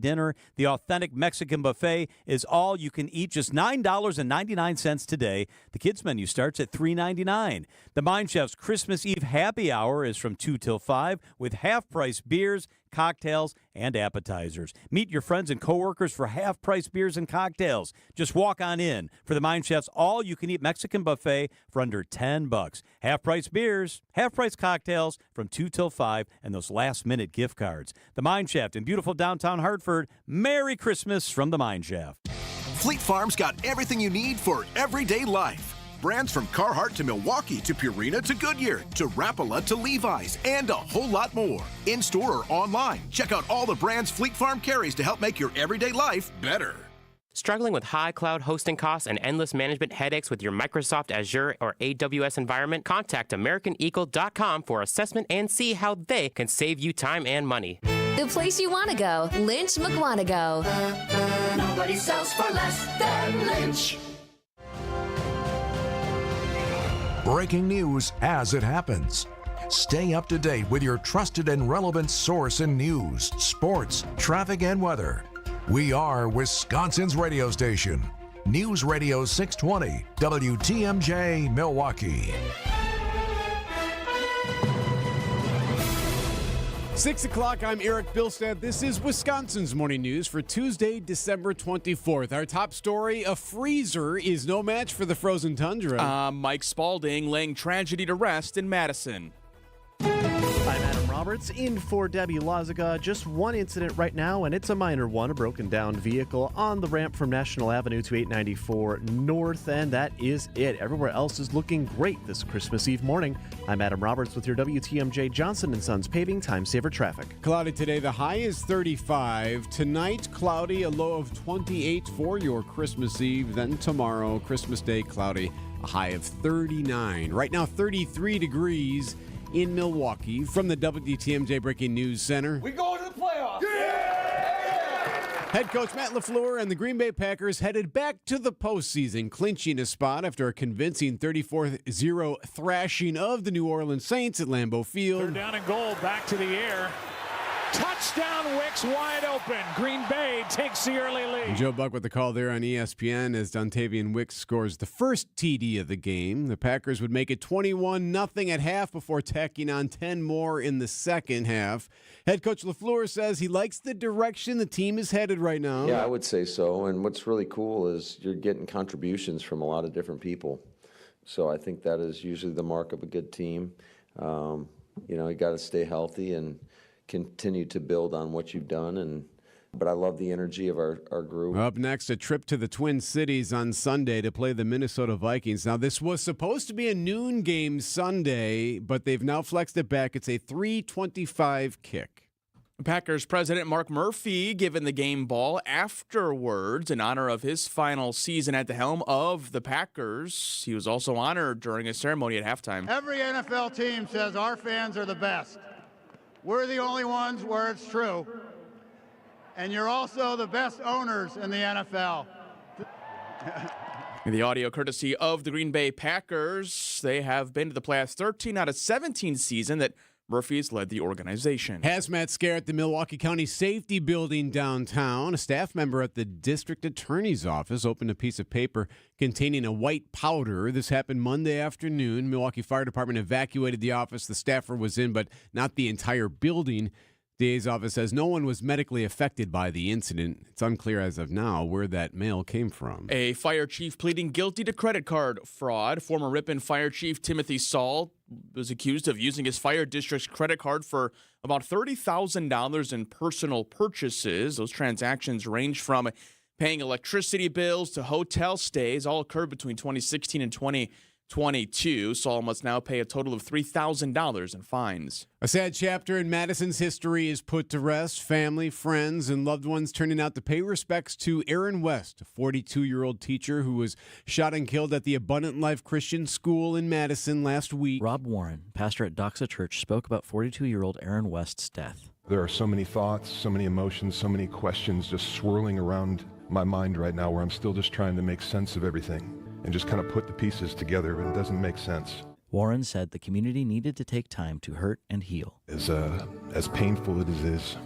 dinner. The authentic Mexican buffet is all you can eat, just $9.99 today. The kids menu starts at $3.99. The Mind Chef's Christmas Eve happy hour is from 2 till 5 with half-price beers, cocktails, and appetizers. Meet your friends and coworkers for half-price beers and cocktails. Just walk on in for the Mind Chef's all-you-can-eat Mexican buffet for under $10. Half-price beers, half-price cocktails from 2 till 5, and those last-minute gift cards. The Mind Chef in beautiful downtown Hartford. Merry Christmas from the Mind Chef. Fleet Farm's got everything you need for everyday life. Brands from Carhartt to Milwaukee to Purina to Goodyear to Rapala to Levi's and a whole lot more. In-store or online, check out all the brands Fleet Farm carries to help make your everyday life better. Struggling with high cloud hosting costs and endless management headaches with your Microsoft Azure or AWS environment? Contact AmericanEagle.com for assessment and see how they can save you time and money. The place you want to go, Lynch McWanago. Nobody sells for less than Lynch. Breaking news as it happens. Stay up to date with your trusted and relevant source in news, sports, traffic, and weather. We are Wisconsin's radio station. News Radio 620, WTMJ, Milwaukee. 6 o'clock, I'm Erik Bilstad. This is Wisconsin's Morning News for Tuesday, December 24th. Our top story, a freezer is no match for the frozen tundra. Mike Spaulding laying tragedy to rest in Madison. I'm Adam Roberts in for Debbie Loziga. Just one incident right now, and it's a minor one, a broken down vehicle on the ramp from National Avenue to 894 North, and that is it. Everywhere else is looking great this Christmas Eve morning. I'm Adam Roberts with your WTMJ Johnson & Sons Paving Time Saver Traffic. Cloudy today, the high is 35. Tonight, cloudy, a low of 28 for your Christmas Eve. Then tomorrow, Christmas Day, cloudy, a high of 39. Right now, 33 degrees in Milwaukee. From the WTMJ Breaking News Center, We going to the playoffs! head coach Matt LaFleur and the Green Bay Packers headed back to the postseason, clinching a spot after a convincing 34-0 thrashing of the New Orleans Saints at Lambeau Field. Third down and goal, back to the air. Touchdown, Wicks wide open. Green Bay takes the early lead. Joe Buck with the call there on ESPN as Dontavian Wicks scores the first TD of the game. The Packers would make it 21-0 at half before tacking on 10 more in the second half. Head coach LaFleur says he likes the direction the team is headed right now. Yeah, I would say so. And what's really cool is you're getting contributions from a lot of different people. So I think that is usually the mark of a good team. You got to stay healthy and continue to build on what you've done, but I love the energy of our group. Up next, a trip to the Twin Cities on Sunday to play the Minnesota Vikings. Now, this was supposed to be a noon game Sunday, but they've now flexed it back. It's a 3:25 kick. Packers president Mark Murphy given the game ball afterwards in honor of his final season at the helm of the Packers. He was also honored during a ceremony at halftime. Every NFL team says our fans are the best. We're the only ones where it's true. And you're also the best owners in the NFL. The audio courtesy of the Green Bay Packers. They have been to the playoffs 13 out of 17 season that Murphy's led the organization. Hazmat scare at the Milwaukee County Safety Building downtown. A staff member at the district attorney's office opened a piece of paper containing a white powder. This happened Monday afternoon. Milwaukee Fire Department evacuated the office. The staffer was in, but not the entire building. DA's office says no one was medically affected by the incident. It's unclear as of now where that mail came from. A fire chief pleading guilty to credit card fraud. Former Ripon Fire Chief Timothy Saul was accused of using his fire district's credit card for about $30,000 in personal purchases. Those transactions range from paying electricity bills to hotel stays. All occurred between 2016 and 2022. Saul must now pay a total of $3,000 in fines. A sad chapter in Madison's history is put to rest. Family, friends, and loved ones turning out to pay respects to Aaron West, a 42-year-old teacher who was shot and killed at the Abundant Life Christian School in Madison last week. Rob Warren, pastor at Doxa Church, spoke about 42-year-old Aaron West's death. There are so many thoughts, so many emotions, so many questions just swirling around my mind right now where I'm still just trying to make sense of everything and just kind of put the pieces together, but it doesn't make sense. Warren said the community needed to take time to hurt and heal. As painful as it is,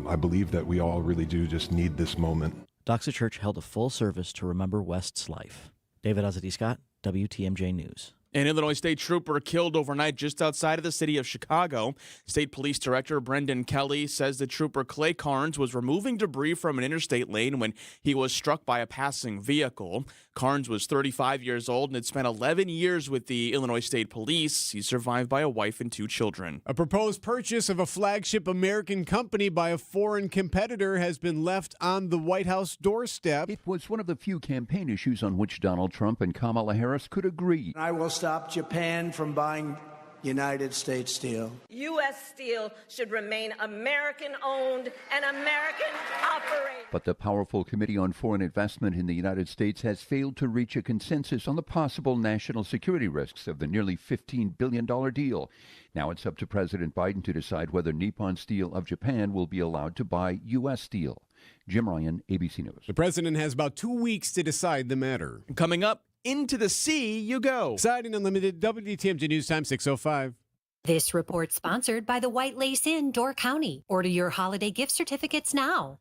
I believe that we all really do just need this moment. Doxa Church held a full service to remember West's life. David Ozzy Scott, WTMJ News. An Illinois state trooper killed overnight just outside of the city of Chicago. State Police Director Brendan Kelly says the trooper Clay Carnes was removing debris from an interstate lane when he was struck by a passing vehicle. Carnes was 35 years old and had spent 11 years with the Illinois State Police. He's survived by a wife and 2 children. A proposed purchase of a flagship American company by a foreign competitor has been left on the White House doorstep. It was one of the few campaign issues on which Donald Trump and Kamala Harris could agree. I will stop Japan from buying United States steel. U.S. steel should remain American-owned and American-operated. But the powerful Committee on Foreign Investment in the United States has failed to reach a consensus on the possible national security risks of the nearly $15 billion deal. Now it's up to President Biden to decide whether Nippon Steel of Japan will be allowed to buy U.S. steel. Jim Ryan, ABC News. The president has about 2 weeks to decide the matter. Coming up, into the sea you go. Exciting Unlimited, WTMJ News Time 6:05. This report sponsored by the White Lace Inn, Door County. Order your holiday gift certificates now.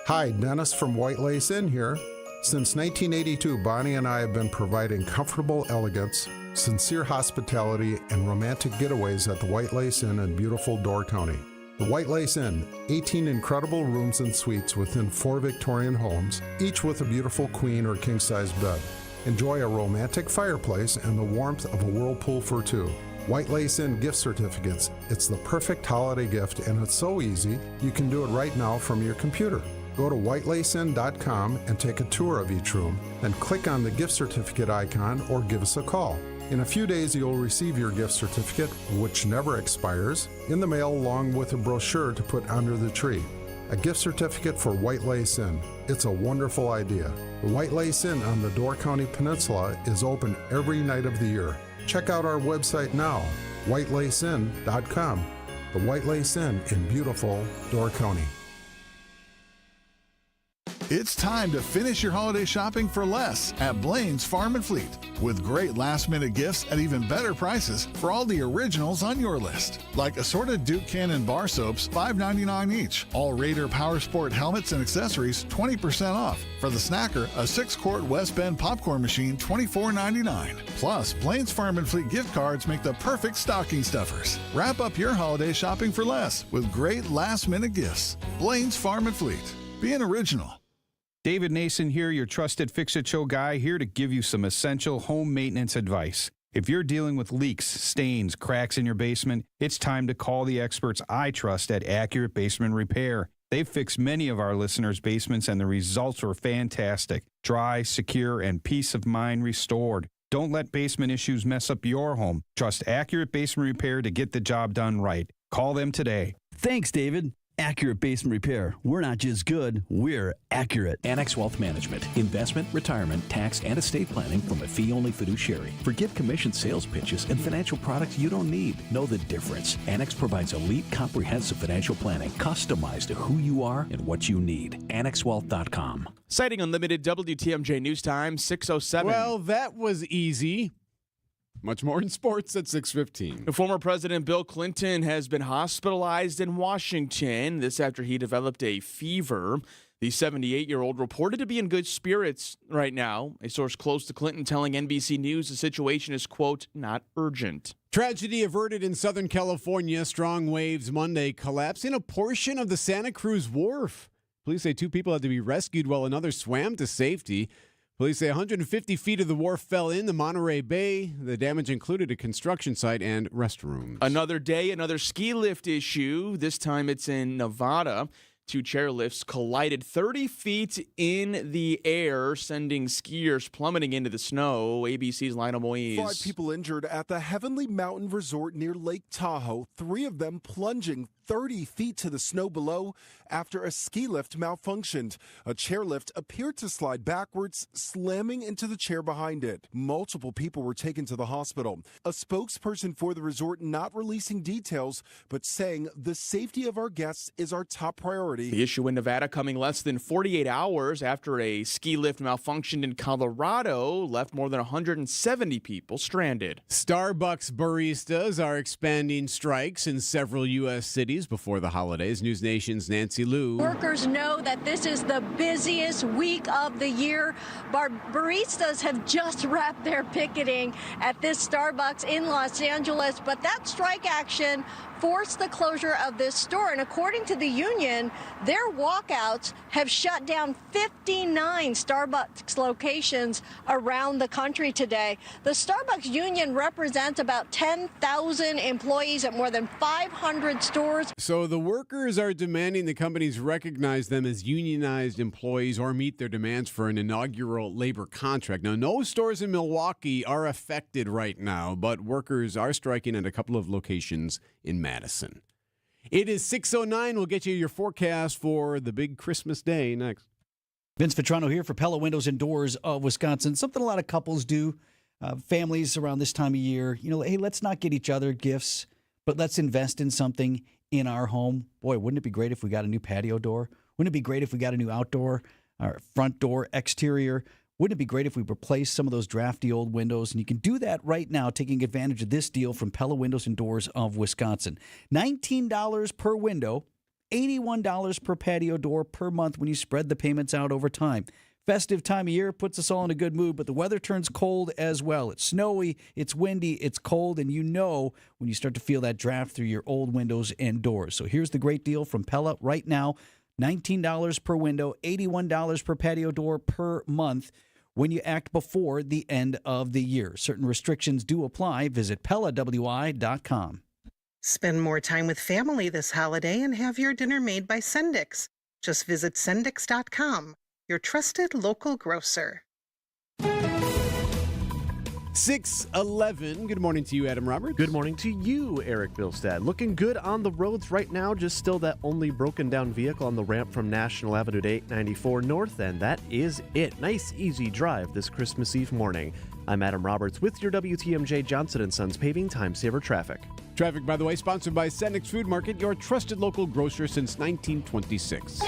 Hi, Dennis from White Lace Inn here. Since 1982, Bonnie and I have been providing comfortable elegance, sincere hospitality, and romantic getaways at the White Lace Inn in beautiful Door County. The White Lace Inn, 18 incredible rooms and suites within 4 Victorian homes, each with a beautiful queen or king-size bed. Enjoy a romantic fireplace and the warmth of a whirlpool for 2. White Lace Inn gift certificates. It's the perfect holiday gift, and it's so easy, you can do it right now from your computer. Go to whitelaceinn.com and take a tour of each room, then click on the gift certificate icon or give us a call. In a few days, you'll receive your gift certificate, which never expires, in the mail along with a brochure to put under the tree. A gift certificate for White Lace Inn. It's a wonderful idea. The White Lace Inn on the Door County Peninsula is open every night of the year. Check out our website now, whitelaceinn.com. The White Lace Inn in beautiful Door County. It's time to finish your holiday shopping for less at Blaine's Farm and Fleet, with great last-minute gifts at even better prices for all the originals on your list. Like assorted Duke Cannon bar soaps, $5.99 each. All Raider Power Sport helmets and accessories, 20% off. For the snacker, a 6-quart West Bend popcorn machine, $24.99. Plus, Blaine's Farm and Fleet gift cards make the perfect stocking stuffers. Wrap up your holiday shopping for less with great last-minute gifts. Blaine's Farm and Fleet. Being original. David Nason here, your trusted Fix-It Show guy, here to give you some essential home maintenance advice. If you're dealing with leaks, stains, cracks in your basement, it's time to call the experts I trust at Accurate Basement Repair. They've fixed many of our listeners' basements, and the results were fantastic. Dry, secure, and peace of mind restored. Don't let basement issues mess up your home. Trust Accurate Basement Repair to get the job done right. Call them today. Thanks, David. Accurate Basement Repair. We're not just good, we're accurate. Annex Wealth Management. Investment, retirement, tax, and estate planning from a fee-only fiduciary. Forget commission sales pitches and financial products you don't need. Know the difference. Annex provides elite, comprehensive financial planning customized to who you are and what you need. AnnexWealth.com. Citing Unlimited, WTMJ News Time, 6:07. Well, that was easy. Much more in sports at 6:15. Former President Bill Clinton has been hospitalized in Washington. This after he developed a fever. The 78-year-old reported to be in good spirits right now. A source close to Clinton telling NBC News the situation is, quote, not urgent. Tragedy averted in Southern California. Strong waves Monday collapsing a portion of the Santa Cruz Wharf. Police say 2 people had to be rescued while another swam to safety. Police say 150 feet of the wharf fell in the Monterey Bay. The damage included a construction site and restrooms. Another day, another ski lift issue. This time it's in Nevada. 2 chairlifts collided 30 feet in the air, sending skiers plummeting into the snow. ABC's Lionel Moise. 5 people injured at the Heavenly Mountain Resort near Lake Tahoe, 3 of them plunging 30 feet to the snow below after a ski lift malfunctioned. A chairlift appeared to slide backwards, slamming into the chair behind it. Multiple people were taken to the hospital. A spokesperson for the resort not releasing details, but saying the safety of our guests is our top priority. The issue in Nevada coming less than 48 hours after a ski lift malfunctioned in Colorado, left more than 170 people stranded. Starbucks baristas are expanding strikes in several U.S. cities fatalities before the holidays. News Nation's Nancy Liu. Workers know that this is the busiest week of the year. Baristas have just wrapped their picketing at this Starbucks in Los Angeles, but that strike action forced the closure of this store. And according to the union, their walkouts have shut down 59 Starbucks locations around the country today. The Starbucks union represents about 10,000 employees at more than 500 stores. So the workers are demanding the companies recognize them as unionized employees or meet their demands for an inaugural labor contract. Now, no stores in Milwaukee are affected right now, but workers are striking at a couple of locations in Madison. It is 6:09. We'll get you your forecast for the big Christmas day next. Vince Vitrano here for Pella Windows and Doors of Wisconsin. Something a lot of couples do, families around this time of year. You know, hey, let's not get each other gifts, but let's invest in something in our home. Boy, wouldn't it be great if we got a new patio door? Wouldn't it be great if we got a new outdoor or front door exterior? Wouldn't it be great if we replaced some of those drafty old windows? And you can do that right now, taking advantage of this deal from Pella Windows and Doors of Wisconsin. $19 per window, $81 per patio door per month when you spread the payments out over time. Festive time of year puts us all in a good mood, but the weather turns cold as well. It's snowy, it's windy, it's cold, and you know when you start to feel that draft through your old windows and doors. So here's the great deal from Pella right now. $19 per window, $81 per patio door per month when you act before the end of the year. Certain restrictions do apply. Visit PellaWI.com. Spend more time with family this holiday and have your dinner made by Sendix. Just visit Sendix.com, your trusted local grocer. 6:11. Good morning to you, Adam Roberts. Good morning to you, Erik Bilstad. Looking good on the roads right now. Just still that only broken down vehicle on the ramp from National Avenue to 894 North, and that is it. Nice, easy drive this Christmas Eve morning. I'm Adam Roberts with your WTMJ Johnson & Sons Paving Time Saver Traffic. Traffic, by the way, sponsored by Sendix Food Market, your trusted local grocer since 1926.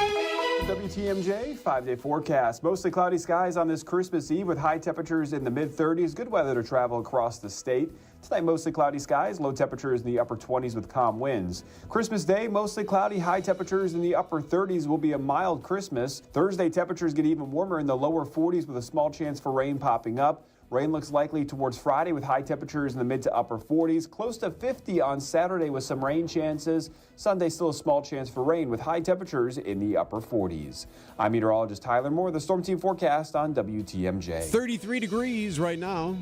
WTMJ 5-day forecast. Mostly cloudy skies on this Christmas Eve with high temperatures in the mid-30s. Good weather to travel across the state. Tonight, mostly cloudy skies, low temperatures in the upper 20s with calm winds. Christmas Day, mostly cloudy, high temperatures in the upper 30s. Will be a mild Christmas. Thursday, temperatures get even warmer in the lower 40s with a small chance for rain popping up. Rain looks likely towards Friday with high temperatures in the mid to upper 40s. Close to 50 on Saturday with some rain chances. Sunday, still a small chance for rain with high temperatures in the upper 40s. I'm meteorologist Tyler Moore, the Storm Team forecast on WTMJ. 33 degrees right now.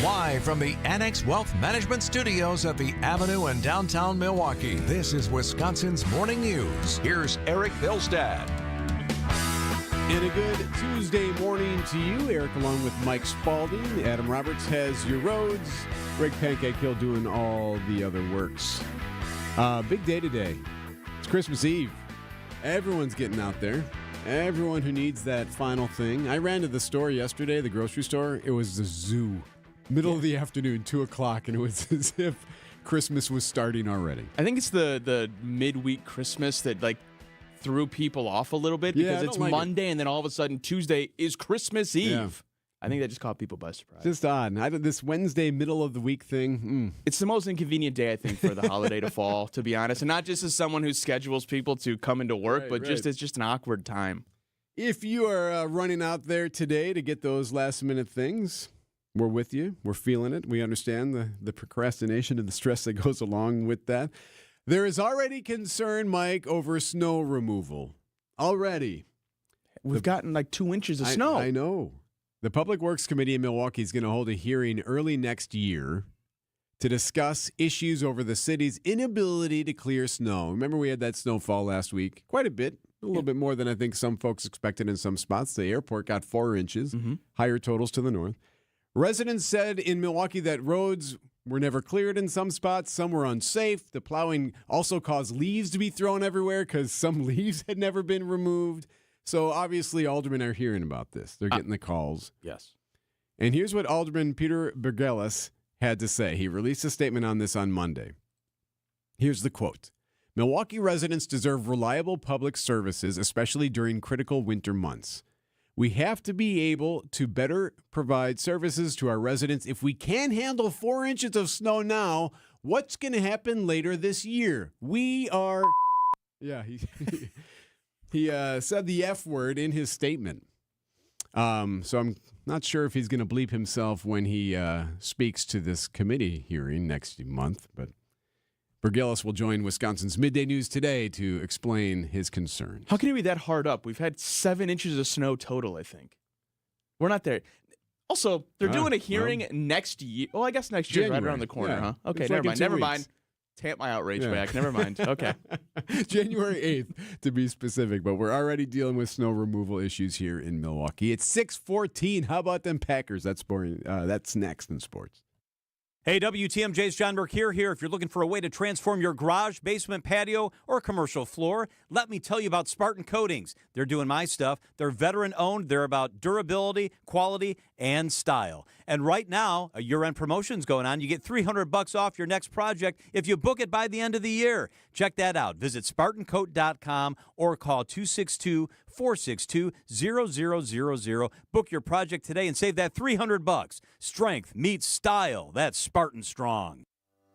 Live from the Annex Wealth Management Studios at the Avenue in downtown Milwaukee, this is Wisconsin's Morning News. Here's Erik Bilstad. And a good Tuesday morning to you, Erik, along with Mike Spaulding. Adam Roberts has your roads. Greg Pancake Hill doing all the other works. Big day today. It's Christmas Eve. Everyone's getting out there. Everyone who needs that final thing. I ran to the store yesterday, the grocery store. It was the zoo. Middle of the afternoon, 2 o'clock, and it was as if Christmas was starting already. I think it's the midweek Christmas that, threw people off a little bit because it's Monday and then all of a sudden Tuesday is Christmas Eve. Yeah. I think that just caught people by surprise. Just odd. This Wednesday middle of the week thing. It's the most inconvenient day, I think, for the holiday to fall, to be honest. And not just as someone who schedules people to come into work, but just it's just an awkward time. If you are running out there today to get those last minute things, we're with you. We're feeling it. We understand the procrastination and the stress that goes along with that. There is already concern, Mike, over snow removal. Already. We've gotten 2 inches of snow. I know. The Public Works Committee in Milwaukee is going to hold a hearing early next year to discuss issues over the city's inability to clear snow. Remember, we had that snowfall last week. Quite a bit. A little bit more than I think some folks expected in some spots. The airport got 4 inches. Higher totals to the north. Residents said in Milwaukee that roads were never cleared in some spots. Some were unsafe. The plowing also caused leaves to be thrown everywhere because some leaves had never been removed. So obviously aldermen are hearing about this. They're getting the calls. Yes. And here's what Alderman Peter Bergelis had to say. He released a statement on this on Monday. Here's the quote. Milwaukee residents deserve reliable public services, especially during critical winter months. We have to be able to better provide services to our residents. If we can't handle 4 inches of snow now, what's going to happen later this year? We are... Yeah, he said the F word in his statement. So I'm not sure if he's going to bleep himself when he speaks to this committee hearing next month, but Bergillis will join Wisconsin's Midday News today to explain his concerns. How can he be that hard up? We've had 7 inches of snow total, I think. We're not there. Also, they're doing a hearing next year. Well, I guess next year's right around the corner, huh? Okay, never mind. Tamp my outrage back. Never mind. Okay. January 8th, to be specific, but we're already dealing with snow removal issues here in Milwaukee. It's 6:14. How about them Packers? That's boring. That's next in sports. Hey, WTMJ's John Burke here. If you're looking for a way to transform your garage, basement, patio, or commercial floor, let me tell you about Spartan Coatings. They're doing my stuff. They're veteran-owned. They're about durability, quality, and style. And right now, a year-end promotion's going on. You get $300 off your next project if you book it by the end of the year. Check that out. Visit SpartanCoat.com or call 262-462-0000. Book your project today and save that $300. Strength meets style. That's Spartan Strong.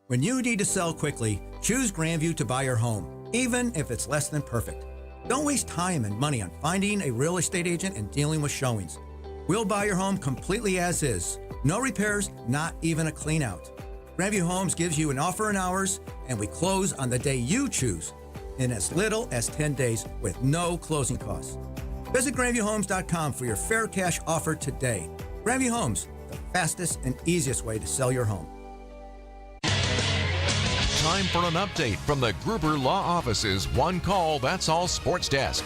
When you need to sell quickly, choose Grandview to buy your home, even if it's less than perfect. Don't waste time and money on finding a real estate agent and dealing with showings. We'll buy your home completely as is. No repairs, not even a clean out. Grandview Homes gives you an offer in hours, and we close on the day you choose in as little as 10 days with no closing costs. Visit GrandviewHomes.com for your fair cash offer today. Grandview Homes, the fastest and easiest way to sell your home. Time for an update from the Gruber Law Office's One Call, That's All Sports Desk.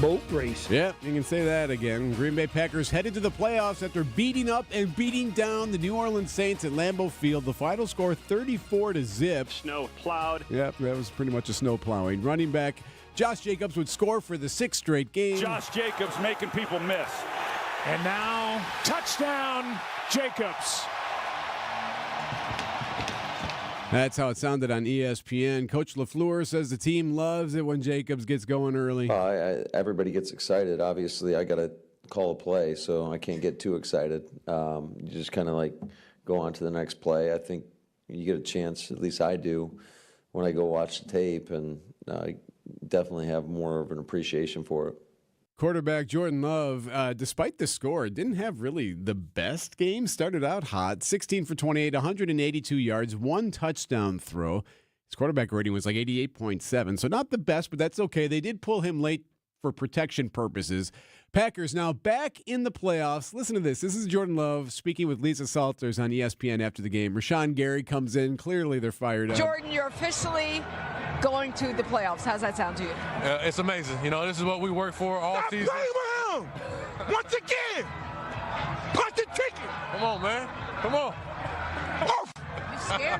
Boat race. Yep, you can say that again. Green Bay Packers headed to the playoffs after beating up and beating down the New Orleans Saints at Lambeau Field. The final score 34-0. Snow plowed. Yep, that was pretty much a snow plowing. Running back Josh Jacobs would score for the 6th straight game. Josh Jacobs making people miss. And now, touchdown, Jacobs. That's how it sounded on ESPN. Coach LaFleur says the team loves it when Jacobs gets going early. Everybody gets excited. Obviously, I got to call a play, so I can't get too excited. You just kind of like go on to the next play. I think you get a chance, at least I do, when I go watch the tape, and I definitely have more of an appreciation for it. Quarterback Jordan Love, despite the score, didn't have really the best game. Started out hot, 16 for 28, 182 yards, 1 touchdown throw. His quarterback rating was like 88.7, so not the best, but that's okay. They did pull him late for protection purposes. Packers now back in the playoffs. Listen to this. This is Jordan Love speaking with Lisa Salters on ESPN after the game. Rashawn Gary comes in. Clearly they're fired up. Jordan, you're officially going to the playoffs. How's that sound to you? It's amazing. You know, this is what we work for all season. Stop playing around! Once again! Punch the ticket! Come on, man. Come on. Scared.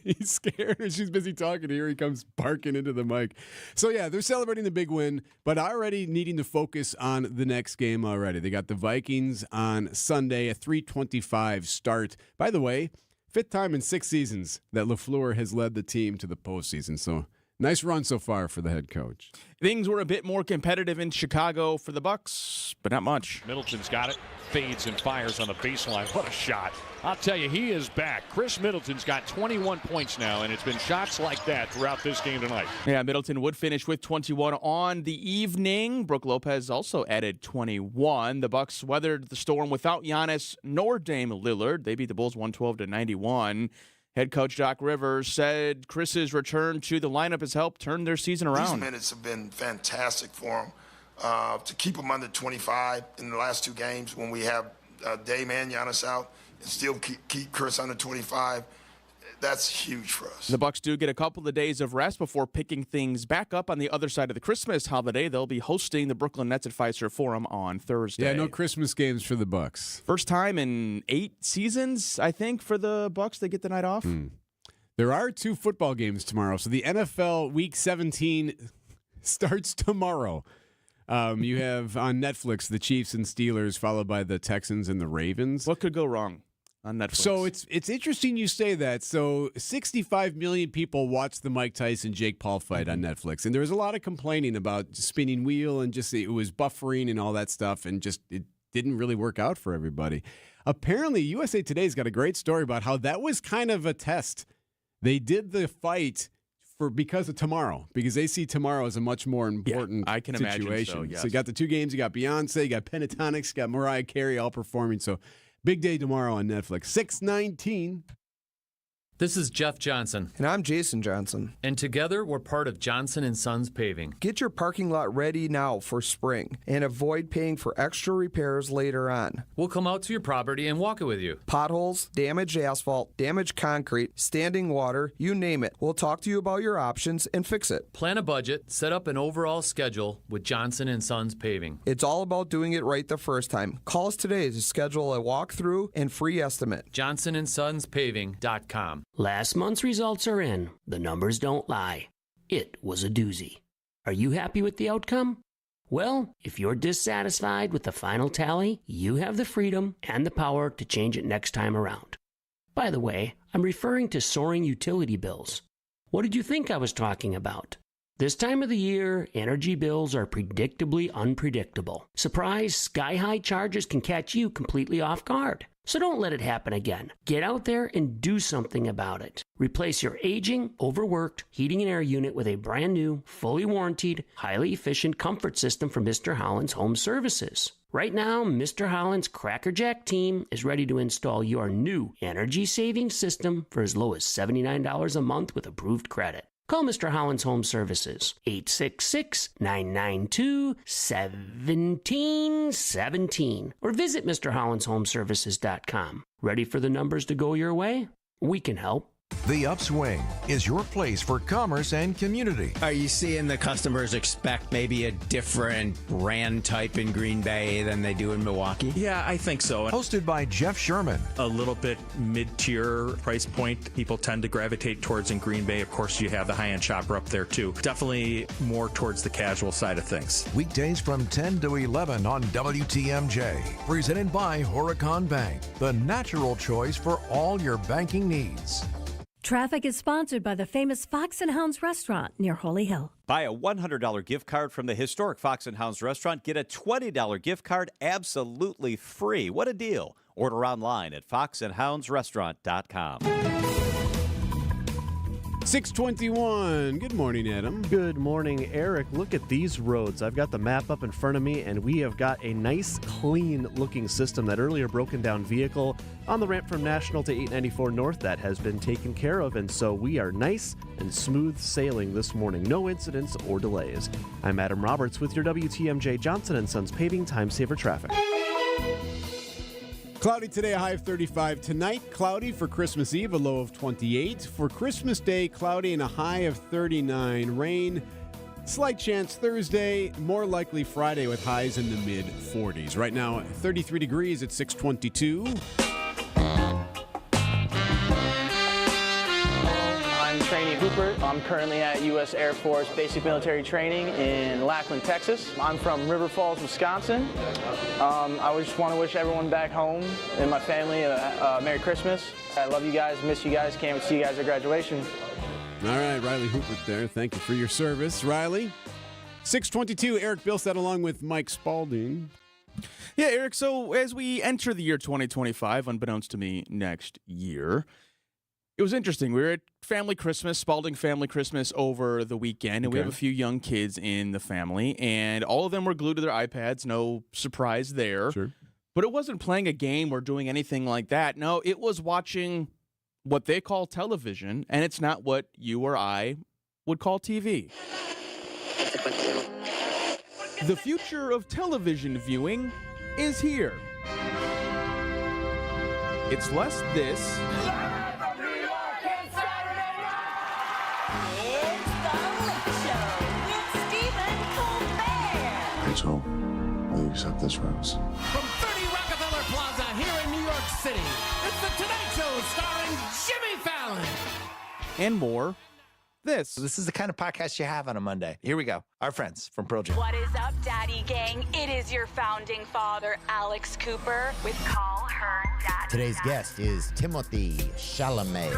He's scared. She's busy talking. Here he comes barking into the mic. So, yeah, they're celebrating the big win, but already needing to focus on the next game already. They got the Vikings on Sunday, a 3:25 start. By the way, 5th time in 6 seasons that LaFleur has led the team to the postseason. So, nice run so far for the head coach. Things were a bit more competitive in Chicago for the Bucs, but not much. Middleton's got it, fades and fires on the baseline. What a shot. I'll tell you, he is back. Chris Middleton's got 21 points now, and it's been shots like that throughout this game tonight. Yeah, Middleton would finish with 21 on the evening. Brooke Lopez also added 21. The Bucs weathered the storm without Giannis nor Dame Lillard. They beat the Bulls 112-91. Head coach Doc Rivers said Chris's return to the lineup has helped turn their season around. These minutes have been fantastic for him. To keep him under 25 in the last 2 games when we have Dame and Giannis out, and still keep Chris under 25, that's huge for us. The Bucs do get a couple of days of rest before picking things back up on the other side of the Christmas holiday. They'll be hosting the Brooklyn Nets at Fiserv Forum on Thursday. Yeah, no Christmas games for the Bucs. First time in 8 seasons, I think, for the Bucs. They get the night off. There are 2 football games tomorrow. So the NFL Week 17 starts tomorrow. You have on Netflix the Chiefs and Steelers, followed by the Texans and the Ravens. What could go wrong? on Netflix. So it's interesting you say that. So 65 million people watched the Mike Tyson-Jake Paul fight on Netflix, and there was a lot of complaining about spinning wheel and just it was buffering and all that stuff, and just it didn't really work out for everybody. Apparently, USA Today's got a great story about how that was kind of a test. They did the fight because of tomorrow, because they see tomorrow as a much more important I can situation. imagine so, yes. So you got the two games, you got Beyonce, you got Pentatonix, you got Mariah Carey all performing. So big day tomorrow on Netflix. 6:19. This is Jeff Johnson. And I'm Jason Johnson. And together, we're part of Johnson & Sons Paving. Get your parking lot ready now for spring and avoid paying for extra repairs later on. We'll come out to your property and walk it with you. Potholes, damaged asphalt, damaged concrete, standing water, you name it. We'll talk to you about your options and fix it. Plan a budget, set up an overall schedule with Johnson & Sons Paving. It's all about doing it right the first time. Call us today to schedule a walkthrough and free estimate. JohnsonandSonsPaving.com. Last month's results are in. The numbers don't lie. It was a doozy. Are you happy with the outcome? Well, if you're dissatisfied with the final tally, you have the freedom and the power to change it next time around. By the way, I'm referring to soaring utility bills. What did you think I was talking about? This time of the year, energy bills are predictably unpredictable. Surprise, sky-high charges can catch you completely off guard. So don't let it happen again. Get out there and do something about it. Replace your aging, overworked heating and air unit with a brand new, fully warranted, highly efficient comfort system from Mr. Holland's Home Services. Right now, Mr. Holland's Crackerjack team is ready to install your new energy-saving system for as low as $79 a month with approved credit. Call Mr. Holland's Home Services, 866-992-1717, or visit MrHollandsHomeservices.com. Ready for the numbers to go your way? We can help. The Upswing is your place for commerce and community. Are you seeing the customers expect maybe a different brand type in Green Bay than they do in Milwaukee? Yeah, I think so. Hosted by Jeff Sherman. A little bit mid-tier price point people tend to gravitate towards in Green Bay. Of course, you have the high-end shopper up there, too. Definitely more towards the casual side of things. Weekdays from 10 to 11 on WTMJ. Presented by Horicon Bank, the natural choice for all your banking needs. Traffic is sponsored by the famous Fox and Hounds restaurant near Holy Hill. Buy a $100 gift card from the historic Fox and Hounds restaurant. Get a $20 gift card absolutely free. What a deal. Order online at foxandhoundsrestaurant.com. 6:21. Good morning, Adam. Good morning, Eric. Look at these roads. I've got the map up in front of me, and we have got a nice, clean-looking system. That earlier broken-down vehicle on the ramp from National to 894 North, that has been taken care of, and so we are nice and smooth sailing this morning. No incidents or delays. I'm Adam Roberts with your WTMJ Johnson & Sons Paving Time Saver Traffic. Cloudy today, a high of 35. Tonight, cloudy for Christmas Eve, a low of 28. For Christmas Day, cloudy and a high of 39. Rain, slight chance Thursday, more likely Friday with highs in the mid-40s. Right now, 33 degrees at 6:22. I'm Trainee Hooper. I'm currently at U.S. Air Force Basic Military Training in Lackland, Texas. I'm from River Falls, Wisconsin. I just want to wish everyone back home and my family a Merry Christmas. I love you guys, miss you guys, can't wait to see you guys at graduation. All right, Riley Hooper there. Thank you for your service, Riley. 6:22, Erik Bilstad along with Mike Spaulding. Yeah, Eric, so as we enter the year 2025, unbeknownst to me next year, it was interesting. We were at Family Christmas, Spaulding Family Christmas over the weekend, and we have a few young kids in the family, and all of them were glued to their iPads. No surprise there. Sure. But it wasn't playing a game or doing anything like that. No, it was watching what they call television, and it's not what you or I would call TV. The future of television viewing is here. It's less this. Rachel, will you accept this rose? From 30 Rockefeller Plaza here in New York City, it's The Tonight Show starring Jimmy Fallon. And more. This is the kind of podcast you have on a Monday. Here we go. Our friends from Pearl Jam. What is up, Daddy Gang? It is your founding father, Alex Cooper, with Call Her Today's guest is Timothy Chalamet.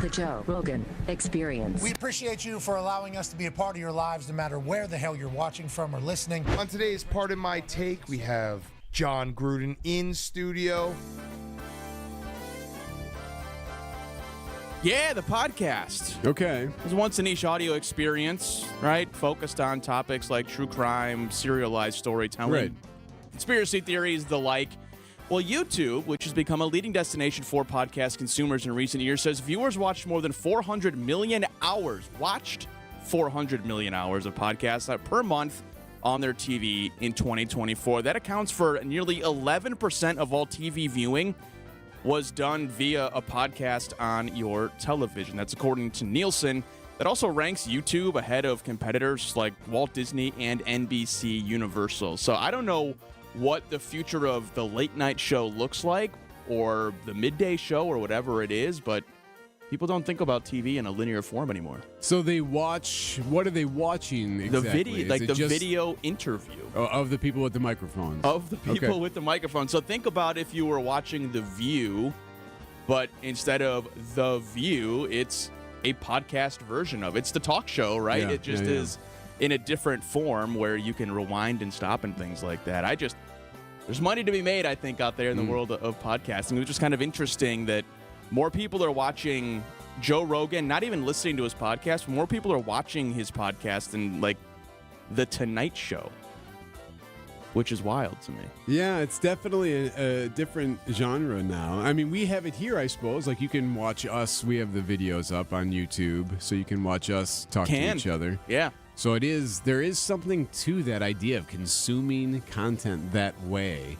The Joe Rogan Experience. We appreciate you for allowing us to be a part of your lives no matter where the hell you're watching from or listening. On today's Part of My Take, we have John Gruden in studio. Yeah, the podcast. Okay. It was once a niche audio experience, right? Focused on topics like true crime, serialized storytelling, Right. conspiracy theories, the like. Well, YouTube, which has become a leading destination for podcast consumers in recent years, says viewers watched more than 400 million hours, watched 400 million hours of podcasts per month on their TV in 2024. That accounts for nearly 11% of all TV viewing was done via a podcast on your television. That's according to Nielsen. That also ranks YouTube ahead of competitors like Walt Disney and NBC Universal. So I don't know what the future of the late night show looks like, or the midday show, or whatever it is, but people don't think about TV in a linear form anymore. So they watch, what are they watching exactly? The video, Is like it the just video interview. of the people with the microphones. Of the people Okay. with the microphone. So think about if you were watching The View, but instead of The View, it's a podcast version of it. It's the talk show, right? Yeah, It just yeah, yeah. is in a different form where you can rewind and stop and things like that. There's money to be made, I think, out there in the world of podcasting. It was just kind of interesting that more people are watching Joe Rogan, not even listening to his podcast. More people are watching his podcast than, like, The Tonight Show, which is wild to me. Yeah, it's definitely a different genre now. I mean, we have it here, I suppose. Like, you can watch us. We have the videos up on YouTube, so you can watch us talk to each other. Yeah. So there is something to that idea of consuming content that way.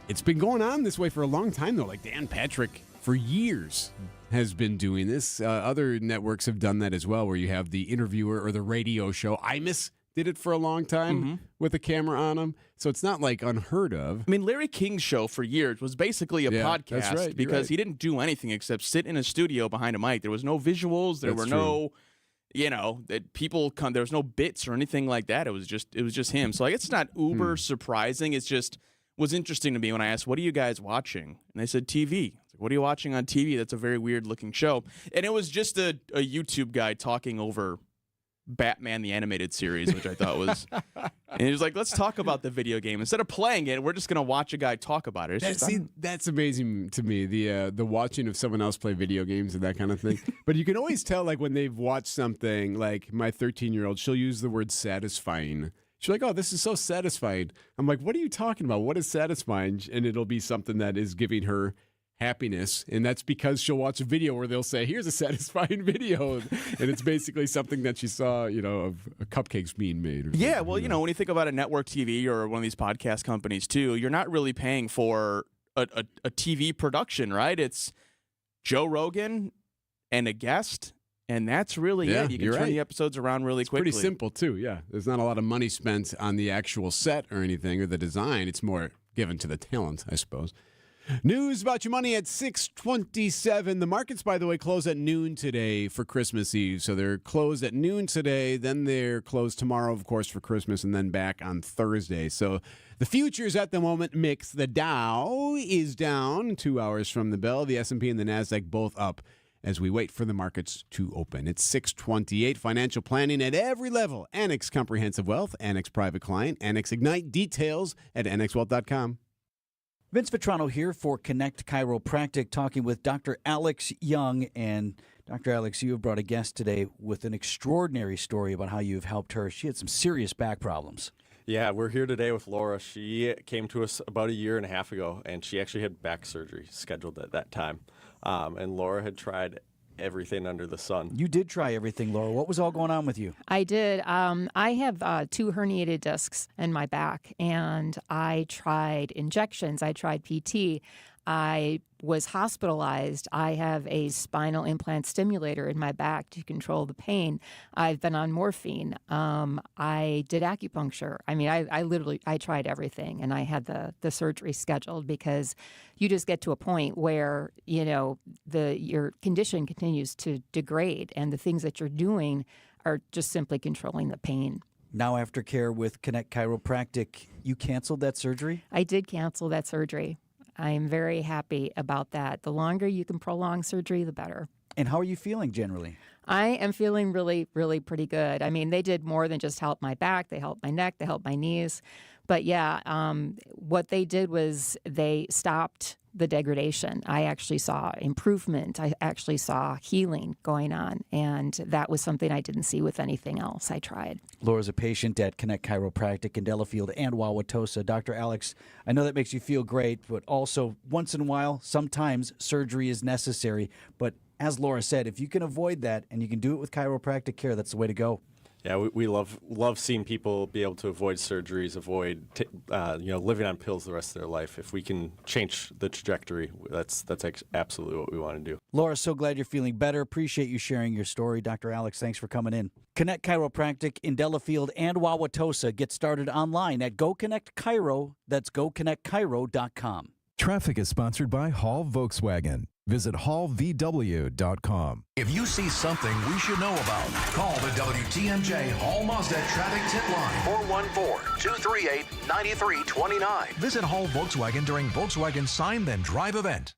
It's been going on this way for a long time, though. Like Dan Patrick, for years, has been doing this. Other networks have done that as well, where you have the interviewer or the radio show. Imus did it for a long time with a camera on them. So it's not like unheard of. I mean, Larry King's show for years was basically a podcast that's right, you're because right. he didn't do anything except sit in a studio behind a mic. There was no visuals. There That's were no, that people come. There was no bits or anything like that. It was just him. So like, it's not uber surprising. It's just was interesting to me when I asked, "What are you guys watching?" And they said TV. It's like, what are you watching on TV? That's a very weird looking show. And it was just a YouTube guy talking over Batman the Animated Series, which I thought was, and he was like, let's talk about the video game. Instead of playing it, we're just going to watch a guy talk about it. That's amazing to me, the watching of someone else play video games and that kind of thing. But you can always tell, like, when they've watched something, like my 13-year-old, she'll use the word satisfying. She's like, oh, this is so satisfying. I'm like, what are you talking about? What is satisfying? And it'll be something that is giving her happiness, and that's because she'll watch a video where they'll say, here's a satisfying video, and it's basically something that she saw, of cupcakes being made. Yeah, well, when you think about a network TV or one of these podcast companies too, you're not really paying for a TV production, right? It's Joe Rogan and a guest, and that's really it. You can turn the episodes around really quickly. Pretty simple too, yeah. There's not a lot of money spent on the actual set or anything, or the design. It's more given to the talent, I suppose. News about your money at 6:27. The markets, by the way, close at noon today for Christmas Eve. So they're closed at noon today, then they're closed tomorrow, of course, for Christmas, and then back on Thursday. So the futures at the moment mix. The Dow is down 2 hours from the bell. The S&P and the NASDAQ both up as we wait for the markets to open. It's 6:28. Financial planning at every level. Annex Comprehensive Wealth, Annex Private Client, Annex Ignite. Details at annexwealth.com. Vince Vitrano here for Connect Chiropractic, talking with Dr. Alex Young. And Dr. Alex, you have brought a guest today with an extraordinary story about how you've helped her. She had some serious back problems. Yeah, we're here today with Laura. She came to us about a year and a half ago, and she actually had back surgery scheduled at that time. And Laura had tried everything under the sun. You did try everything, Laura. What was all going on with you? I did. I have 2 herniated discs in my back, and I tried injections. I tried PT. I was hospitalized. I have a spinal implant stimulator in my back to control the pain. I've been on morphine. I did acupuncture. I mean, I tried everything, and I had the surgery scheduled because you just get to a point where, your condition continues to degrade, and the things that you're doing are just simply controlling the pain. Now aftercare with Connect Chiropractic. You canceled that surgery? I did cancel that surgery. I am very happy about that. The longer you can prolong surgery, the better. And how are you feeling generally? I am feeling really, really pretty good. I mean, they did more than just help my back. They helped my neck. They helped my knees. But yeah, what they did was they stopped the degradation. I actually saw improvement. I actually saw healing going on. And that was something I didn't see with anything else I tried. Laura's a patient at Connect Chiropractic in Delafield and Wauwatosa. Dr. Alex, I know that makes you feel great, but also once in a while, sometimes surgery is necessary. But as Laura said, if you can avoid that and you can do it with chiropractic care, that's the way to go. Yeah, we love seeing people be able to avoid surgeries, avoid living on pills the rest of their life. If we can change the trajectory, that's absolutely what we want to do. Laura, so glad you're feeling better. Appreciate you sharing your story. Dr. Alex, thanks for coming in. Connect Chiropractic in Delafield and Wauwatosa. Get started online at Go Connect Chiro. That's goconnectchiro.com. Traffic is sponsored by Hall Volkswagen. Visit hallvw.com. If you see something we should know about, call the WTMJ Hall Mazda traffic tip line, 414-238-9329. Visit Hall Volkswagen during Volkswagen Sign Then Drive event.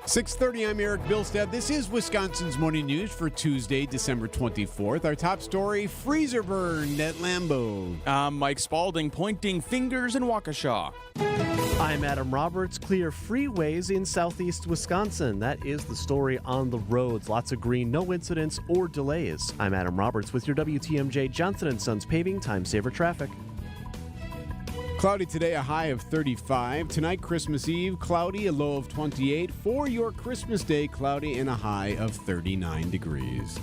6:30, I'm Erik Bilstad. This is Wisconsin's Morning News for Tuesday, December 24th. Our top story, freezer burned at Lambeau. I'm Mike Spaulding, pointing fingers in Waukesha. I'm Adam Roberts. Clear freeways in southeast Wisconsin. That is the story on the roads. Lots of green, no incidents or delays. I'm Adam Roberts with your WTMJ Johnson & Sons Paving Time Saver Traffic. Cloudy today, a high of 35. Tonight, Christmas Eve, cloudy, a low of 28. For your Christmas Day, cloudy and a high of 39 degrees.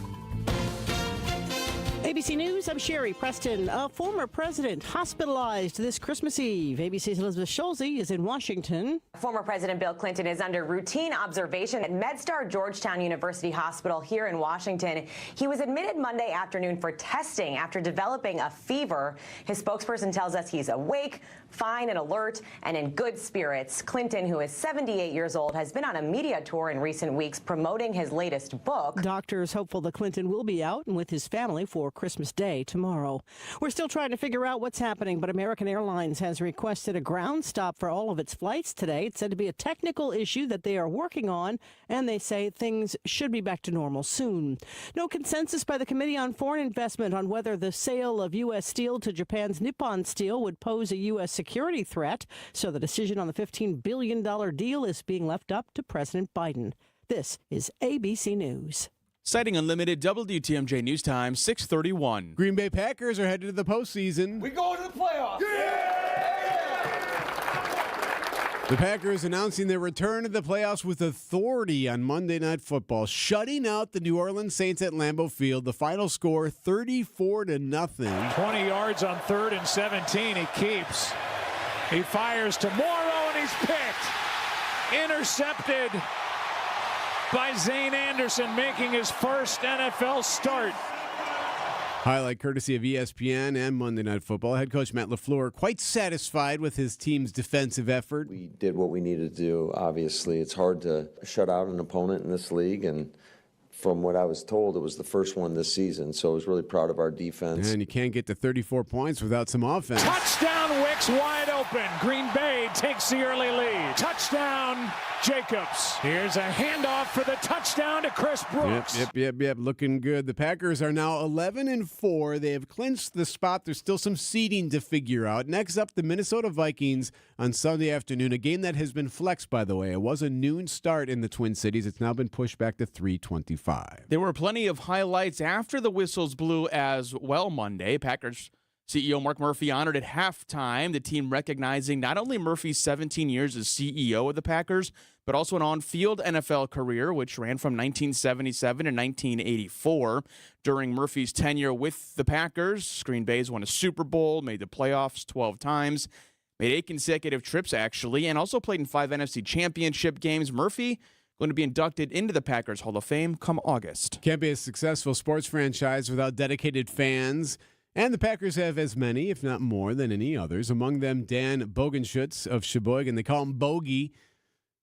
ABC News, I'm Sherry Preston. A former president hospitalized this Christmas Eve. ABC's Elizabeth Schulze is in Washington. Former President Bill Clinton is under routine observation at MedStar Georgetown University Hospital here in Washington. He was admitted Monday afternoon for testing after developing a fever. His spokesperson tells us he's awake, fine and alert, and in good spirits. Clinton, who is 78 years old, has been on a media tour in recent weeks promoting his latest book. Doctors hopeful that Clinton will be out and with his family for Christmas Day tomorrow. We're still trying to figure out what's happening, but American Airlines has requested a ground stop for all of its flights today. It's said to be a technical issue that they are working on, and they say things should be back to normal soon. No consensus by the Committee on Foreign Investment on whether the sale of U.S. steel to Japan's Nippon Steel would pose a U.S. security threat, so the decision on the $15 billion deal is being left up to President Biden. This is ABC News. Citing Unlimited, WTMJ News Time, 6:31. Green Bay Packers are headed to the postseason. We going to the playoffs. The Packers announcing their return to the playoffs with authority on Monday Night Football, shutting out the New Orleans Saints at Lambeau Field. The final score, 34-0. 20 yards on 3rd and 17. He keeps. He fires to Morrow, and he's picked. Intercepted by Zane Anderson, making his first NFL start. Highlight courtesy of ESPN and Monday Night Football. Head coach Matt LaFleur quite satisfied with his team's defensive effort. We did what we needed to do. Obviously, it's hard to shut out an opponent in this league, and from what I was told, it was the first one this season, so I was really proud of our defense. And you can't get to 34 points without some offense. Touchdown, Wicks wide open. Green Bay takes the early lead. Touchdown, Jacobs. Here's a handoff for the touchdown to Chris Brooks. Yep. Looking good. The Packers are now 11-4. They have clinched the spot. There's still some seeding to figure out. Next up, the Minnesota Vikings on Sunday afternoon, a game that has been flexed, by the way. It was a noon start in the Twin Cities. It's now been pushed back to 3:25. There were plenty of highlights after the whistles blew as well Monday. Packers CEO Mark Murphy honored at halftime, the team recognizing not only Murphy's 17 years as CEO of the Packers, but also an on-field NFL career, which ran from 1977 to 1984. During Murphy's tenure with the Packers, Green Bay's won a Super Bowl, made the playoffs 12 times, made 8 consecutive trips, actually, and also played in 5 NFC championship games. Murphy going to be inducted into the Packers Hall of Fame come August. Can't be a successful sports franchise without dedicated fans. And the Packers have as many, if not more, than any others. Among them, Dan Bogenschutz of Sheboygan. They call him Bogey.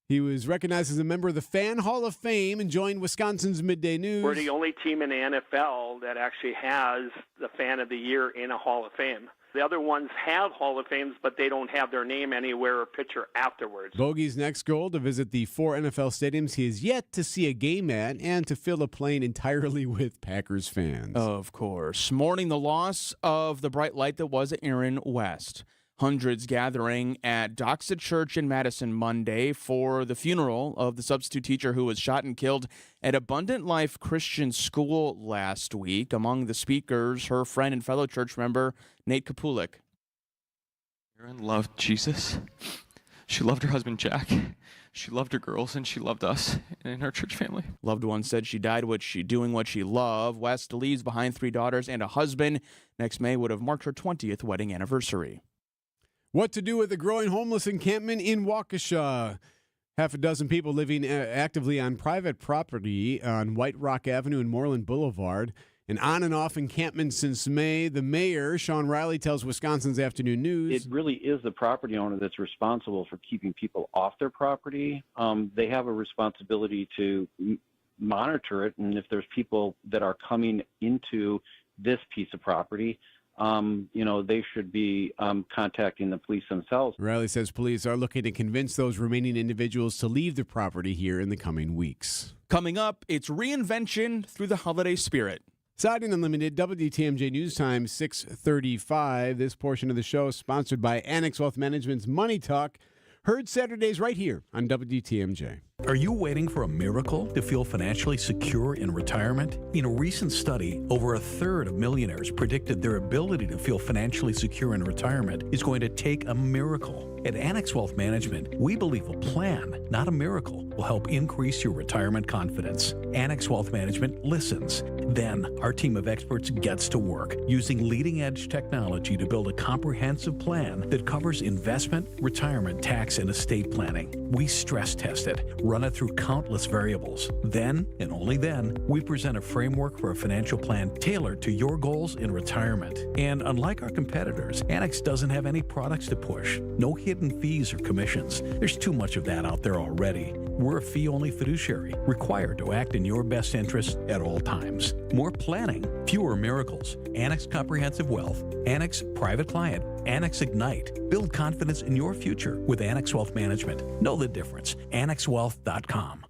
He was recognized as a member of the Fan Hall of Fame and joined Wisconsin's Midday News. We're the only team in the NFL that actually has the Fan of the Year in a Hall of Fame. The other ones have Hall of Fames, but they don't have their name anywhere or picture afterwards. Bogey's next goal to visit the 4 NFL stadiums he has yet to see a game at and to fill a plane entirely with Packers fans. Of course. Mourning the loss of the bright light that was Aaron West. Hundreds gathering at Doxa Church in Madison Monday for the funeral of the substitute teacher who was shot and killed at Abundant Life Christian School last week. Among the speakers, her friend and fellow church member, Nate Kapulik. Aaron loved Jesus. She loved her husband, Jack. She loved her girls, and she loved us and our church family. Loved ones said she died doing what she loved. West leaves behind 3 daughters and a husband. Next May would have marked her 20th wedding anniversary. What to do with the growing homeless encampment in Waukesha? Half a dozen people living actively on private property on White Rock Avenue and Moreland Boulevard. An on and off encampment since May. The mayor, Sean Riley, tells Wisconsin's Afternoon News. It really is the property owner that's responsible for keeping people off their property. They have a responsibility to monitor it, and if there's people that are coming into this piece of property, they should be contacting the police themselves. Riley says police are looking to convince those remaining individuals to leave the property here in the coming weeks. Coming up, it's reinvention through the holiday spirit. Siding Unlimited, WTMJ News Time, 6:35. This portion of the show is sponsored by Annex Wealth Management's Money Talk. Heard Saturdays right here on WTMJ. Are you waiting for a miracle to feel financially secure in retirement? In a recent study, over a third of millionaires predicted their ability to feel financially secure in retirement is going to take a miracle. At Annex Wealth Management, we believe a plan, not a miracle, will help increase your retirement confidence. Annex Wealth Management listens. Then, our team of experts gets to work using leading-edge technology to build a comprehensive plan that covers investment, retirement, tax, and estate planning. We stress test it, run it through countless variables. Then, and only then, we present a framework for a financial plan tailored to your goals in retirement. And unlike our competitors, Annex doesn't have any products to push. No hidden fees or commissions. There's too much of that out there already. We're a fee-only fiduciary, required to act in your best interest at all times. More planning, fewer miracles. Annex Comprehensive Wealth, Annex Private Client, Annex Ignite. Build confidence in your future with Annex Wealth Management. Know the difference. AnnexWealth.com.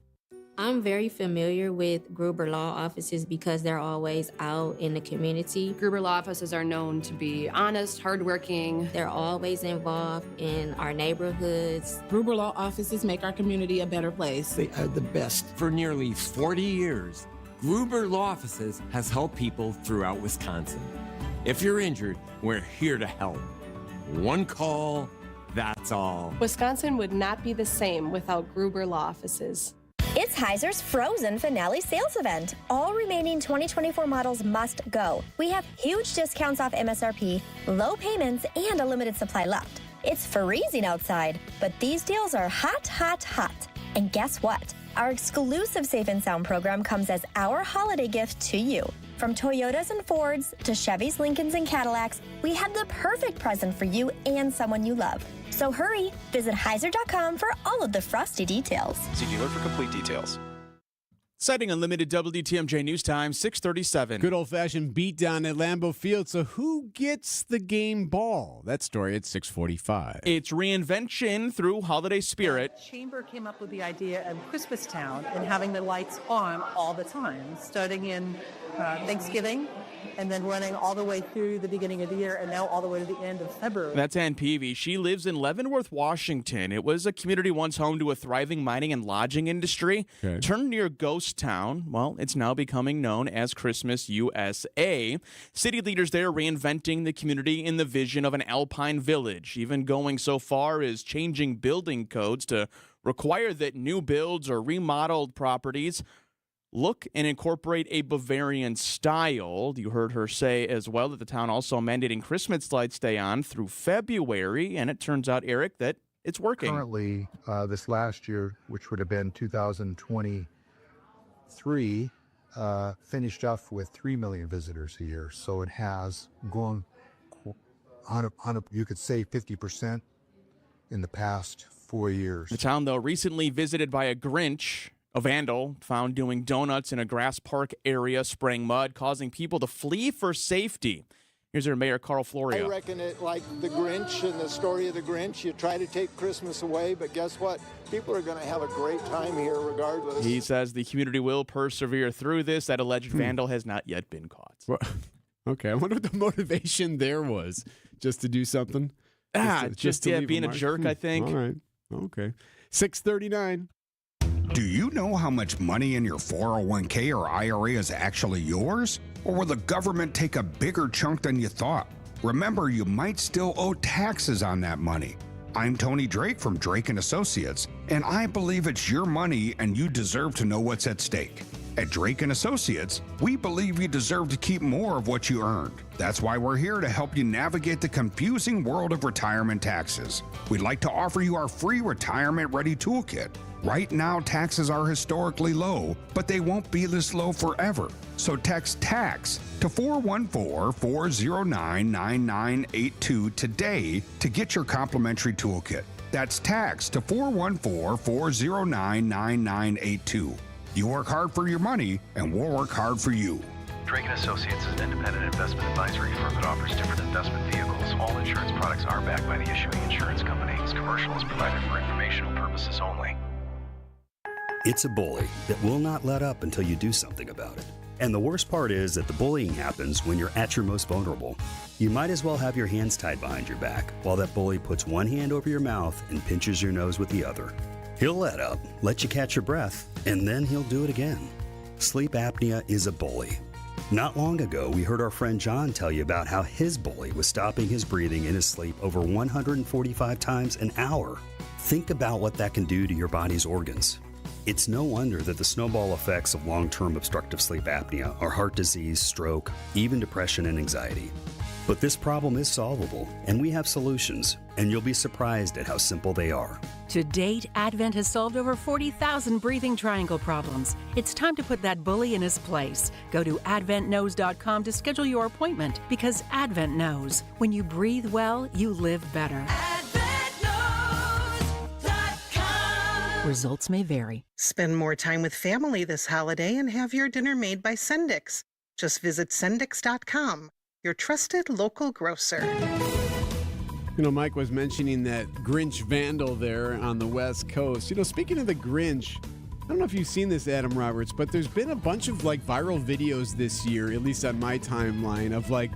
I'm very familiar with Gruber Law Offices because they're always out in the community. Gruber Law Offices are known to be honest, hardworking. They're always involved in our neighborhoods. Gruber Law Offices make our community a better place. They are the best. For nearly 40 years, Gruber Law Offices has helped people throughout Wisconsin. If you're injured, we're here to help. One call, that's all. Wisconsin would not be the same without Gruber Law Offices. It's Heiser's Frozen Finale Sales Event. All remaining 2024 models must go. We have huge discounts off MSRP, low payments, and a limited supply left. It's freezing outside, but these deals are hot, hot, hot. And guess what? Our exclusive Safe and Sound program comes as our holiday gift to you. From Toyotas and Fords to Chevys, Lincolns, and Cadillacs, we have the perfect present for you and someone you love. So hurry, visit Heiser.com for all of the frosty details. See dealer for complete details. Citing Unlimited WTMJ News Time, 6:37. Good old-fashioned beatdown at Lambeau Field. So who gets the game ball? That story at 6:45. It's reinvention through holiday spirit. The Chamber came up with the idea of Christmastown and having the lights on all the time, starting in Thanksgiving and then running all the way through the beginning of the year and now all the way to the end of February. That's Ann Peavy. She lives in Leavenworth, Washington. It was a community once home to a thriving mining and lodging industry. Okay. Turned near Ghost Town. Well, it's now becoming known as Christmas USA. City leaders there reinventing the community in the vision of an alpine village, even going so far as changing building codes to require that new builds or remodeled properties look and incorporate a Bavarian style. You heard her say as well that the town also mandating Christmas lights stay on through February, and it turns out, Erik, that it's working. Currently, this last year, which would have been 2023, finished off with 3 million visitors a year. So it has gone on you could say 50% in the past 4 years. The town, though, recently visited by a Grinch, a vandal, found doing donuts in a grass park area, spraying mud, causing people to flee for safety. Here's our Mayor Carl Florio. I reckon it like the Grinch and the story of the Grinch. You try to take Christmas away, but guess what? People are going to have a great time here regardless. He says the community will persevere through this. That alleged vandal has not yet been caught. Well, okay, I wonder what the motivation there was. Just to do something? Just being a jerk, I think. All right. Okay. 6:39. Do you know how much money in your 401k or IRA is actually yours? Or will the government take a bigger chunk than you thought? Remember, you might still owe taxes on that money. I'm Tony Drake from Drake & Associates, and I believe it's your money and you deserve to know what's at stake. At Drake & Associates, we believe you deserve to keep more of what you earned. That's why we're here to help you navigate the confusing world of retirement taxes. We'd like to offer you our free Retirement Ready Toolkit. Right now, taxes are historically low, but they won't be this low forever. So text TAX to 414-409-9982 today to get your complimentary toolkit. That's TAX to 414-409-9982. You work hard for your money, and we'll work hard for you. Drake & Associates is an independent investment advisory firm that offers different investment vehicles. All insurance products are backed by the issuing insurance company. This commercial is provided for informational purposes only. It's a bully that will not let up until you do something about it. And the worst part is that the bullying happens when you're at your most vulnerable. You might as well have your hands tied behind your back while that bully puts one hand over your mouth and pinches your nose with the other. He'll let up, let you catch your breath, and then he'll do it again. Sleep apnea is a bully. Not long ago, we heard our friend John tell you about how his bully was stopping his breathing in his sleep over 145 times an hour. Think about what that can do to your body's organs. It's no wonder that the snowball effects of long-term obstructive sleep apnea are heart disease, stroke, even depression and anxiety. But this problem is solvable, and we have solutions, and you'll be surprised at how simple they are. To date, Advent has solved over 40,000 breathing triangle problems. It's time to put that bully in his place. Go to adventknows.com to schedule your appointment, because Advent knows. When you breathe well, you live better. Results may vary. Spend more time with family this holiday and have your dinner made by Sendix. Just visit Sendix.com, your trusted local grocer. You know, Mike was mentioning that Grinch vandal there on the West Coast. You know, speaking of the Grinch, I don't know if you've seen this, Adam Roberts, but there's been a bunch of like viral videos this year, at least on my timeline, of like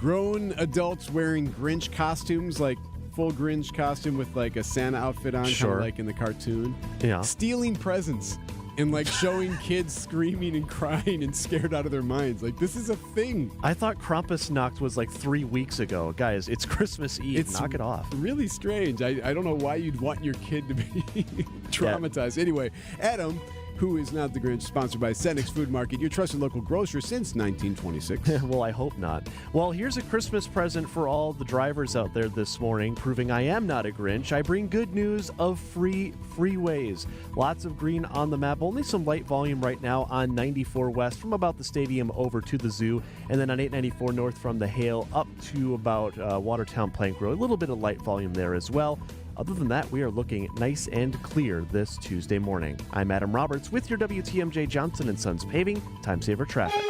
grown adults wearing Grinch costumes, like full Grinch costume with like a Santa outfit on, kind of like in the cartoon. Yeah. Stealing presents and like showing kids screaming and crying and scared out of their minds. Like, this is a thing. I thought Krampusnacht was like 3 weeks ago. Guys, it's Christmas Eve. Knock it off. Really strange. I don't know why you'd want your kid to be traumatized. Yeah. Anyway, Adam, who is not the Grinch, sponsored by Sendix Food Market, your trusted local grocer since 1926. Well, I hope not. Well, here's a Christmas present for all the drivers out there this morning, proving I am not a Grinch. I bring good news of free freeways. Lots of green on the map, only some light volume right now on 94 West from about the stadium over to the zoo, and then on 894 North from the Hale up to about Watertown Plank Road. A little bit of light volume there as well. Other than that, we are looking nice and clear this Tuesday morning. I'm Adam Roberts with your WTMJ Johnson & Sons Paving Time Saver Traffic.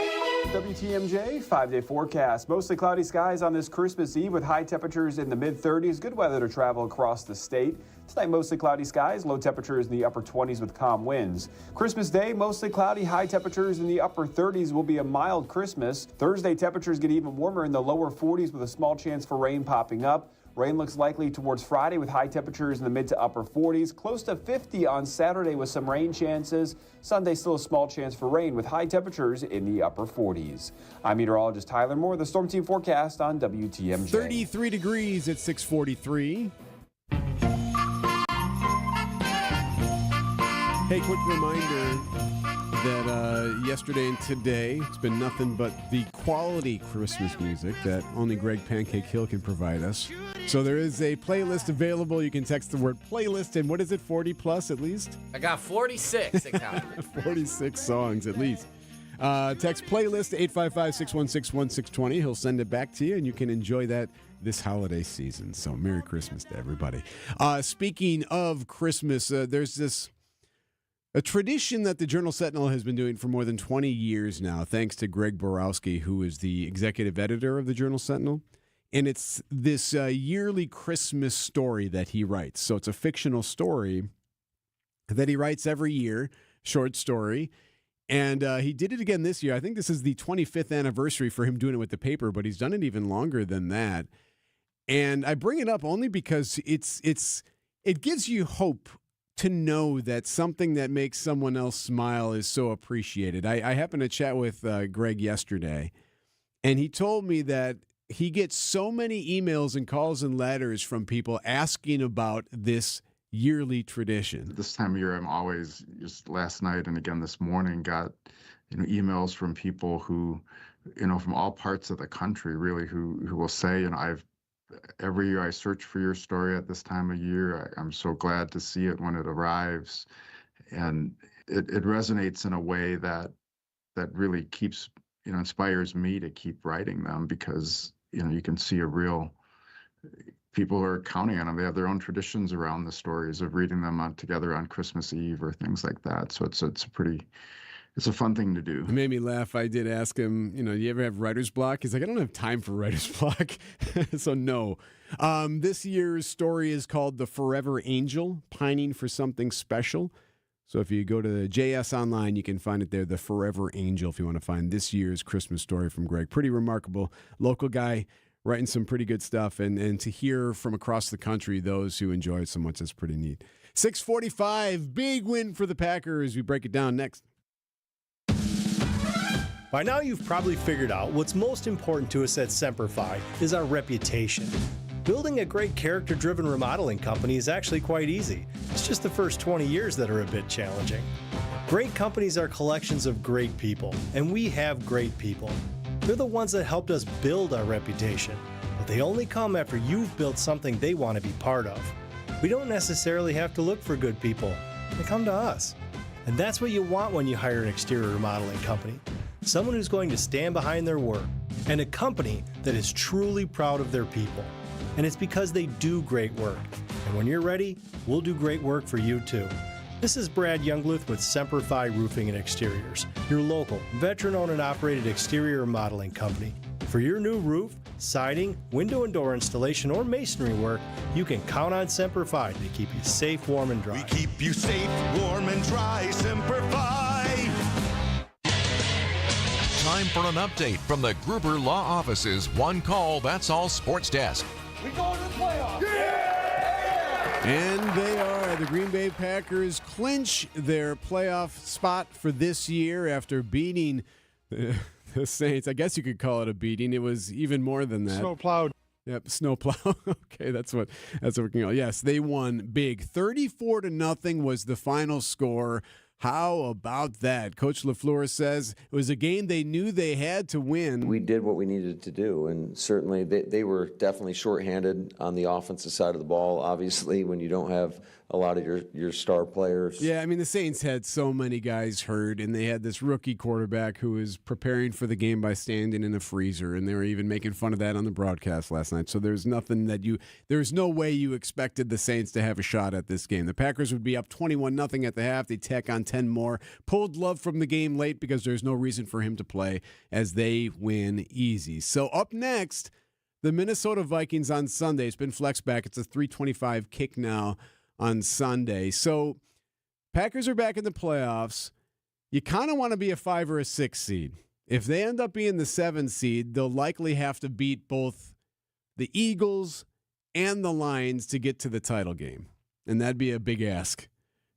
WTMJ 5-day forecast. Mostly cloudy skies on this Christmas Eve with high temperatures in the mid-30s. Good weather to travel across the state. Tonight, mostly cloudy skies, low temperatures in the upper 20s with calm winds. Christmas Day, mostly cloudy, high temperatures in the upper 30s. Will be a mild Christmas. Thursday, temperatures get even warmer in the lower 40s with a small chance for rain popping up. Rain looks likely towards Friday with high temperatures in the mid to upper 40s. Close to 50 on Saturday with some rain chances. Sunday, still a small chance for rain with high temperatures in the upper 40s. I'm meteorologist Tyler Moore. The Storm Team forecast on WTMJ. 33 degrees at 643. Hey, quick reminder that yesterday and today, it's been nothing but the quality Christmas music that only Greg Pancake Hill can provide us. So there is a playlist available. You can text the word playlist, and what is it, 40 plus at least? I got 46 46 songs at least. Text playlist to 855-616-1620. He'll send it back to you, and you can enjoy that this holiday season. So Merry Christmas to everybody. Speaking of Christmas, there's a tradition that the Journal-Sentinel has been doing for more than 20 years now, thanks to Greg Borowski, who is the executive editor of the Journal-Sentinel. And it's this yearly Christmas story that he writes. So it's a fictional story that he writes every year, short story. And he did it again this year. I think this is the 25th anniversary for him doing it with the paper, but he's done it even longer than that. And I bring it up only because it gives you hope to know that something that makes someone else smile is so appreciated. I happened to chat with Greg yesterday, and he told me that he gets so many emails and calls and letters from people asking about this yearly tradition. This time of year, I'm always, just last night and again this morning, got emails from people who, from all parts of the country, really, who will say, every year I search for your story at this time of year. I'm so glad to see it when it arrives. And it resonates in a way that really keeps, inspires me to keep writing them, because, you can see people are counting on them. They have their own traditions around the stories of reading them together on Christmas Eve or things like that. So it's a fun thing to do. It made me laugh. I did ask him, do you ever have writer's block? He's like, I don't have time for writer's block. So no. This year's story is called The Forever Angel, Pining for Something Special. So if you go to JS Online, you can find it there, The Forever Angel, if you want to find this year's Christmas story from Greg. Pretty remarkable. Local guy writing some pretty good stuff. And to hear from across the country those who enjoy it so much, that's pretty neat. 6:45, big win for the Packers. We break it down next. By now, you've probably figured out what's most important to us at Semper Fi is our reputation. Building a great character-driven remodeling company is actually quite easy. It's just the first 20 years that are a bit challenging. Great companies are collections of great people, and we have great people. They're the ones that helped us build our reputation, but they only come after you've built something they want to be part of. We don't necessarily have to look for good people. They come to us. And that's what you want when you hire an exterior remodeling company. Someone who's going to stand behind their work, and a company that is truly proud of their people. And it's because they do great work. And when you're ready, we'll do great work for you too. This is Brad Youngluth with Semper Fi Roofing and Exteriors, your local, veteran-owned and operated exterior remodeling company. For your new roof, siding, window and door installation, or masonry work, you can count on Semper Fi to keep you safe, warm, and dry. We keep you safe, warm, and dry, Semper Fi. Time for an update from the Gruber Law Office's One Call, That's All Sports Desk. We going to the playoffs. Yeah! And they are. The Green Bay Packers clinch their playoff spot for this year after beating the Saints. I guess you could call it a beating. It was even more than that. Snowplowed. Yep, snowplow. Okay, that's what we can call it. Yes, they won big. 34-0 was the final score. How about that? Coach LaFleur says it was a game they knew they had to win. We did what we needed to do, and certainly they were definitely shorthanded on the offensive side of the ball, obviously, when you don't have a lot of your star players. Yeah, I mean, the Saints had so many guys hurt, and they had this rookie quarterback who was preparing for the game by standing in a freezer, and they were even making fun of that on the broadcast last night. So there's no way you expected the Saints to have a shot at this game. The Packers would be up 21-0 at the half. They tack on 10 more. Pulled Love from the game late because there's no reason for him to play as they win easy. So up next, the Minnesota Vikings on Sunday. It's been flexed back. It's a 3:25 kick now on Sunday. So Packers are back in the playoffs. You kind of want to be a 5 or a 6 seed. If they end up being the 7 seed, they'll likely have to beat both the Eagles and the Lions to get to the title game. And that'd be a big ask.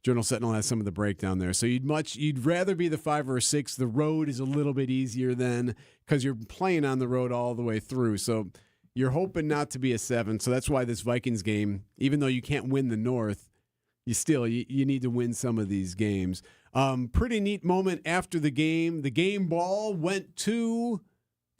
Journal-Sentinel has some of the breakdown there. So you'd rather be the 5 or a 6. The road is a little bit easier then because you're playing on the road all the way through. So you're hoping not to be a 7, so that's why this Vikings game, even though you can't win the North, you need to win some of these games. Pretty neat moment after the game. The game ball went to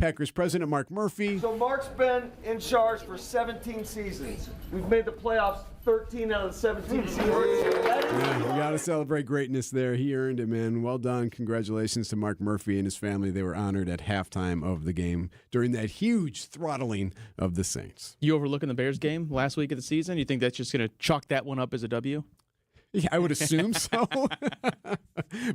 Packers president Mark Murphy. So Mark's been in charge for 17 seasons. We've made the playoffs 13 out of the 17 seasons. Yeah, we got to celebrate greatness there. He earned it, man. Well done. Congratulations to Mark Murphy and his family. They were honored at halftime of the game during that huge throttling of the Saints. You overlooking the Bears game last week of the season? You think that's just going to chalk that one up as a W? Yeah, I would assume so.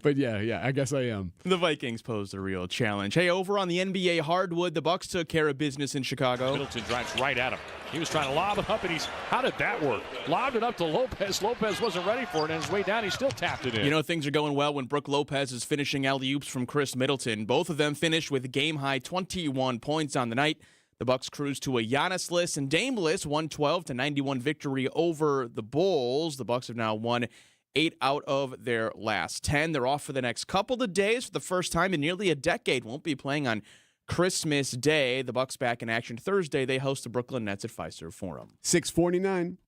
But yeah, I guess I am. The Vikings posed a real challenge. Hey, over on the NBA hardwood, the Bucks took care of business in Chicago. Middleton drives right at him. He was trying to lob it up, and how did that work? Lobbed it up to Lopez. Lopez wasn't ready for it, and on his way down, he still tapped it in. You know, things are going well when Brooke Lopez is finishing alley-oops from Chris Middleton. Both of them finished with game-high 21 points on the night. The Bucks cruised to a Giannis-less and Dame-less 112-91 victory over the Bulls. The Bucks have now won 8 out of their last 10. They're off for the next couple of days for the first time in nearly a decade. Won't be playing on Christmas Day. The Bucks back in action Thursday. They host the Brooklyn Nets at Fiserv Forum. 6:49.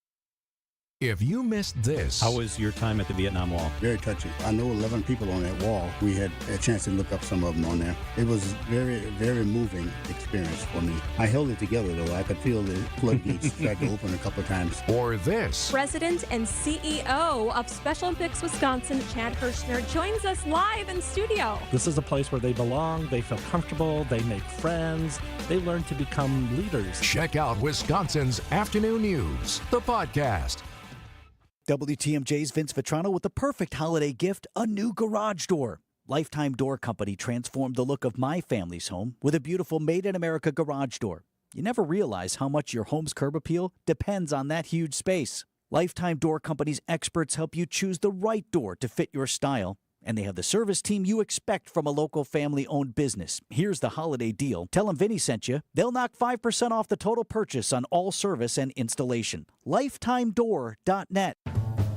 If you missed this. How was your time at the Vietnam Wall? Very touching. I know 11 people on that wall. We had a chance to look up some of them on there. It was very, very moving experience for me. I held it together, though. I could feel the floodgates start to open a couple of times. Or this. President and CEO of Special Olympics Wisconsin, Chad Hirschner, joins us live in studio. This is a place where they belong, they feel comfortable, they make friends, they learn to become leaders. Check out Wisconsin's Afternoon News, the podcast. WTMJ's Vince Vitrano with the perfect holiday gift, a new garage door. Lifetime Door Company transformed the look of my family's home with a beautiful made-in-America garage door. You never realize how much your home's curb appeal depends on that huge space. Lifetime Door Company's experts help you choose the right door to fit your style. And they have the service team you expect from a local family-owned business. Here's the holiday deal. Tell them Vinny sent you. They'll knock 5% off the total purchase on all service and installation. LifetimeDoor.net.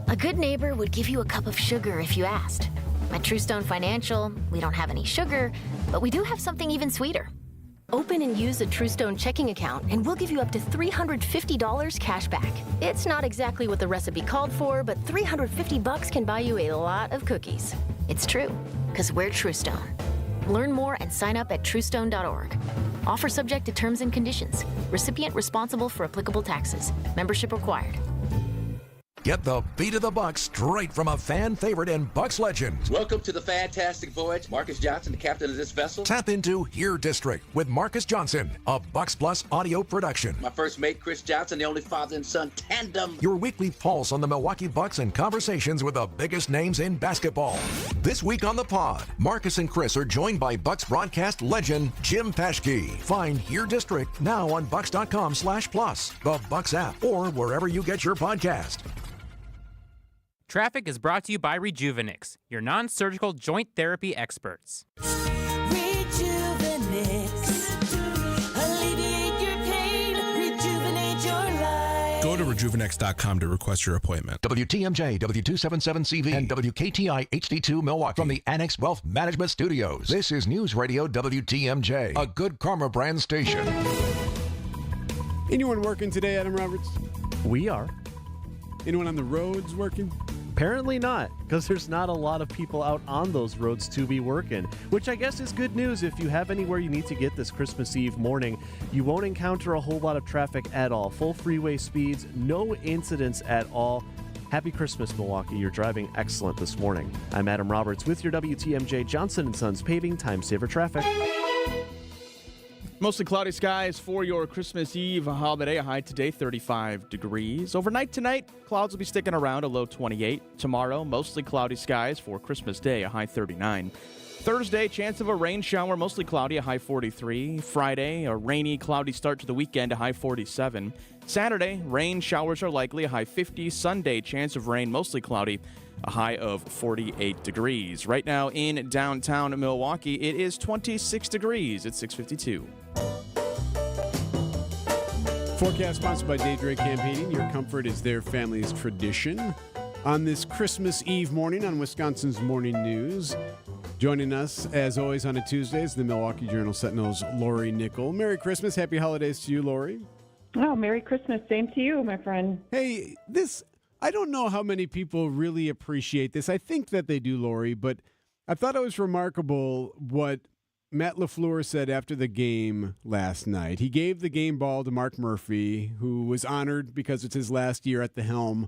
A good neighbor would give you a cup of sugar if you asked. At Truestone Financial, we don't have any sugar, but we do have something even sweeter. Open and use a Truestone checking account, and we'll give you up to $350 cash back. It's not exactly what the recipe called for, but $350 can buy you a lot of cookies. It's true, because we're Truestone. Learn more and sign up at truestone.org. Offer subject to terms and conditions. Recipient responsible for applicable taxes. Membership required. Get the beat of the Bucks straight from a fan favorite and Bucks legend. Welcome to the fantastic voyage. Marcus Johnson, the captain of this vessel. Tap into Here District with Marcus Johnson, a Bucks Plus audio production. My first mate, Chris Johnson, the only father and son tandem. Your weekly pulse on the Milwaukee Bucks and conversations with the biggest names in basketball. This week on the pod, Marcus and Chris are joined by Bucks broadcast legend Jim Paschke. Find Here District now on bucks.com/plus, the Bucks app, or wherever you get your podcast. Traffic is brought to you by Rejuvenix, your non-surgical joint therapy experts. Alleviate your pain, rejuvenate your life. Go to rejuvenix.com to request your appointment. WTMJ, W277CV, and WKTI HD2 Milwaukee from the Annex Wealth Management Studios. This is News Radio WTMJ, a Good Karma brand station. Anyone working today, Adam Roberts? We are. Anyone on the roads working? Apparently not, because there's not a lot of people out on those roads to be working, which I guess is good news if you have anywhere you need to get this Christmas Eve morning. You won't encounter a whole lot of traffic at all. Full freeway speeds, no incidents at all. Happy Christmas, Milwaukee. You're driving excellent this morning. I'm Adam Roberts with your WTMJ Johnson & Sons Paving Time Saver Traffic. Mostly cloudy skies for your Christmas Eve holiday. A high today, 35 degrees. Overnight tonight, clouds will be sticking around, a low 28. Tomorrow, mostly cloudy skies for Christmas Day, a high 39. Thursday, chance of a rain shower, mostly cloudy, a high 43. Friday, a rainy, cloudy start to the weekend, a high 47. Saturday, rain showers are likely, a high 50. Sunday, chance of rain, mostly cloudy, a high of 48 degrees. Right now in downtown Milwaukee, it is 26 degrees at 6:52. Forecast sponsored by Daybreak Campaigning. Your comfort is their family's tradition. On this Christmas Eve morning on Wisconsin's Morning News, joining us, as always, on a Tuesday is the Milwaukee Journal-Sentinel's Lori Nickel. Merry Christmas. Happy holidays to you, Lori. Oh, Merry Christmas. Same to you, my friend. Hey, I don't know how many people really appreciate this. I think that they do, Lori, but I thought it was remarkable what Matt LaFleur said after the game last night, he gave the game ball to Mark Murphy, who was honored because it's his last year at the helm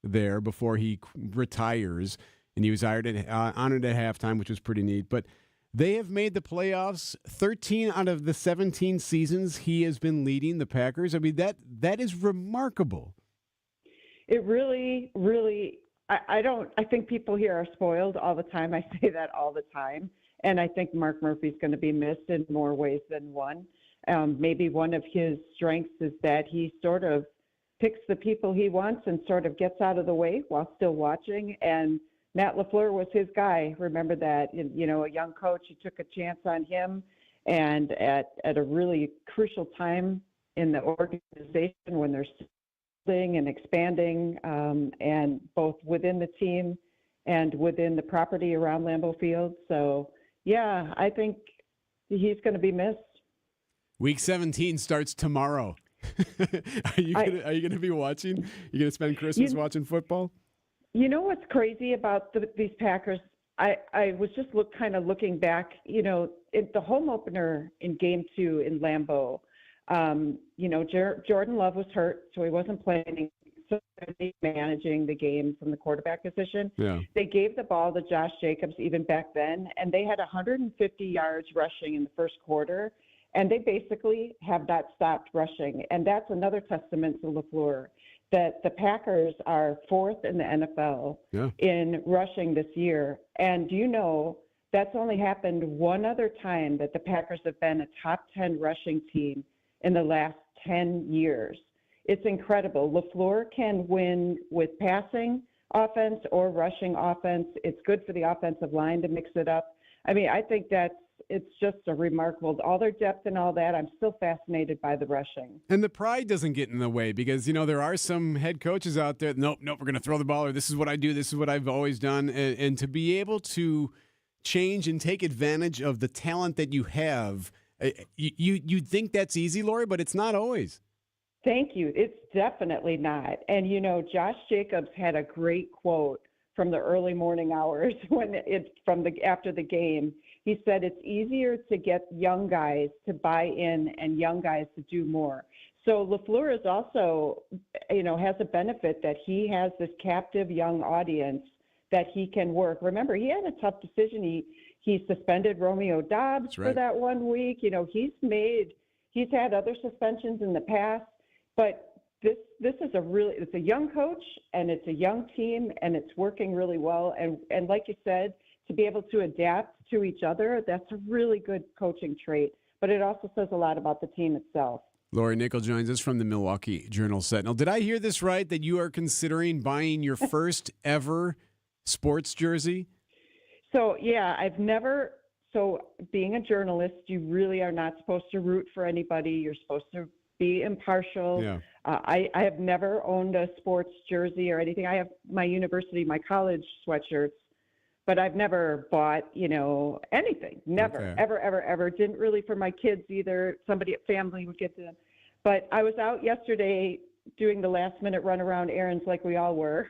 there before he retires. And he was honored at halftime, which was pretty neat. But they have made the playoffs 13 out of the 17 seasons he has been leading the Packers. I mean, that is remarkable. It really, really, I think people here are spoiled all the time. I say that all the time. And I think Mark Murphy's going to be missed in more ways than one. Maybe one of his strengths is that he sort of picks the people he wants and sort of gets out of the way while still watching. And Matt LaFleur was his guy. Remember that, you know, a young coach, he took a chance on him. And at a really crucial time in the organization when they're building and expanding, and both within the team and within the property around Lambeau Field. So, yeah, I think he's going to be missed. Week 17 starts tomorrow. Are you going to be watching? You going to spend Christmas watching football? You know what's crazy about these Packers? I was just looking back. You know, the home opener in Game 2 in Lambeau. You know, Jordan Love was hurt, so he wasn't playing. So managing the game from the quarterback position. Yeah. They gave the ball to Josh Jacobs even back then, and they had 150 yards rushing in the first quarter, and they basically have not stopped rushing. And that's another testament to LaFleur, that the Packers are fourth in the NFL in rushing this year. And you know, that's only happened one other time that the Packers have been a top 10 rushing team in the last 10 years. It's incredible. LaFleur can win with passing offense or rushing offense. It's good for the offensive line to mix it up. I mean, I think it's just a remarkable, all their depth and all that. I'm still fascinated by the rushing. And the pride doesn't get in the way because, you know, there are some head coaches out there, nope, we're going to throw the ball, or this is what I do, this is what I've always done. And to be able to change and take advantage of the talent that you have, you'd think that's easy, Lori, but it's not always. Thank you. It's definitely not. And, you know, Josh Jacobs had a great quote from the early morning hours after the game. He said it's easier to get young guys to buy in and young guys to do more. So LaFleur is also, you know, has a benefit that he has this captive young audience that he can work. Remember, he had a tough decision. He suspended Romeo Doubs for that 1 week. You know, he's had other suspensions in the past. But this is it's a young coach and it's a young team and it's working really well. And like you said, to be able to adapt to each other, that's a really good coaching trait. But it also says a lot about the team itself. Lori Nickel joins us from the Milwaukee Journal-Sentinel. Did I hear this right, that you are considering buying your first ever sports jersey? So, yeah, being a journalist, you really are not supposed to root for anybody. You're supposed to be impartial. Yeah. I have never owned a sports jersey or anything. I have my college sweatshirts, but I've never bought, you know, anything. Never, ever. Didn't really for my kids either. Somebody at family would get them. But I was out yesterday doing the last minute run around errands like we all were.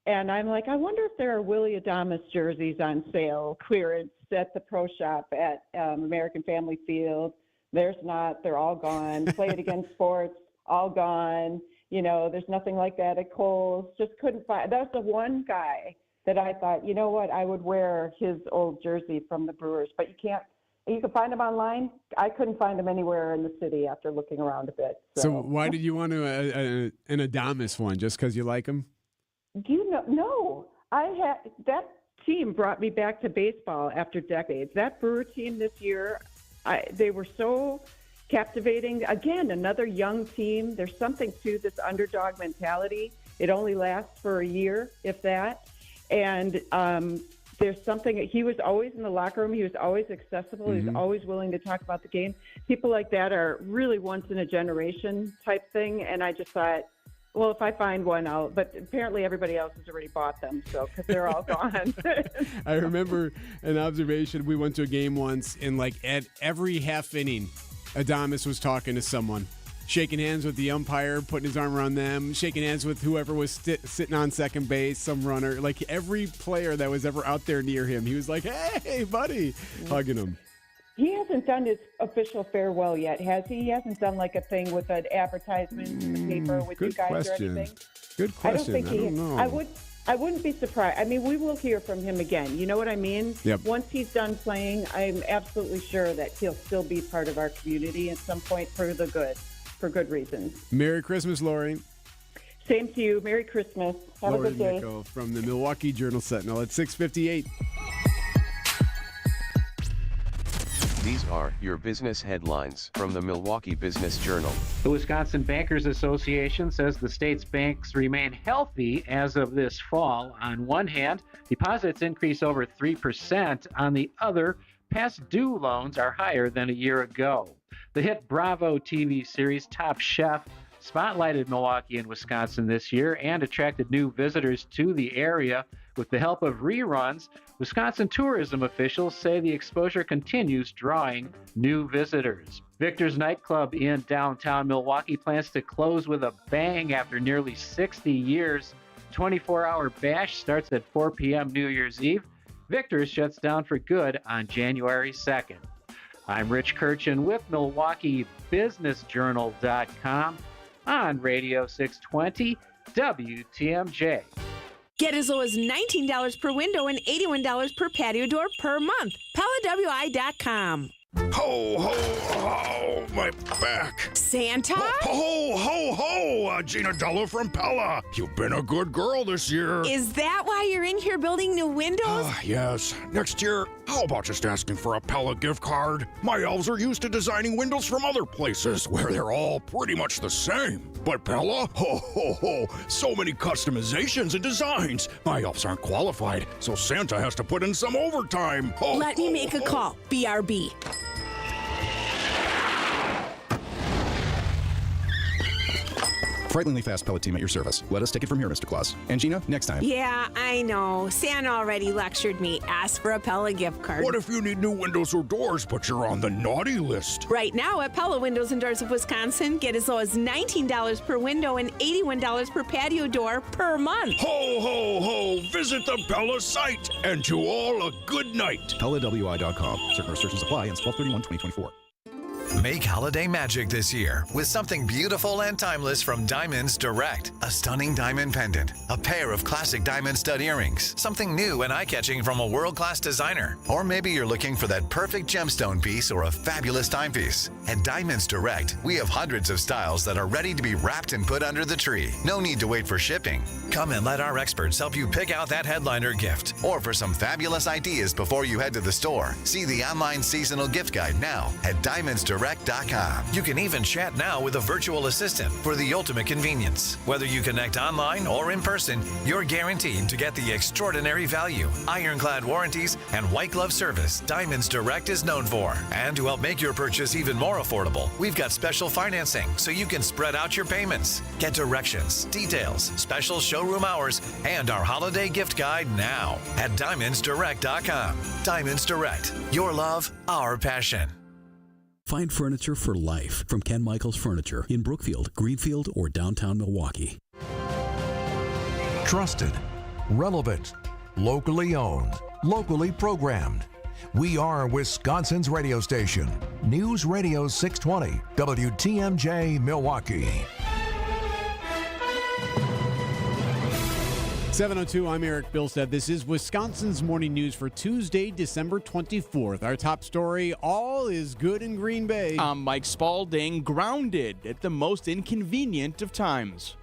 And I'm like, I wonder if there are Willie Adames jerseys on sale, clearance at the pro shop at American Family Field. There's not. They're all gone. Play It Again Sports, all gone. You know, there's nothing like that at Kohl's. Just couldn't find. That's the one guy that I thought, you know what, I would wear his old jersey from the Brewers. But you can't. You can find them online. I couldn't find them anywhere in the city after looking around a bit. So why did you want an Adames one? Just because you like him? You know, no. That team brought me back to baseball after decades. That Brewer team this year, they were so captivating. Again, another young team. There's something to this underdog mentality. It only lasts for a year, if that. And there's something. He was always in the locker room. He was always accessible. Mm-hmm. He was always willing to talk about the game. People like that are really once in a generation type thing. And I just thought, well, if I find one, but apparently everybody else has already bought them, so because they're all gone. I remember an observation. We went to a game once, and like at every half inning, Adames was talking to someone, shaking hands with the umpire, putting his arm around them, shaking hands with whoever was sitting on second base, some runner. Like every player that was ever out there near him, he was like, "Hey, buddy," hugging him. He hasn't done his official farewell yet, has he? He hasn't done like a thing with an advertisement in the paper with you guys or anything? Good question. I don't think know. I wouldn't be surprised. I mean, we will hear from him again. You know what I mean? Yep. Once he's done playing, I'm absolutely sure that he'll still be part of our community at some point for good reasons. Merry Christmas, Lori. Same to you. Merry Christmas. Have Lori a good day. Nickel from the Milwaukee Journal-Sentinel at 6:58. These are your business headlines from the Milwaukee Business Journal. The Wisconsin Bankers Association says the state's banks remain healthy as of this fall. On one hand, deposits increase over 3%. On the other, past due loans are higher than a year ago. The hit Bravo TV series Top Chef spotlighted Milwaukee and Wisconsin this year and attracted new visitors to the area. With the help of reruns, Wisconsin tourism officials say the exposure continues drawing new visitors. Victor's nightclub in downtown Milwaukee plans to close with a bang after nearly 60 years. 24-hour bash starts at 4 p.m. New Year's Eve. Victor's shuts down for good on January 2nd. I'm Rich Kirchen with MilwaukeeBusinessJournal.com on Radio 620 WTMJ. Get as low as $19 per window and $81 per patio door per month. PellaWI.com. Ho, ho, ho, my back. Santa? Ho, ho, ho, Gina Della from Pella. You've been a good girl this year. Is that why you're in here building new windows? Yes. Next year, how about just asking for a Pella gift card? My elves are used to designing windows from other places where they're all pretty much the same. But Pella? Ho, ho, ho, so many customizations and designs. My elves aren't qualified, so Santa has to put in some overtime. Ho, Let me make a call. BRB. Frighteningly fast pellet team at your service. Let us take it from here, Mr. Claus. And Gina, next time. Yeah, I know. Santa already lectured me. Ask for a Pella gift card. What if you need new windows or doors, but you're on the naughty list? Right now at Pella Windows and Doors of Wisconsin, get as low as $19 per window and $81 per patio door per month. Ho, ho, ho! Visit the Pella site, and to all a good night. PellaWI.com. Certain restrictions apply. Ends 12/31/2024. Make holiday magic this year with something beautiful and timeless from Diamonds Direct. A stunning diamond pendant, a pair of classic diamond stud earrings, something new and eye-catching from a world-class designer. Or maybe you're looking for that perfect gemstone piece or a fabulous timepiece. At Diamonds Direct, we have hundreds of styles that are ready to be wrapped and put under the tree. No need to wait for shipping. Come and let our experts help you pick out that headliner gift. Or for some fabulous ideas before you head to the store, see the online seasonal gift guide now at DiamondsDirect.com. You can even chat now with a virtual assistant for the ultimate convenience. Whether you connect online or in person, you're guaranteed to get the extraordinary value, ironclad warranties, and white glove service Diamonds Direct is known for. And to help make your purchase even more affordable, we've got special financing so you can spread out your payments. Get directions, details, special showroom hours, and our holiday gift guide now at DiamondsDirect.com. Diamonds Direct. Your love, our passion. Find furniture for life from Ken Michaels Furniture in Brookfield, Greenfield, or downtown Milwaukee. Trusted, relevant, locally owned, locally programmed. We are Wisconsin's radio station. News Radio 620, WTMJ Milwaukee. 7:02, I'm Erik Bilstad. This is Wisconsin's Morning News for Tuesday, December 24th. Our top story, all is good in Green Bay. I'm Mike Spaulding, grounded at the most inconvenient of times.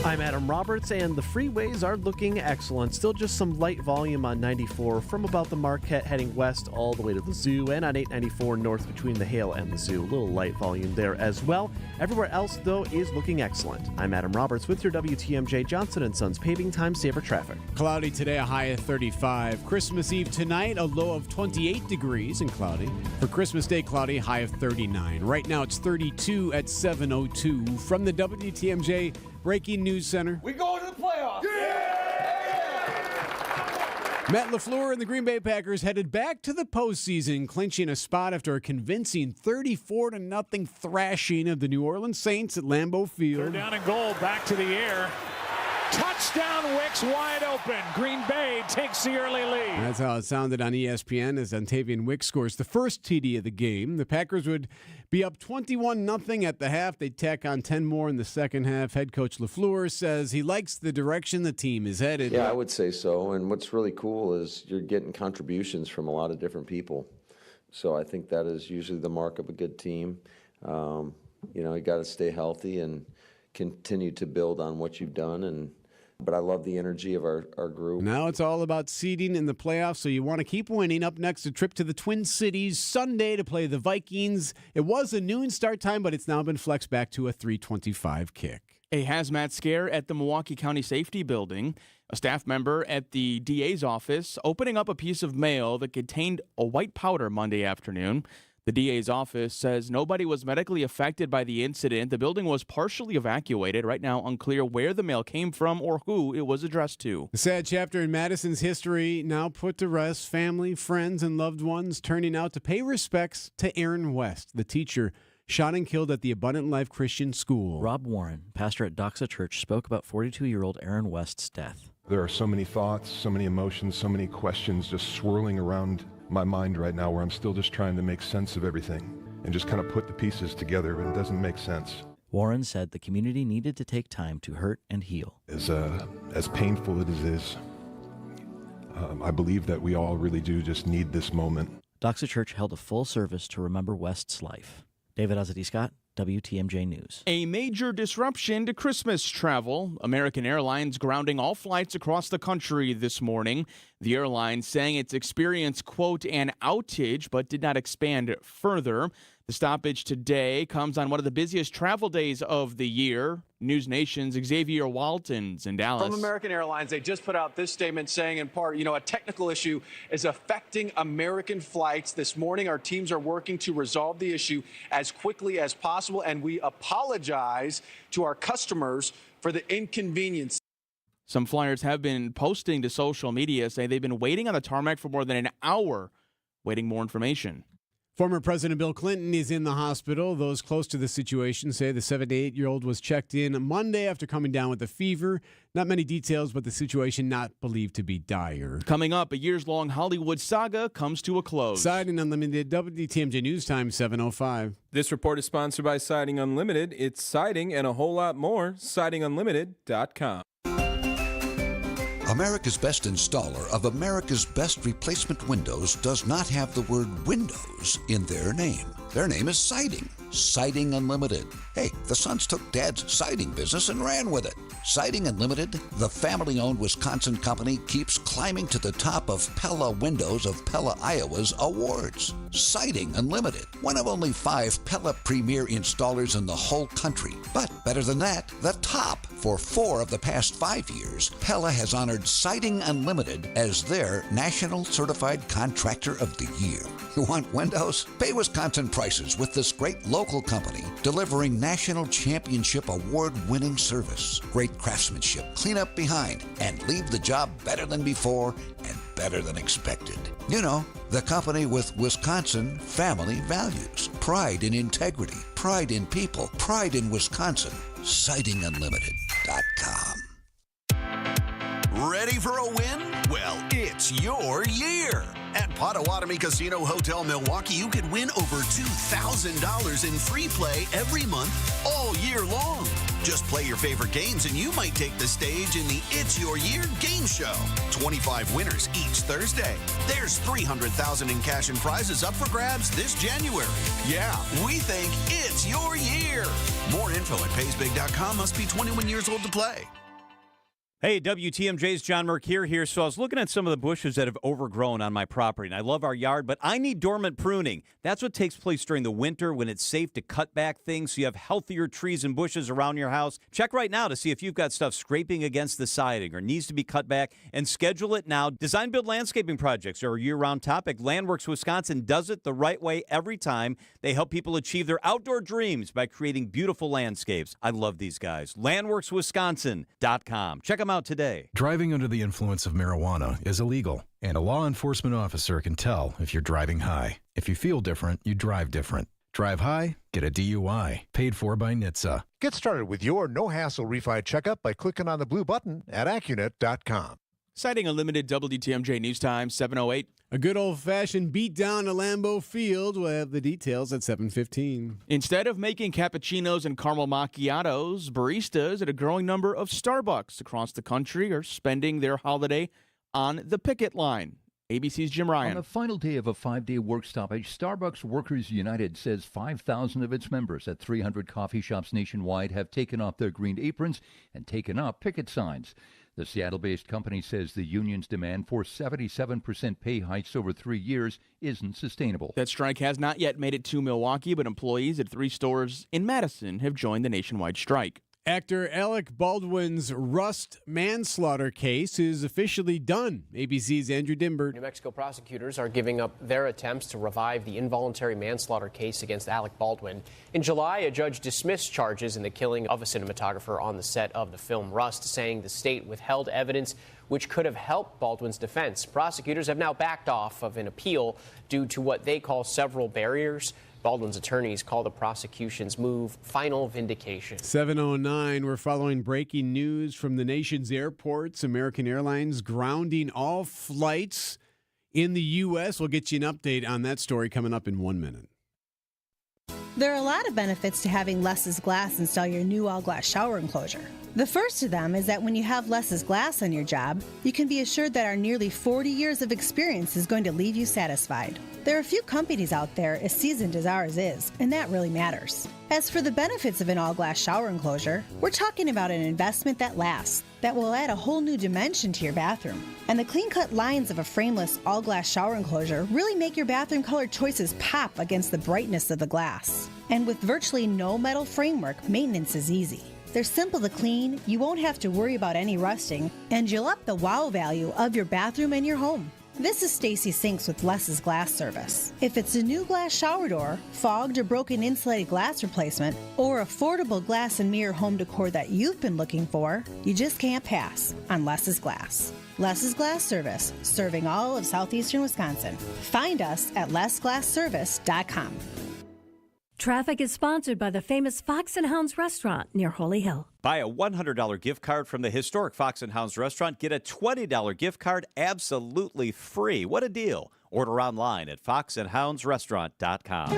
I'm Adam Roberts, and the freeways are looking excellent. Still just some light volume on 94 from about the Marquette heading west all the way to the zoo, and on 894 north between the Hale and the zoo. A little light volume there as well. Everywhere else, though, is looking excellent. I'm Adam Roberts with your WTMJ Johnson & Sons Paving Time Saver Traffic. Cloudy today, a high of 35. Christmas Eve tonight, a low of 28 degrees and cloudy. For Christmas Day, cloudy, high of 39. Right now, it's 32 at 7:02. From the WTMJ Breaking News Center. We go to the playoffs. Matt LaFleur and the Green Bay Packers headed back to the postseason, clinching a spot after a convincing 34-0 thrashing of the New Orleans Saints at Lambeau Field. They're down and goal, back to the air. Touchdown, Wicks wide open. Green Bay takes the early lead. That's how it sounded on ESPN as Ontavian Wicks scores the first TD of the game. The Packers would be up 21-0 at the half. They'd tack on 10 more in the second half. Head coach LaFleur says he likes the direction the team is headed. Yeah, I would say so. And what's really cool is you're getting contributions from a lot of different people. So I think that is usually the mark of a good team. You got to stay healthy and continue to build on what you've done. But I love the energy of our group. Now it's all about seeding in the playoffs, so you want to keep winning. Up next, a trip to the Twin Cities Sunday to play the Vikings. It was a noon start time, but it's now been flexed back to a 3:25 kick. A hazmat scare at the Milwaukee County Safety Building. A staff member at the DA's office opening up a piece of mail that contained a white powder Monday afternoon. The DA's office says nobody was medically affected by the incident. The building was partially evacuated. Right now, unclear where the mail came from or who it was addressed to. The sad chapter in Madison's history now put to rest. Family, friends, and loved ones turning out to pay respects to Aaron West, the teacher shot and killed at the Abundant Life Christian School. Rob Warren, pastor at Doxa Church, spoke about 42-year-old Aaron West's death. There are so many thoughts, so many emotions, so many questions just swirling around my mind right now where I'm still just trying to make sense of everything and just kind of put the pieces together, but it doesn't make sense. Warren said the community needed to take time to hurt and heal. As painful as it is, I believe that we all really do just need this moment. Doxa Church held a full service to remember West's life. David Ozzie Scott, WTMJ News. A major disruption to Christmas travel. American Airlines grounding all flights across the country this morning. The airline saying it's experienced, quote, an outage, but did not expand further. The stoppage today comes on one of the busiest travel days of the year. News Nation's Xavier Walton's in Dallas. From American Airlines, they just put out this statement saying, in part, a technical issue is affecting American flights. This morning, our teams are working to resolve the issue as quickly as possible, and we apologize to our customers for the inconvenience. Some flyers have been posting to social media saying they've been waiting on the tarmac for more than an hour, waiting more information. Former President Bill Clinton is in the hospital. Those close to the situation say the 78-year-old was checked in Monday after coming down with a fever. Not many details, but the situation not believed to be dire. Coming up, a years-long Hollywood saga comes to a close. Siding Unlimited, WTMJ News Time, 7:05. This report is sponsored by Siding Unlimited. It's siding and a whole lot more. SidingUnlimited.com. America's Best installer of America's Best replacement windows does not have the word windows in their name. Their name is Siding. Siding Unlimited. Hey, the Sons took Dad's siding business and ran with it. Siding Unlimited, the family-owned Wisconsin company, keeps climbing to the top of Pella Windows of Pella, Iowa's awards. Siding Unlimited, one of only 5 Pella Premier installers in the whole country. But better than that, the top. For 4 of the past 5 years, Pella has honored Siding Unlimited as their National Certified Contractor of the Year. You want windows? Pay Wisconsin prices with this great local company delivering National Championship Award-winning service. Great craftsmanship, clean up behind, and leave the job better than before and better than expected. You know, the company with Wisconsin family values. Pride in integrity, pride in people, pride in Wisconsin. SidingUnlimited.com. Ready for a win? Well, it's your year. At Potawatomi Casino Hotel Milwaukee, you can win over $2,000 in free play every month all year long. Just play your favorite games and you might take the stage in the It's Your Year game show. 25 winners each Thursday. There's $300,000 in cash and prizes up for grabs this January. Yeah, we think it's your year. More info at paysbig.com. Must be 21 years old to play. Hey, WTMJ's John Mercure here. So I was looking at some of the bushes that have overgrown on my property, and I love our yard, but I need dormant pruning. That's what takes place during the winter when it's safe to cut back things so you have healthier trees and bushes around your house. Check right now to see if you've got stuff scraping against the siding or needs to be cut back, and schedule it now. Design Build landscaping projects are a year-round topic. Landworks Wisconsin does it the right way every time. They help people achieve their outdoor dreams by creating beautiful landscapes. I love these guys. LandworksWisconsin.com. Check them out today. Driving under the influence of marijuana is illegal, and a law enforcement officer can tell if you're driving high. If you feel different, you drive different. Drive high, get a DUI. Paid for by NHTSA. Get started with your no-hassle refi checkup by clicking on the blue button at Accunet.com. Citing Unlimited WTMJ News Time, 7:08. A good old-fashioned beatdown at Lambeau Field. We'll have the details at 7:15. Instead of making cappuccinos and caramel macchiatos, baristas at a growing number of Starbucks across the country are spending their holiday on the picket line. ABC's Jim Ryan. On the final day of a 5-day work stoppage, Starbucks Workers United says 5,000 of its members at 300 coffee shops nationwide have taken off their green aprons and taken up picket signs. The Seattle-based company says the union's demand for 77% pay hikes over 3 years isn't sustainable. That strike has not yet made it to Milwaukee, but employees at 3 stores in Madison have joined the nationwide strike. Actor Alec Baldwin's Rust manslaughter case is officially done. ABC's Andrew Dimbert. New Mexico prosecutors are giving up their attempts to revive the involuntary manslaughter case against Alec Baldwin. In July, a judge dismissed charges in the killing of a cinematographer on the set of the film Rust, saying the state withheld evidence which could have helped Baldwin's defense. Prosecutors have now backed off of an appeal due to what they call several barriers. Baldwin's attorneys call the prosecution's move final vindication. 7:09, we're following breaking news from the nation's airports. American Airlines grounding all flights in the U.S. We'll get you an update on that story coming up in 1 minute. There are a lot of benefits to having Less's Glass install your new all-glass shower enclosure. The first of them is that when you have Less's Glass on your job, you can be assured that our nearly 40 years of experience is going to leave you satisfied. There are few companies out there as seasoned as ours is, and that really matters. As for the benefits of an all-glass shower enclosure, we're talking about an investment that lasts, that will add a whole new dimension to your bathroom. And the clean-cut lines of a frameless all-glass shower enclosure really make your bathroom color choices pop against the brightness of the glass. And with virtually no metal framework, maintenance is easy. They're simple to clean, you won't have to worry about any rusting, and you'll up the wow value of your bathroom and your home. This is Stacy Sinks with Less's Glass Service. If it's a new glass shower door, fogged or broken insulated glass replacement, or affordable glass and mirror home decor that you've been looking for, you just can't pass on Less's Glass. Less's Glass Service, serving all of southeastern Wisconsin. Find us at lessglassservice.com. Traffic is sponsored by the famous Fox and Hounds restaurant near Holy Hill. Buy a $100 gift card from the historic Fox and Hounds restaurant. Get a $20 gift card absolutely free. What a deal. Order online at foxandhoundsrestaurant.com.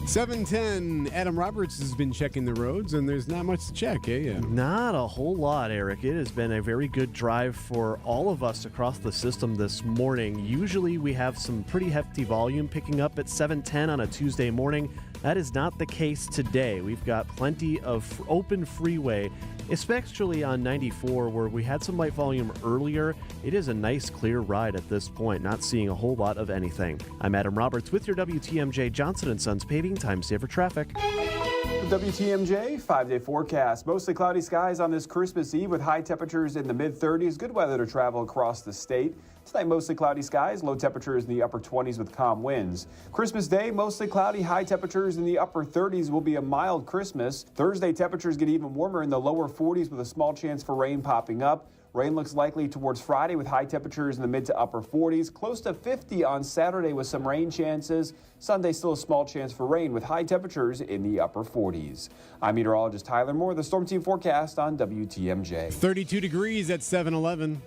7:10, Adam Roberts has been checking the roads, and there's not much to check, eh? Not a whole lot, Eric. It has been a very good drive for all of us across the system this morning. Usually we have some pretty hefty volume picking up at 7:10 on a Tuesday morning. That is not the case today. We've got plenty of open freeway, especially on 94 where we had some light volume earlier. It is a nice clear ride at this point, not seeing a whole lot of anything. I'm Adam Roberts with your WTMJ Johnson & Sons Paving Time Saver Traffic. The WTMJ 5-day forecast. Mostly cloudy skies on this Christmas Eve with high temperatures in the mid-30s. Good weather to travel across the state. Tonight, mostly cloudy skies, low temperatures in the upper 20s with calm winds. Christmas Day, mostly cloudy, high temperatures in the upper 30s. Will be a mild Christmas. Thursday, temperatures get even warmer in the lower 40s with a small chance for rain popping up. Rain looks likely towards Friday with high temperatures in the mid to upper 40s. Close to 50 on Saturday with some rain chances. Sunday, still a small chance for rain with high temperatures in the upper 40s. I'm meteorologist Tyler Moore, the Storm Team forecast on WTMJ. 32 degrees at 7-Eleven.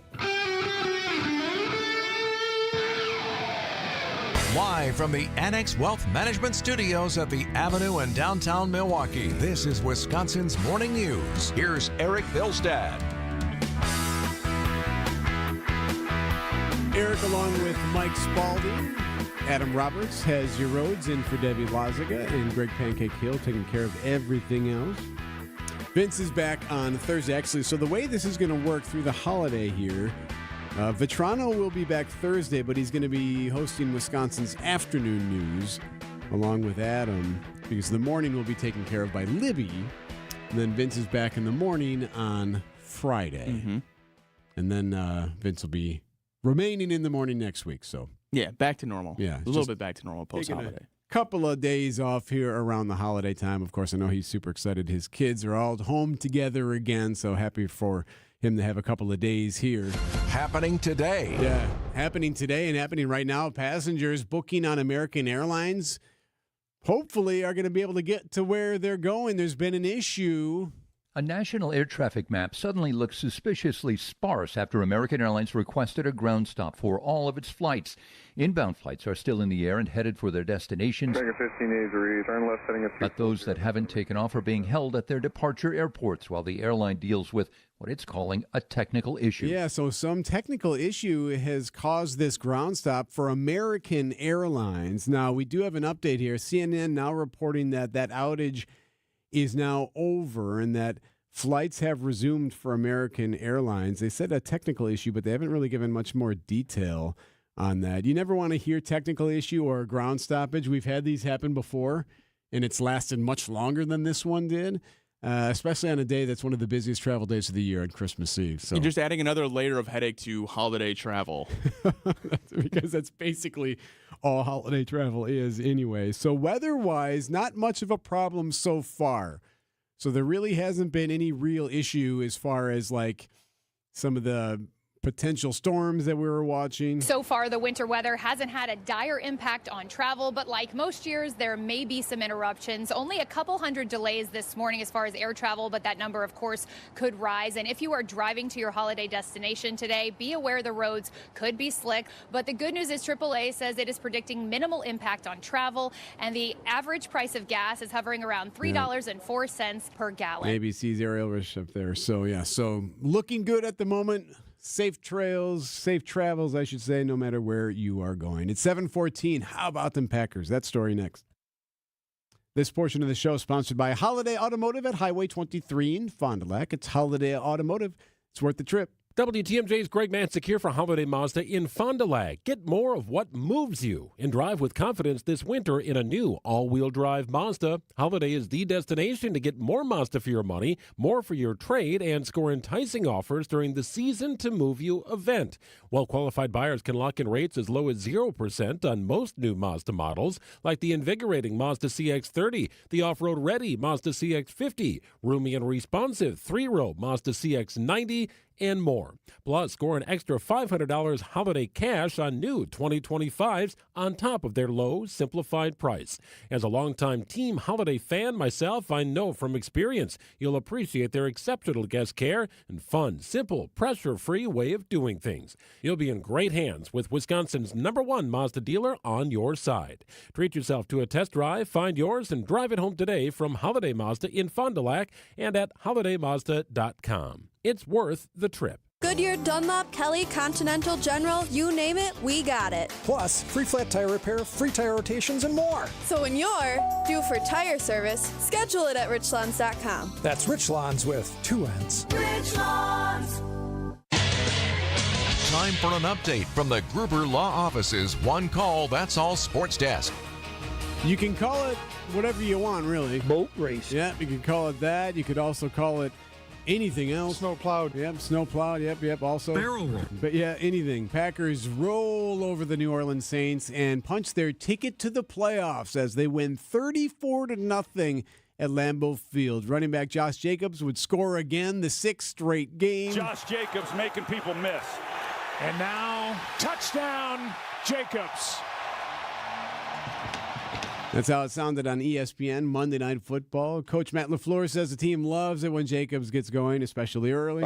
Live from the Annex Wealth Management Studios at the Avenue in downtown Milwaukee, this is Wisconsin's Morning News. Here's Erik Bilstad. Erik along with Mike Spaulding. Adam Roberts has your roads in for Debbie Lazaga and Greg Pancake Hill taking care of everything else. Vince is back on Thursday, actually. So the way this is going to work through the holiday here, Vetrano will be back Thursday, but he's going to be hosting Wisconsin's afternoon news along with Adam because the morning will be taken care of by Libby. And then Vince is back in the morning on Friday. Mm-hmm. And then Vince will be remaining in the morning next week. So yeah, back to normal. Yeah, a little bit back to normal post-holiday. Couple of days off here around the holiday time. Of course, I know he's super excited. His kids are all home together again, so happy for him to have a couple of days here. Happening today. Yeah, happening today and happening right now. Passengers booking on American Airlines, hopefully are going to be able to get to where they're going. There's been an issue. A national air traffic map suddenly looks suspiciously sparse after American Airlines requested a ground stop for all of its flights. Inbound flights are still in the air and headed for their destinations. But those that haven't taken off are being held at their departure airports while the airline deals with what it's calling a technical issue. Yeah, so some technical issue has caused this ground stop for American Airlines. Now, we do have an update here. CNN now reporting that outage is now over and that flights have resumed for American Airlines. They said a technical issue, but they haven't really given much more detail on that. You never want to hear technical issue or ground stoppage. We've had these happen before, and it's lasted much longer than this one did, especially on a day that's one of the busiest travel days of the year on Christmas Eve. So you're just adding another layer of headache to holiday travel. Because that's basically all holiday travel is anyway. So weather-wise, not much of a problem so far. So there really hasn't been any real issue as far as like some of the potential storms that we were watching. So far, the winter weather hasn't had a dire impact on travel, but like most years, there may be some interruptions. Only a couple hundred delays this morning as far as air travel, but that number, of course, could rise. And if you are driving to your holiday destination today, be aware the roads could be slick. But the good news is AAA says it is predicting minimal impact on travel, and the average price of gas is hovering around $3.04 per gallon. ABC's aerial rush up there. So, yeah, so looking good at the moment. Safe travels, I should say, no matter where you are going. It's 7:14. How about them Packers? That story next. This portion of the show is sponsored by Holiday Automotive at Highway 23 in Fond du Lac. It's Holiday Automotive. It's worth the trip. WTMJ's Greg Mansick here for Holiday Mazda in Fond du Lac. Get more of what moves you and drive with confidence this winter in a new all-wheel drive Mazda. Holiday is the destination to get more Mazda for your money, more for your trade, and score enticing offers during the Season to Move You event. Well-qualified buyers can lock in rates as low as 0% on most new Mazda models, like the invigorating Mazda CX-30, the off-road ready Mazda CX-50, roomy and responsive 3-row Mazda CX-90, and more. Plus, score an extra $500 holiday cash on new 2025s on top of their low, simplified price. As a longtime Team Holiday fan myself, I know from experience you'll appreciate their exceptional guest care and fun, simple, pressure-free way of doing things. You'll be in great hands with Wisconsin's #1 Mazda dealer on your side. Treat yourself to a test drive, find yours, and drive it home today from Holiday Mazda in Fond du Lac and at holidaymazda.com. It's worth the trip. Goodyear, Dunlop, Kelly, Continental, General, you name it, we got it. Plus, free flat tire repair, free tire rotations, and more. So when you're due for tire service, schedule it at richlawns.com. That's Rich Lawns with 2 N's. Rich Lawns. Time for an update from the Gruber Law Office's One Call, That's All Sports Desk. You can call it whatever you want, really. Boat race. Yeah, you can call it that. You could also call it anything else. Snow plowed. Yep, snow plowed. Yep, also. Barrel roll. But yeah, anything. Packers roll over the New Orleans Saints and punch their ticket to the playoffs as they win 34-0 at Lambeau Field. Running back Josh Jacobs would score again, the 6th straight game. Josh Jacobs making people miss. And now, touchdown, Jacobs. That's how it sounded on ESPN Monday Night Football. Coach Matt LaFleur says the team loves it when Jacobs gets going, especially early.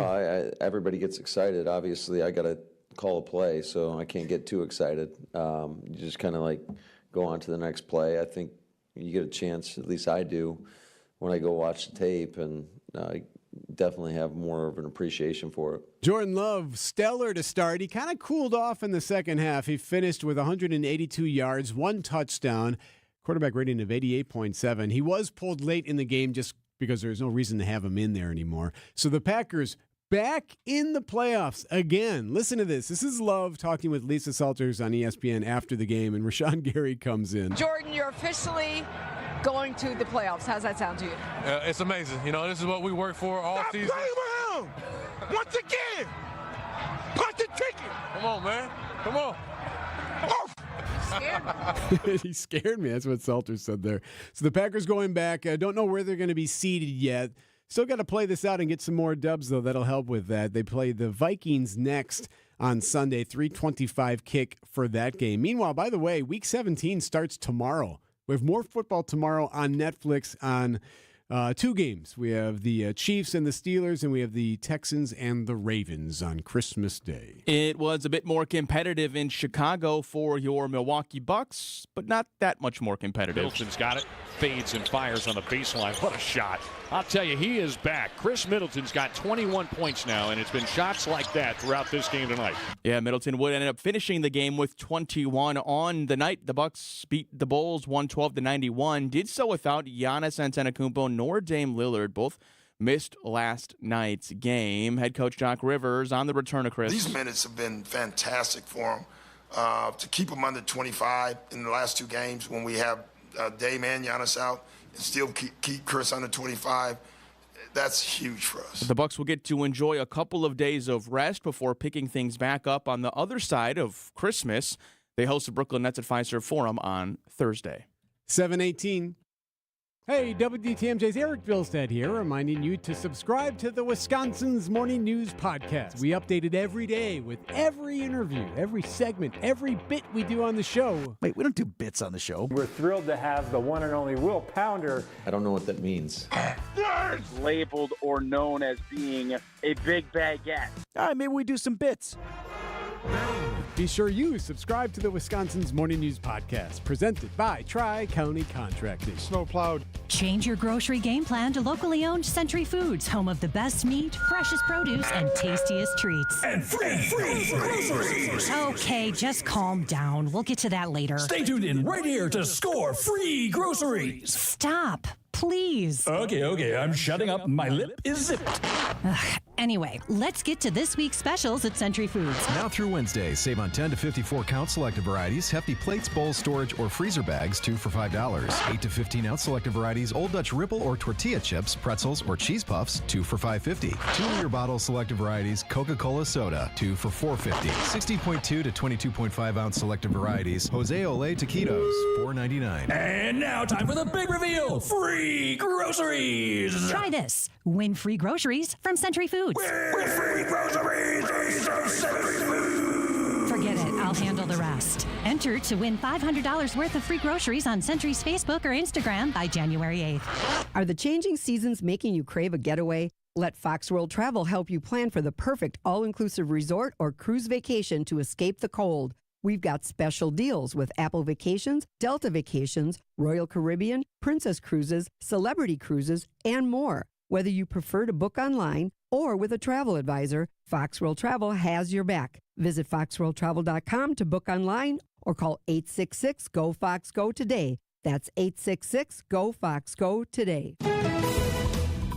Everybody gets excited. Obviously, I got to call a play, so I can't get too excited. You just kind of like go on to the next play. I think you get a chance, at least I do, when I go watch the tape, and I definitely have more of an appreciation for it. Jordan Love, stellar to start. He kind of cooled off in the second half. He finished with 182 yards, 1 touchdown. Quarterback rating of 88.7. He was pulled late in the game just because there's no reason to have him in there anymore. So the Packers back in the playoffs again. Listen to this. This is Love talking with Lisa Salters on ESPN after the game, and Rashawn Gary comes in. Jordan, you're officially going to the playoffs. How's that sound to you? It's amazing. You know, this is what we work for all season. Stop playing around! Once again! Punch the ticket! Come on, man. Come on. He scared me. That's what Salters said there. So the Packers going back. I don't know where they're going to be seated yet. Still got to play this out and get some more dubs, though. That'll help with that. They play the Vikings next on Sunday, 3:25 kick for that game. Meanwhile, by the way, Week 17 starts tomorrow. We have more football tomorrow on Netflix on 2 games. We have the Chiefs and the Steelers, and we have the Texans and the Ravens on Christmas Day. It was a bit more competitive in Chicago for your Milwaukee Bucks, but not that much more competitive. Middleton's got it, fades and fires on the baseline. What a shot. I'll tell you, he is back. Chris Middleton's got 21 points now, and it's been shots like that throughout this game tonight. Yeah, Middleton would end up finishing the game with 21 on the night. The Bucks beat the Bulls 112-91. Did so without Giannis Antetokounmpo nor Dame Lillard. Both missed last night's game. Head coach Doc Rivers on the return of Chris. These minutes have been fantastic for him. To keep him under 25 in the last 2 games when we have Dame and Giannis out, and still keep Chris under 25, that's huge for us. The Bucks will get to enjoy a couple of days of rest before picking things back up on the other side of Christmas. They host the Brooklyn Nets at Fiserv Forum on Thursday. 7:18. Hey, WTMJ's Erik Bilstad here, reminding you to subscribe to the Wisconsin's Morning News Podcast. We update it every day with every interview, every segment, every bit we do on the show. Wait, we don't do bits on the show. We're thrilled to have the one and only Will Pounder. I don't know what that means. Labeled or known as being a big baguette. All right, maybe we do some bits. Be sure you subscribe to the Wisconsin's Morning News Podcast, presented by Tri-County Contracting. Snowplowed. Change your grocery game plan to locally owned Century Foods, home of the best meat, freshest produce, and tastiest treats. And free groceries. Okay, just calm down. We'll get to that later. Stay tuned in right here to score free groceries. Stop, please. Okay, I'm shutting up. My lip is zipped. Anyway, let's get to this week's specials at Century Foods. Now through Wednesday, save on 10 to 54 count selective varieties, hefty plates, bowls, storage, or freezer bags, 2 for $5. 8 to 15 ounce selective varieties, Old Dutch Ripple or tortilla chips, pretzels, or cheese puffs, 2 for $5.50. 2-liter bottle selective varieties, Coca-Cola soda, 2 for $4.50. 60.2 to 22.5 ounce selective varieties, Jose Ole taquitos, $4.99. And now time for the big reveal. Free groceries. Try this. Win free groceries from Century Foods. With free groceries from Century Foods. Forget it. I'll handle the rest. Enter to win $500 worth of free groceries on Century's Facebook or Instagram by January 8th. Are the changing seasons making you crave a getaway? Let Fox World Travel help you plan for the perfect all-inclusive resort or cruise vacation to escape the cold. We've got special deals with Apple Vacations, Delta Vacations, Royal Caribbean, Princess Cruises, Celebrity Cruises, and more. Whether you prefer to book online or with a travel advisor, Fox World Travel has your back. Visit foxworldtravel.com to book online or call 866-GO-FOX-GO today. That's 866-GO-FOX-GO today.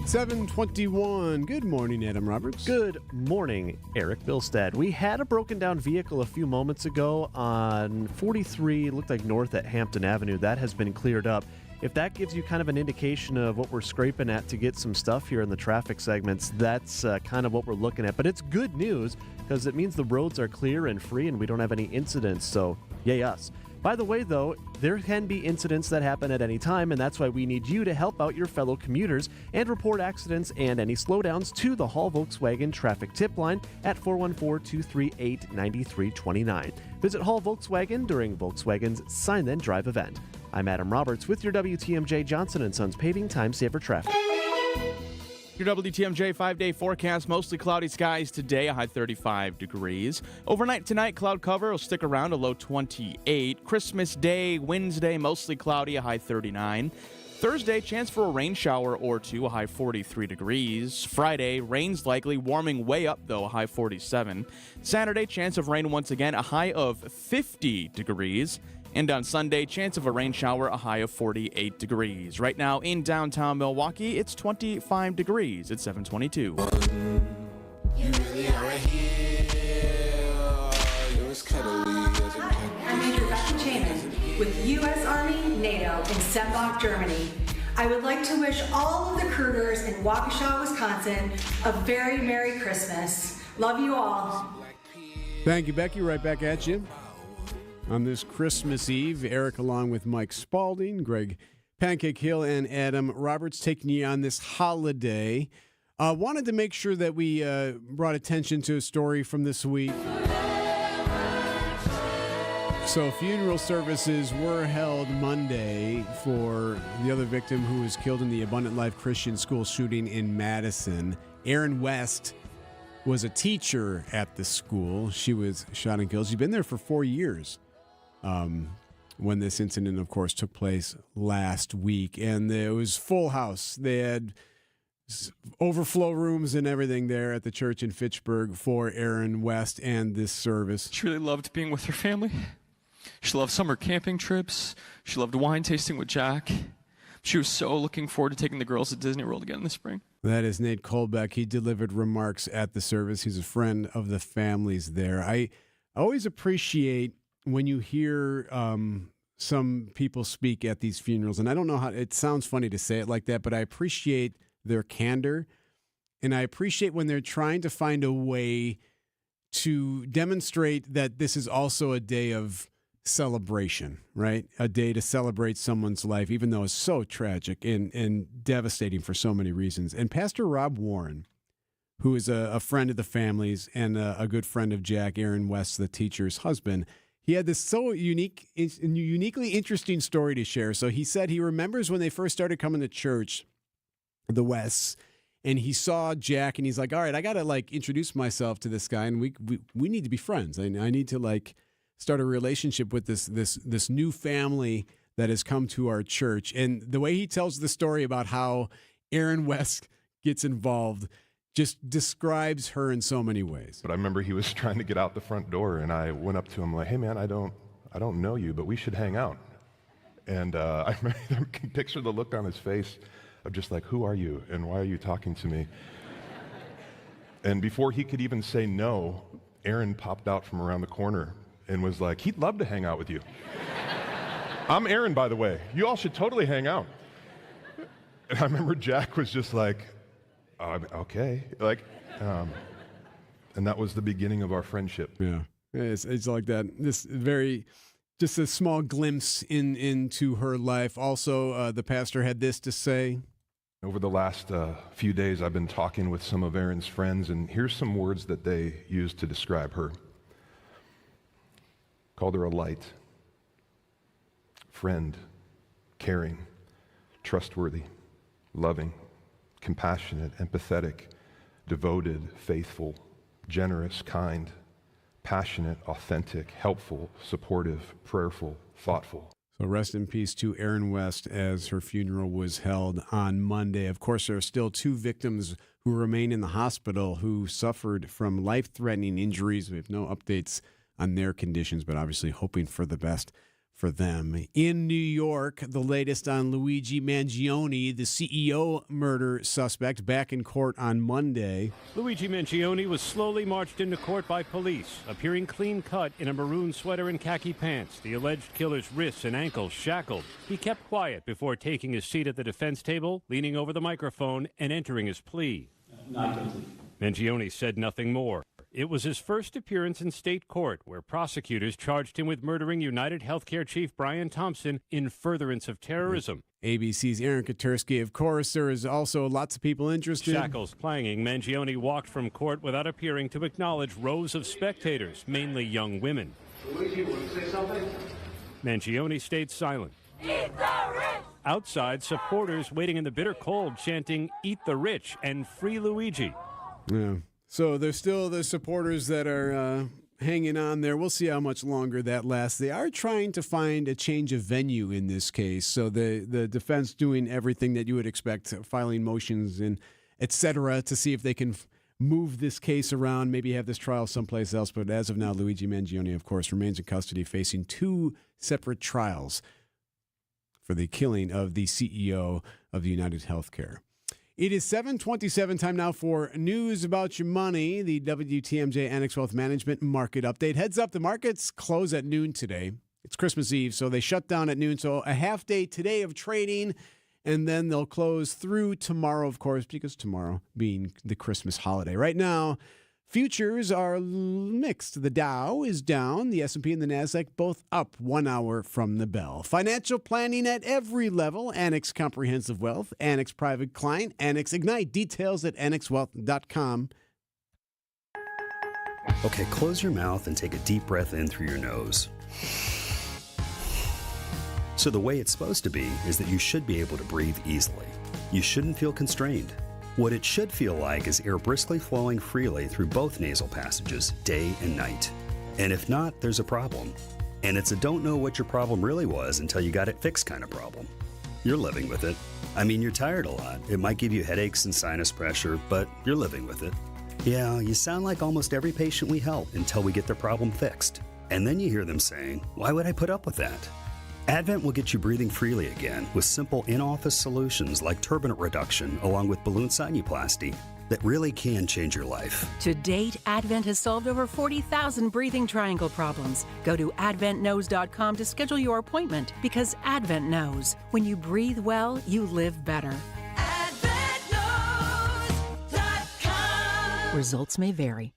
7:21. Good morning, Adam Roberts. Good morning, Erik Bilstad. We had a broken down vehicle a few moments ago on 43, looked like north at Hampton Avenue. That has been cleared up. If that gives you kind of an indication of what we're scraping at to get some stuff here in the traffic segments, that's kind of what we're looking at. But it's good news because it means the roads are clear and free and we don't have any incidents. So, yay us. By the way, though, there can be incidents that happen at any time, and that's why we need you to help out your fellow commuters and report accidents and any slowdowns to the Hall Volkswagen traffic tip line at 414-238-9329. Visit Hall Volkswagen during Volkswagen's Sign Then Drive event. I'm Adam Roberts with your WTMJ Johnson & Sons Paving Time Saver Traffic. Your WTMJ 5-day forecast, mostly cloudy skies today, a high 35 degrees. Overnight tonight, cloud cover will stick around, a low 28. Christmas Day, Wednesday, mostly cloudy, a high 39. Thursday, chance for a rain shower or two, a high 43 degrees. Friday, rain's likely, warming way up though, a high 47. Saturday, chance of rain once again, a high of 50 degrees. And on Sunday, chance of a rain shower, a high of 48 degrees. Right now in downtown Milwaukee, it's 25 degrees at 7:22. You really are a hero. You're as cuddly as a I'm Major Becky Chaman with U.S. Army, NATO, in Stembach, Germany. I would like to wish all of the recruiters in Waukesha, Wisconsin, a very Merry Christmas. Love you all. Thank you, Becky. Right back at you. On this Christmas Eve, Erik along with Mike Spaulding, Greg Pancake Hill, and Adam Roberts taking you on this holiday. Wanted to make sure that we brought attention to a story from this week. So funeral services were held Monday for the other victim who was killed in the Abundant Life Christian School shooting in Madison. Erin West was a teacher at the school. She was shot and killed. She's been there for 4 years when this incident, of course, took place last week. And it was full house. They had overflow rooms and everything there at the church in Fitchburg for Erin West and this service. She really loved being with her family. She loved summer camping trips. She loved wine tasting with Jack. She was so looking forward to taking the girls to Disney World again in the spring. That is Nate Kolbeck. He delivered remarks at the service. He's a friend of the families there. I always appreciate when you hear some people speak at these funerals, and I don't know how, it sounds funny to say it like that, but I appreciate their candor, and I appreciate when they're trying to find a way to demonstrate that this is also a day of celebration, right? A day to celebrate someone's life, even though it's so tragic and devastating for so many reasons. And Pastor Rob Warren, who is a friend of the families and a good friend of Jack, Erin West, the teacher's husband, he had this so uniquely interesting story to share. So he said he remembers when they first started coming to church, the Wests, and he saw Jack, and he's like, all right, I got to like introduce myself to this guy, and we need to be friends. I need to like start a relationship with this new family that has come to our church. And the way he tells the story about how Erin West gets involved just describes her in so many ways. But I remember he was trying to get out the front door, and I went up to him like, hey man, I don't know you, but we should hang out. And I can picture the look on his face of just like, who are you and why are you talking to me? And before he could even say no, Erin popped out from around the corner and was like, he'd love to hang out with you. I'm Erin, by the way. You all should totally hang out. And I remember Jack was just like, okay. Like, and that was the beginning of our friendship. Yeah, it's like that. Just a small glimpse into her life. Also, the pastor had this to say. Over the last few days, I've been talking with some of Erin's friends, and here's some words that they used to describe her. Called her a light, friend, caring, trustworthy, loving, compassionate, empathetic, devoted, faithful, generous, kind, passionate, authentic, helpful, supportive, prayerful, thoughtful. So rest in peace to Erin West as her funeral was held on Monday. Of course, there are still 2 victims who remain in the hospital who suffered from life-threatening injuries. We have no updates on their conditions, but obviously hoping for the best for them. In New York, the latest on Luigi Mangione, the CEO murder suspect, back in court on Monday. Luigi Mangione was slowly marched into court by police, appearing clean-cut in a maroon sweater and khaki pants, the alleged killer's wrists and ankles shackled. He kept quiet before taking his seat at the defense table, leaning over the microphone and entering his plea. Not guilty. Mangione said nothing more. It was his first appearance in state court, where prosecutors charged him with murdering United Healthcare chief Brian Thompson in furtherance of terrorism. ABC's Aaron Katersky. Of course, there is also lots of people interested. Shackles clanging, Mangione walked from court without appearing to acknowledge rows of spectators, mainly young women. Luigi, want to say something? Mangione stayed silent. Eat the rich! Outside, supporters waiting in the bitter cold chanting, "Eat the rich" and "Free Luigi." Yeah. So there's still the supporters that are hanging on there. We'll see how much longer that lasts. They are trying to find a change of venue in this case. So the defense doing everything that you would expect, filing motions and et cetera, to see if they can move this case around, maybe have this trial someplace else. But as of now, Luigi Mangione, of course, remains in custody, facing 2 separate trials for the killing of the CEO of United Healthcare. It is 7:27, time now for news about your money, the WTMJ Annex Wealth Management Market Update. Heads up, the markets close at noon today. It's Christmas Eve, so they shut down at noon. So a half day today of trading, and then they'll close through tomorrow, of course, because tomorrow being the Christmas holiday. Right now, futures are mixed. The Dow is down. The S&P and the NASDAQ both up 1 hour from the bell. Financial planning at every level. Annex Comprehensive Wealth, Annex Private Client, Annex Ignite. Details at annexwealth.com. Okay, close your mouth and take a deep breath in through your nose. So the way it's supposed to be is that you should be able to breathe easily. You shouldn't feel constrained. What it should feel like is air briskly flowing freely through both nasal passages, day and night. And if not, there's a problem. And it's a don't know what your problem really was until you got it fixed kind of problem. You're living with it. I mean, you're tired a lot. It might give you headaches and sinus pressure, but you're living with it. Yeah, you sound like almost every patient we help until we get their problem fixed. And then you hear them saying, why would I put up with that? Advent will get you breathing freely again with simple in-office solutions like turbinate reduction along with balloon sinuplasty that really can change your life. To date, Advent has solved over 40,000 breathing triangle problems. Go to adventknows.com to schedule your appointment because Advent knows when you breathe well, you live better. AdventKnows.com. Results may vary.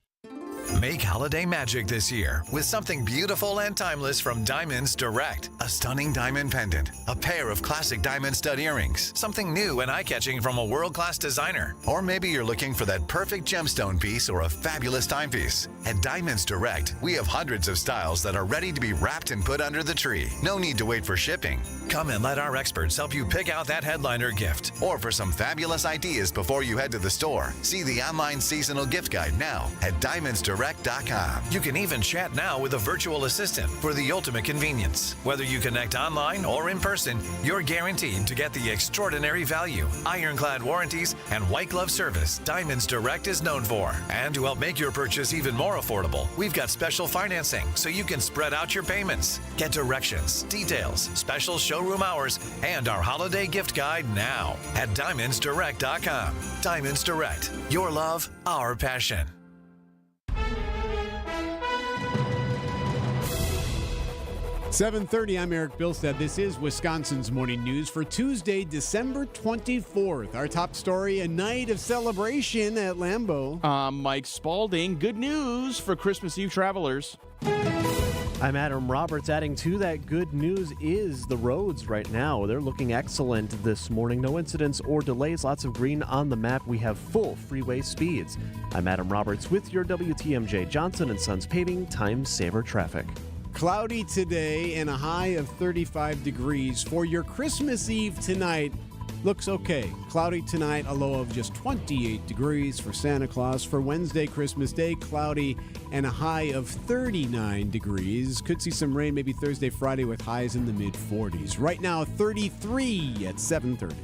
Make holiday magic this year with something beautiful and timeless from Diamonds Direct. A stunning diamond pendant, a pair of classic diamond stud earrings, something new and eye-catching from a world-class designer. Or maybe you're looking for that perfect gemstone piece or a fabulous timepiece. At Diamonds Direct, we have hundreds of styles that are ready to be wrapped and put under the tree. No need to wait for shipping. Come and let our experts help you pick out that headliner gift. Or for some fabulous ideas before you head to the store, see the online seasonal gift guide now at DiamondsDirect.com. You can even chat now with a virtual assistant for the ultimate convenience. Whether you connect online or in person, you're guaranteed to get the extraordinary value, ironclad warranties, and white glove service Diamonds Direct is known for. And to help make your purchase even more affordable, we've got special financing so you can spread out your payments. Get directions, details, special showroom hours, and our holiday gift guide now at DiamondsDirect.com. Diamonds Direct. Your love, our passion. 7:30, I'm Erik Bilstad. This is Wisconsin's Morning News for Tuesday, December 24th. Our top story, a night of celebration at Lambeau. Mike Spaulding, good news for Christmas Eve travelers. I'm Adam Roberts. Adding to that good news is the roads right now. They're looking excellent this morning. No incidents or delays. Lots of green on the map. We have full freeway speeds. I'm Adam Roberts with your WTMJ Johnson & Sons Paving Time Saver Traffic. Cloudy today and a high of 35 degrees. For your Christmas Eve tonight, looks okay. Cloudy tonight, a low of just 28 degrees for Santa Claus. For Wednesday, Christmas Day, cloudy and a high of 39 degrees. Could see some rain maybe Thursday, Friday with highs in the mid-40s. Right now, 33 at 7:30.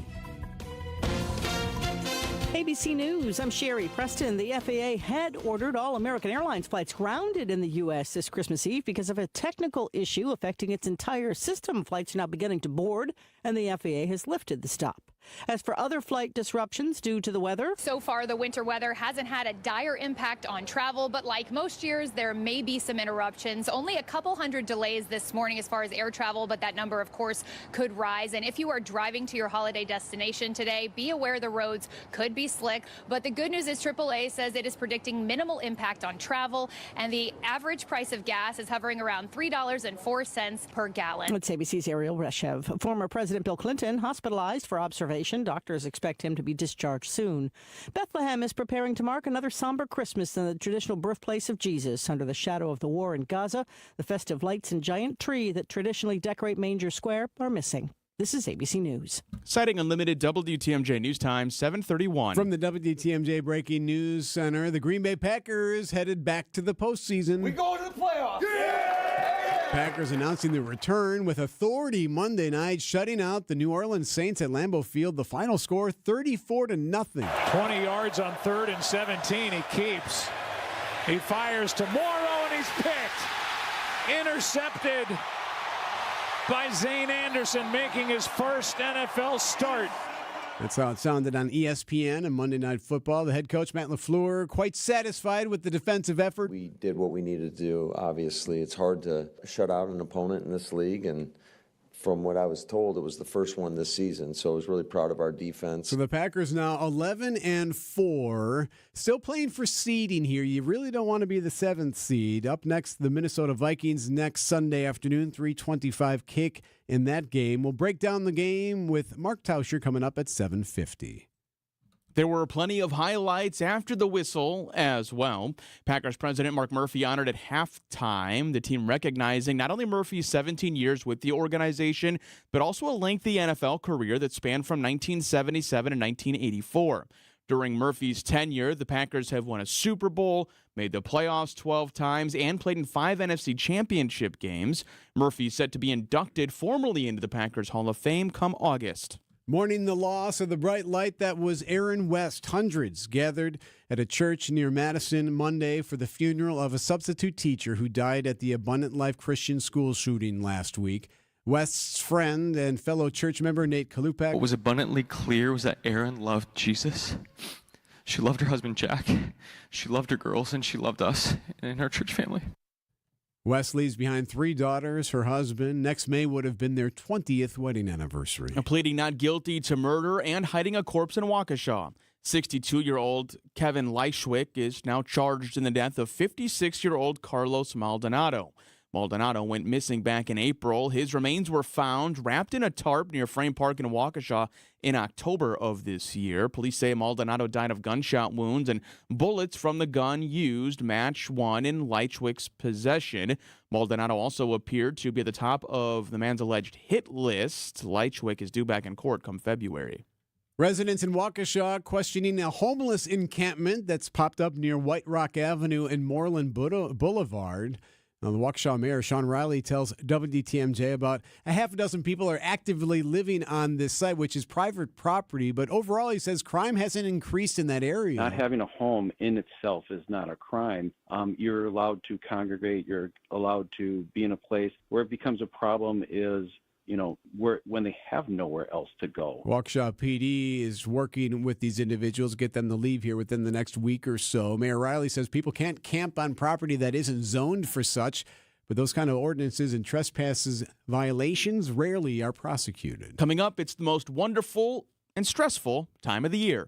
ABC News, I'm Sherry Preston. The FAA had ordered all American Airlines flights grounded in the U.S. this Christmas Eve because of a technical issue affecting its entire system. Flights are now beginning to board, and the FAA has lifted the stop. As for other flight disruptions due to the weather, so far the winter weather hasn't had a dire impact on travel, but like most years, there may be some interruptions. Only a couple hundred delays this morning as far as air travel, but that number, of course, could rise. And if you are driving to your holiday destination today, be aware the roads could be slick. But the good news is AAA says it is predicting minimal impact on travel, and the average price of gas is hovering around $3.04 per gallon. It's ABC's Ariel Reshev. Former President Bill Clinton hospitalized for observation. Doctors expect him to be discharged soon. Bethlehem is preparing to mark another somber Christmas in the traditional birthplace of Jesus. Under the shadow of the war in Gaza, the festive lights and giant tree that traditionally decorate Manger Square are missing. This is ABC News. Citing Unlimited, WTMJ News Time, 7:31. From the WTMJ Breaking News Center, the Green Bay Packers headed back to the postseason. We going to the playoffs! Yeah! Packers announcing the return with authority Monday night, shutting out the New Orleans Saints at Lambeau Field. The final score, 34-0. 20 yards on 3rd and 17. He keeps. He fires to Morrow, and he's picked. Intercepted by Zane Anderson, making his first NFL start. That's how it sounded on ESPN and Monday Night Football. The head coach, Matt LaFleur, quite satisfied with the defensive effort. We did what we needed to do. Obviously, it's hard to shut out an opponent in this league, and from what I was told, it was the first one this season, so I was really proud of our defense. So the Packers now 11-4, still playing for seeding here. You really don't want to be the 7th seed. Up next, the Minnesota Vikings next Sunday afternoon, 3:25 kick in that game. We'll break down the game with Mark Tauscher coming up at 7:50. There were plenty of highlights after the whistle as well. Packers president Mark Murphy honored at halftime, the team recognizing not only Murphy's 17 years with the organization, but also a lengthy NFL career that spanned from 1977 to 1984. During Murphy's tenure, the Packers have won a Super Bowl, made the playoffs 12 times, and played in 5 NFC championship games. Murphy is set to be inducted formally into the Packers Hall of Fame come August. Mourning the loss of the bright light that was Aaron West, hundreds gathered at a church near Madison Monday for the funeral of a substitute teacher who died at the Abundant Life Christian School shooting last week. West's friend and fellow church member Nate Kalupak. What was abundantly clear was that Erin loved Jesus. She loved her husband Jack. She loved her girls, and she loved us and her church family. West leaves behind 3 daughters, her husband. Next May would have been their 20th wedding anniversary. Pleading not guilty to murder and hiding a corpse in Waukesha. 62-year-old Kevin Leischwick is now charged in the death of 56-year-old Carlos Maldonado. Maldonado went missing back in April. His remains were found wrapped in a tarp near Frame Park in Waukesha in October of this year. Police say Maldonado died of gunshot wounds and bullets from the gun used match one in Leischwick's possession. Maldonado also appeared to be at the top of the man's alleged hit list. Leischwick is due back in court come February. Residents in Waukesha questioning a homeless encampment that's popped up near White Rock Avenue and Moreland Boulevard. Now, the Waukesha Mayor, Sean Riley, tells WTMJ about a half a dozen people are actively living on this site, which is private property. But overall, he says crime hasn't increased in that area. Not having a home in itself is not a crime. You're allowed to congregate. You're allowed to be in a place. Where it becomes a problem is, when they have nowhere else to go. Waukesha PD is working with these individuals, get them to leave here within the next week or so. Mayor Riley says people can't camp on property that isn't zoned for such, but those kind of ordinances and trespasses violations rarely are prosecuted. Coming up, it's the most wonderful and stressful time of the year.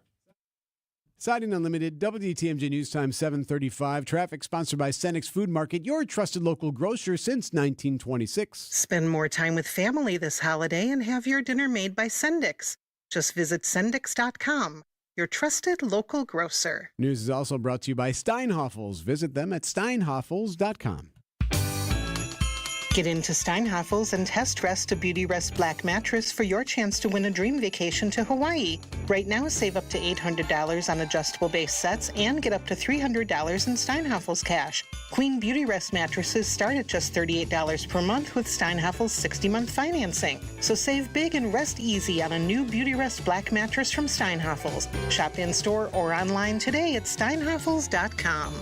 Siding Unlimited, WTMJ News Time 7:35. Traffic sponsored by Senex Food Market, your trusted local grocer since 1926. Spend more time with family this holiday and have your dinner made by Sendix. Just visit Sendix.com, your trusted local grocer. News is also brought to you by Steinhoffels. Visit them at steinhoffels.com. Get into Steinhoffels and test rest a Beauty Rest Black mattress for your chance to win a dream vacation to Hawaii. Right now, save up to $800 on adjustable base sets and get up to $300 in Steinhoffels cash. Queen Beauty Rest mattresses start at just $38 per month with Steinhoffels 60-month financing. So save big and rest easy on a new Beauty Rest Black mattress from Steinhoffels. Shop in-store or online today at steinhoffels.com.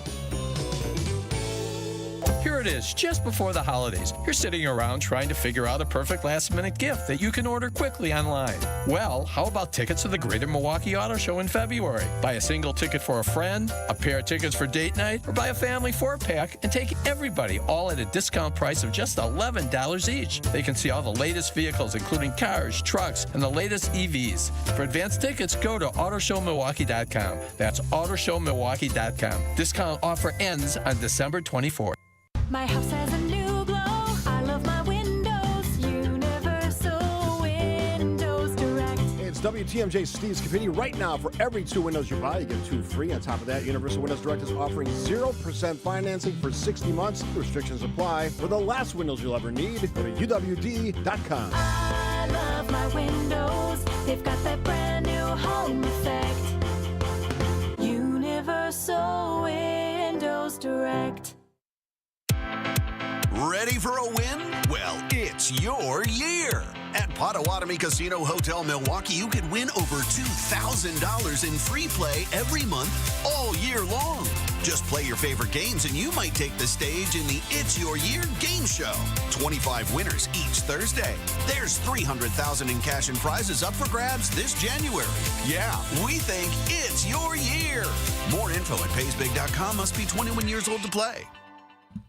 Here it is, just before the holidays. You're sitting around trying to figure out a perfect last-minute gift that you can order quickly online. Well, how about tickets to the Greater Milwaukee Auto Show in February? Buy a single ticket for a friend, a pair of tickets for date night, or buy a family 4-pack and take everybody all at a discount price of just $11 each. They can see all the latest vehicles, including cars, trucks, and the latest EVs. For advanced tickets, go to autoshowmilwaukee.com. That's autoshowmilwaukee.com. Discount offer ends on December 24th. My house has a new glow. I love my windows. Universal Windows Direct. It's WTMJ Steve Scapini. Right now, for every 2 windows you buy, you get 2 free. On top of that, Universal Windows Direct is offering 0% financing for 60 months. Restrictions apply. For the last windows you'll ever need, go to UWD.com. I love my windows. They've got that brand new home effect. Universal Windows Direct. Ready for a win? Well, it's your year. At Potawatomi Casino Hotel Milwaukee, you can win over $2,000 in free play every month all year long. Just play your favorite games and you might take the stage in the It's Your Year game show. 25 winners each Thursday. There's $300,000 in cash and prizes up for grabs this January. Yeah, we think it's your year. More info at paysbig.com. Must be 21 years old to play.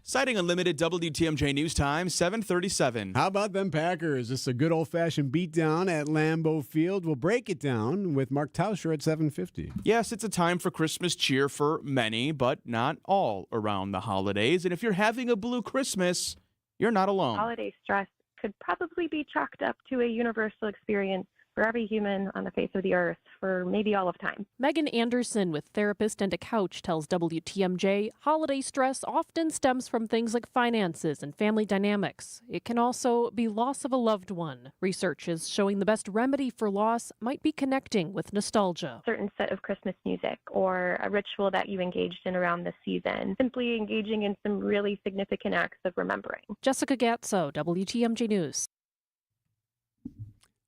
Citing Unlimited, WTMJ News Time, 7:37. How about them Packers? This is a good old-fashioned beatdown at Lambeau Field. We'll break it down with Mark Tauscher at 7:50. Yes, it's a time for Christmas cheer for many, but not all around the holidays. And if you're having a blue Christmas, you're not alone. Holiday stress could probably be chalked up to a universal experience for every human on the face of the earth for maybe all of time. Megan Anderson with Therapist and a Couch tells WTMJ holiday stress often stems from things like finances and family dynamics. It can also be loss of a loved one. Research is showing the best remedy for loss might be connecting with nostalgia. A certain set of Christmas music or a ritual that you engaged in around this season. Simply engaging in some really significant acts of remembering. Jessica Gatso, WTMJ News.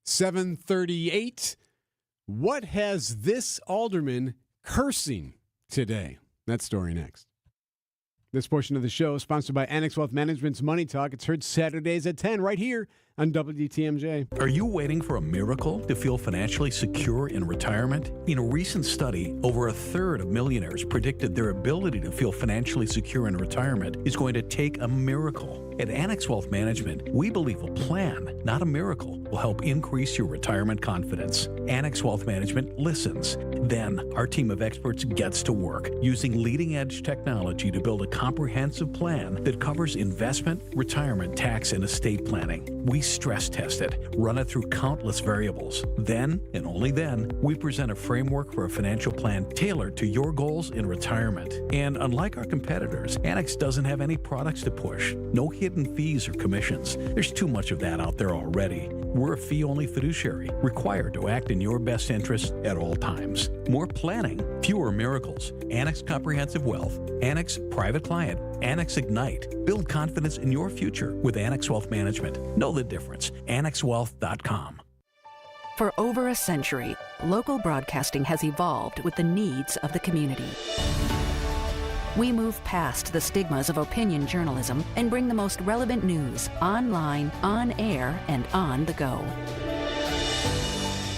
7:38. What has this alderman cursing today? That story next. This portion of the show is sponsored by Annex Wealth Management's Money Talk. It's heard Saturdays at 10 right here on WTMJ. Are you waiting for a miracle to feel financially secure in retirement? In a recent study, over a third of millionaires predicted their ability to feel financially secure in retirement is going to take a miracle. At Annex Wealth Management, we believe a plan, not a miracle, will help increase your retirement confidence. Annex Wealth Management listens. Then, our team of experts gets to work using leading-edge technology to build a comprehensive plan that covers investment, retirement, tax, and estate planning. We stress test it, run it through countless variables. Then, and only then, we present a framework for a financial plan tailored to your goals in retirement. And unlike our competitors, Annex doesn't have any products to push. No hidden fees or commissions. There's too much of that out there already. We're a fee-only fiduciary, required to act in your best interest at all times. More planning, fewer miracles. Annex Comprehensive Wealth, Annex Private Client, Annex Ignite. Build confidence in your future with Annex Wealth Management. Know the difference. AnnexWealth.com. For over a century, local broadcasting has evolved with the needs of the community. We move past the stigmas of opinion journalism and bring the most relevant news online, on air, and on the go.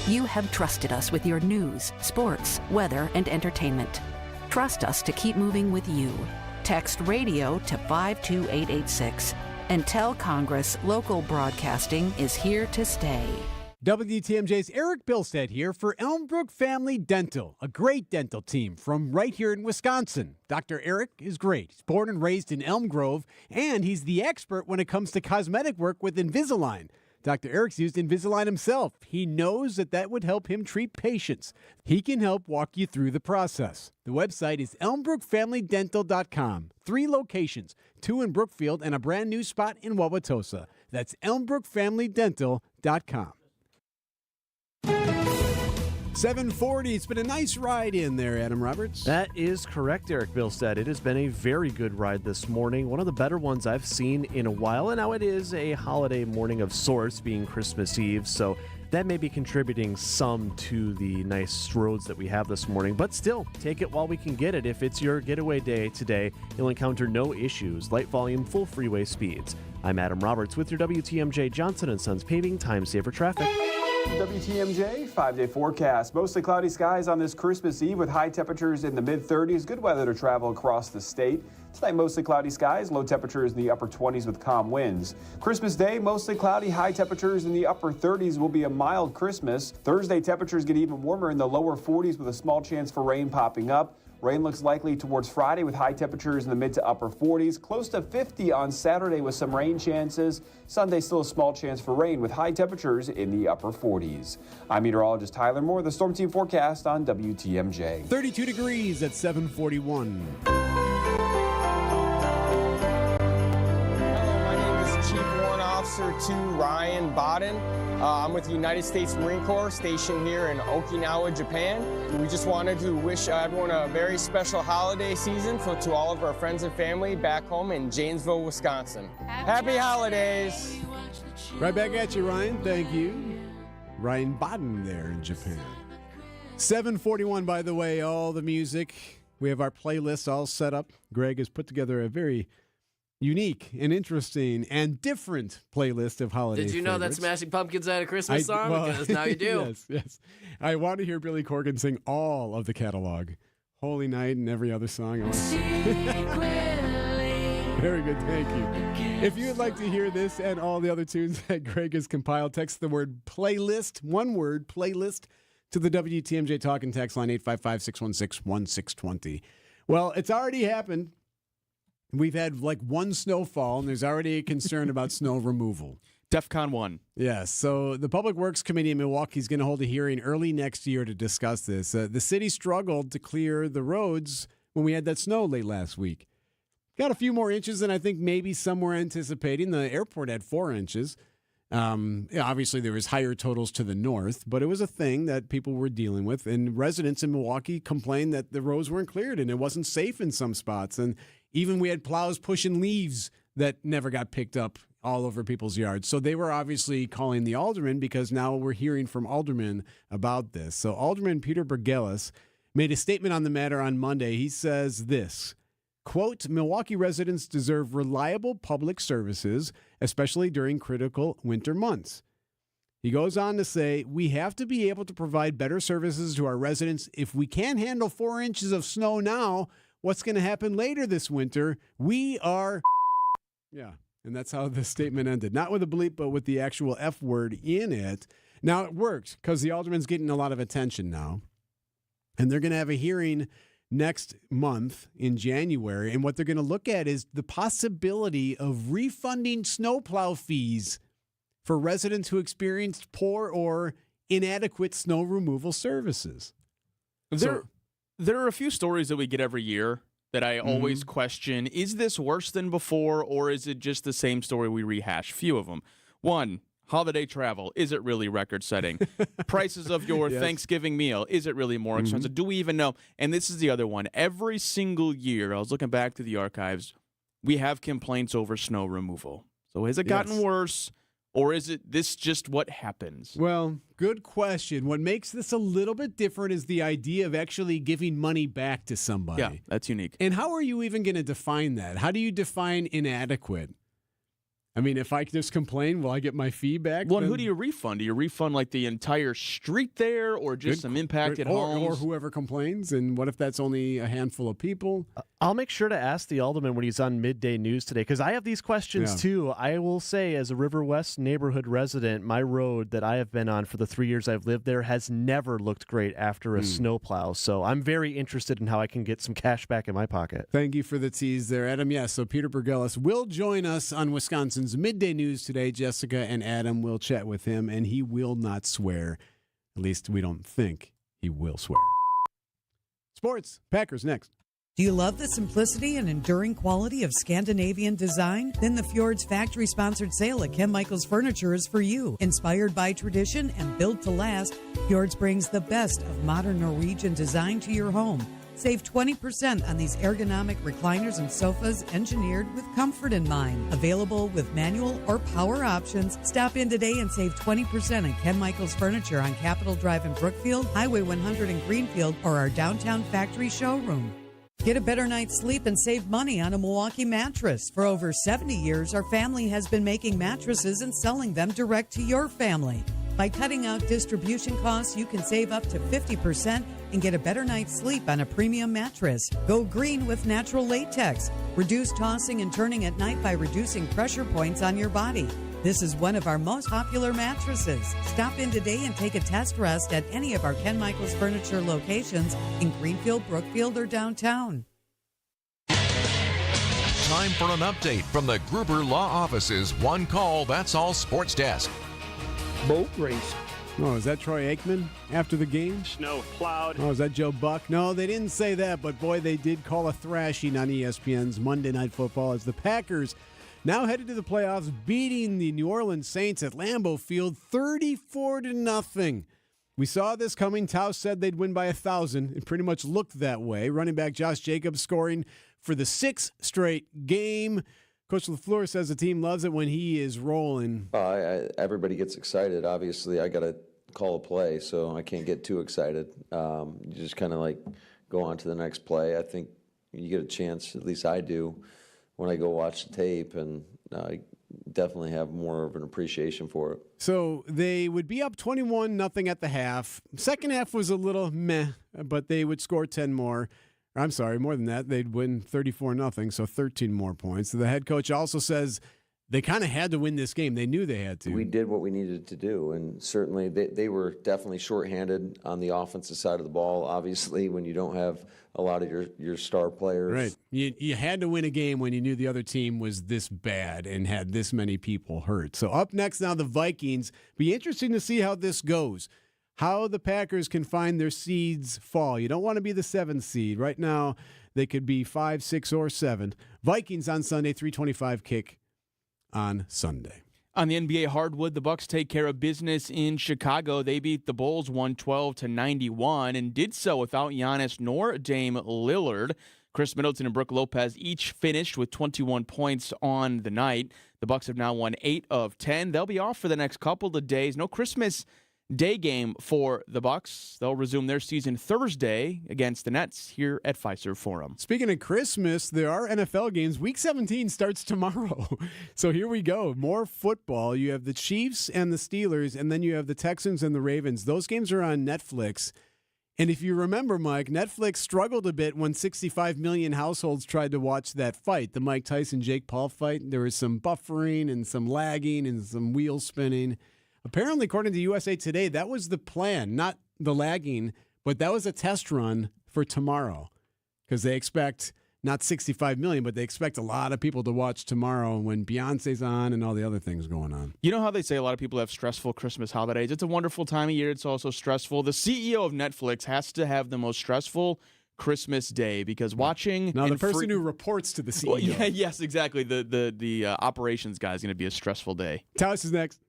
You have trusted us with your news, sports, weather, and entertainment. Trust us to keep moving with you. Text radio to 52886 and tell Congress local broadcasting is here to stay. WTMJ's Erik Bilstad here for Elmbrook Family Dental, a great dental team from right here in Wisconsin. Dr. Erik is great. He's born and raised in Elm Grove, and he's the expert when it comes to cosmetic work with Invisalign. Dr. Erik's used Invisalign himself. He knows that would help him treat patients. He can help walk you through the process. The website is elmbrookfamilydental.com. 3 locations, 2 in Brookfield and a brand new spot in Wauwatosa. That's elmbrookfamilydental.com. 7:40. It's been a nice ride in there, Adam Roberts. That is correct, Erik Bilstad. It has been a very good ride this morning. One of the better ones I've seen in a while. And now it is a holiday morning of sorts, being Christmas Eve. So that may be contributing some to the nice roads that we have this morning. But still, take it while we can get it. If it's your getaway day today, you'll encounter no issues. Light volume, full freeway speeds. I'm Adam Roberts with your WTMJ Johnson & Sons Paving Time Saver Traffic. WTMJ 5-day forecast. Mostly cloudy skies on this Christmas Eve with high temperatures in the mid-30s. Good weather to travel across the state. Tonight, mostly cloudy skies, low temperatures in the upper 20s with calm winds. Christmas Day, mostly cloudy, high temperatures in the upper 30s. Will be a mild Christmas. Thursday, temperatures get even warmer in the lower 40s with a small chance for rain popping up. Rain looks likely towards Friday with high temperatures in the mid to upper 40s. Close to 50 on Saturday with some rain chances. Sunday, still a small chance for rain with high temperatures in the upper 40s. I'm meteorologist Tyler Moore. The Storm Team forecast on WTMJ. 32 degrees at 7:41. Officer 2 Ryan Baden. I'm with the United States Marine Corps stationed here in Okinawa, Japan. We just wanted to wish everyone a very special holiday season to all of our friends and family back home in Janesville, Wisconsin. Happy holidays! Right back at you, Ryan. Thank you. Ryan Baden there in Japan. 7:41, by the way, all the music. We have our playlist all set up. Greg has put together a very unique and interesting and different playlist of holiday Did you know favorites. that Smashing Pumpkins had a Christmas song? Because now you do. Yes. I want to hear Billy Corgan sing all of the catalog. Holy Night and every other song. Very good, thank you. If you would like to hear this and all the other tunes that Greg has compiled, text the word playlist, one word, playlist, to the WTMJ Talk and Text line 855-616-1620. Well, it's already happened. We've had like one snowfall, and there's already a concern about snow removal. DEFCON 1. Yes. So the Public Works Committee in Milwaukee is going to hold a hearing early next year to discuss this. The city struggled to clear the roads when we had that snow late last week. Got a few more inches than I think maybe some were anticipating. The airport had 4 inches. Obviously, there was higher totals to the north, but it was a thing that people were dealing with. And residents in Milwaukee complained that the roads weren't cleared and it wasn't safe in some spots. And even we had plows pushing leaves that never got picked up all over people's yards. So they were obviously calling the alderman because now we're hearing from aldermen about this. So Alderman Peter Bergelis made a statement on the matter on Monday. He says this, quote, Milwaukee residents deserve reliable public services, especially during critical winter months. He goes on to say, we have to be able to provide better services to our residents. If we can't handle 4 inches of snow now, what's going to happen later this winter? We are... Yeah. And that's how the statement ended. Not with a bleep, but with the actual F word in it. Now, it worked because the alderman's getting a lot of attention now. And they're going to have a hearing next month in January. And what they're going to look at is the possibility of refunding snowplow fees for residents who experienced poor or inadequate snow removal services. There are a few stories that we get every year that I always question, is this worse than before, or is it just the same story we rehash? Few of them. One, holiday travel. Is it really record-setting? Prices of your Thanksgiving meal. Is it really more expensive? Do we even know? And this is the other one. Every single year, I was looking back to the archives, we have complaints over snow removal. So has it gotten worse, or is it this just what happens? Well, good question. What makes this a little bit different is the idea of actually giving money back to somebody. Yeah, that's unique. And how are you even going to define that? How do you define inadequate? I mean, if I just complain, will I get my fee back? Well, who do you refund? Do you refund like the entire street there, or just some impacted homes? Or whoever complains? And what if that's only a handful of people? I'll make sure to ask the alderman when he's on Midday News today, because I have these questions too. I will say, as a River West neighborhood resident, my road that I have been on for the 3 years I've lived there has never looked great after a snowplow. So I'm very interested in how I can get some cash back in my pocket. Thank you for the tease there, Adam. Yes, so Peter Bergelis will join us on Wisconsin's Midday News today. Jessica and Adam will chat with him, and he will not swear. At least we don't think he will swear. Sports. Packers next. Do you love the simplicity and enduring quality of Scandinavian design? Then the Fjords factory-sponsored sale at Ken Michaels Furniture is for you. Inspired by tradition and built to last, Fjords brings the best of modern Norwegian design to your home. Save 20% on these ergonomic recliners and sofas engineered with comfort in mind. Available with manual or power options. Stop in today and save 20% on Ken Michaels Furniture on Capitol Drive in Brookfield, Highway 100 in Greenfield, or our downtown factory showroom. Get a better night's sleep and save money on a Milwaukee mattress. For over 70 years, our family has been making mattresses and selling them direct to your family. By cutting out distribution costs, you can save up to 50% and get a better night's sleep on a premium mattress. Go green with natural latex. Reduce tossing and turning at night by reducing pressure points on your body. This is one of our most popular mattresses. Stop in today and take a test rest at any of our Ken Michaels Furniture locations in Greenfield, Brookfield, or downtown. Time for an update from the Gruber Law Office's One Call, That's All Sports Desk. Boat race. Oh, is that Troy Aikman after the game? Snow plowed. Oh, is that Joe Buck? No, they didn't say that, but boy, they did call a thrashing on ESPN's Monday Night Football as the Packers now headed to the playoffs, beating the New Orleans Saints at Lambeau Field 34-0. We saw this coming. Tau said they'd win by 1,000. It pretty much looked that way. Running back Josh Jacobs scoring for the 6th straight game. Coach LaFleur says the team loves it when he is rolling. Everybody gets excited. Obviously, I got to call a play, so I can't get too excited. You just kind of like go on to the next play. I think you get a chance, at least I do, when I go watch the tape, and I definitely have more of an appreciation for it. So they would be up 21-0 at the half. Second half was a little meh, but they would score 10 more. I'm sorry, more than that. They'd win 34-0, so 13 more points. The head coach also says they kind of had to win this game. They knew they had to. We did what we needed to do, and certainly they were definitely shorthanded on the offensive side of the ball, obviously, when you don't have a lot of your star players. Right. You had to win a game when you knew the other team was this bad and had this many people hurt. So up next now, the Vikings. Be interesting to see how this goes, how the Packers can find their seeds fall. You don't want to be the 7th seed. Right now, they could be 5, 6, or 7. Vikings on Sunday, 3:25 kick on Sunday. On the NBA hardwood, the Bucks take care of business in Chicago. They beat the Bulls 112-91 and did so without Giannis nor Dame Lillard. Chris Middleton and Brook Lopez each finished with 21 points on the night. The Bucks have now won 8 of 10. They'll be off for the next couple of days. No Christmas Day game for the Bucks. They'll resume their season Thursday against the Nets here at Fiserv Forum. Speaking of Christmas, there are NFL games. Week 17 starts tomorrow. So here we go. More football. You have the Chiefs and the Steelers, and then you have the Texans and the Ravens. Those games are on Netflix. And if you remember, Mike, Netflix struggled a bit when 65 million households tried to watch that fight, the Mike Tyson-Jake Paul fight. There was some buffering and some lagging and some wheel spinning. Apparently, according to USA Today, that was the plan, not the lagging, but that was a test run for tomorrow because they expect not 65 million, but they expect a lot of people to watch tomorrow when Beyonce's on and all the other things going on. You know how they say a lot of people have stressful Christmas holidays? It's a wonderful time of year. It's also stressful. The CEO of Netflix has to have the most stressful Christmas day because watching... Now, the person who reports to the CEO. Well, yeah, yes, exactly. The operations guy is going to be a stressful day. Talis is next.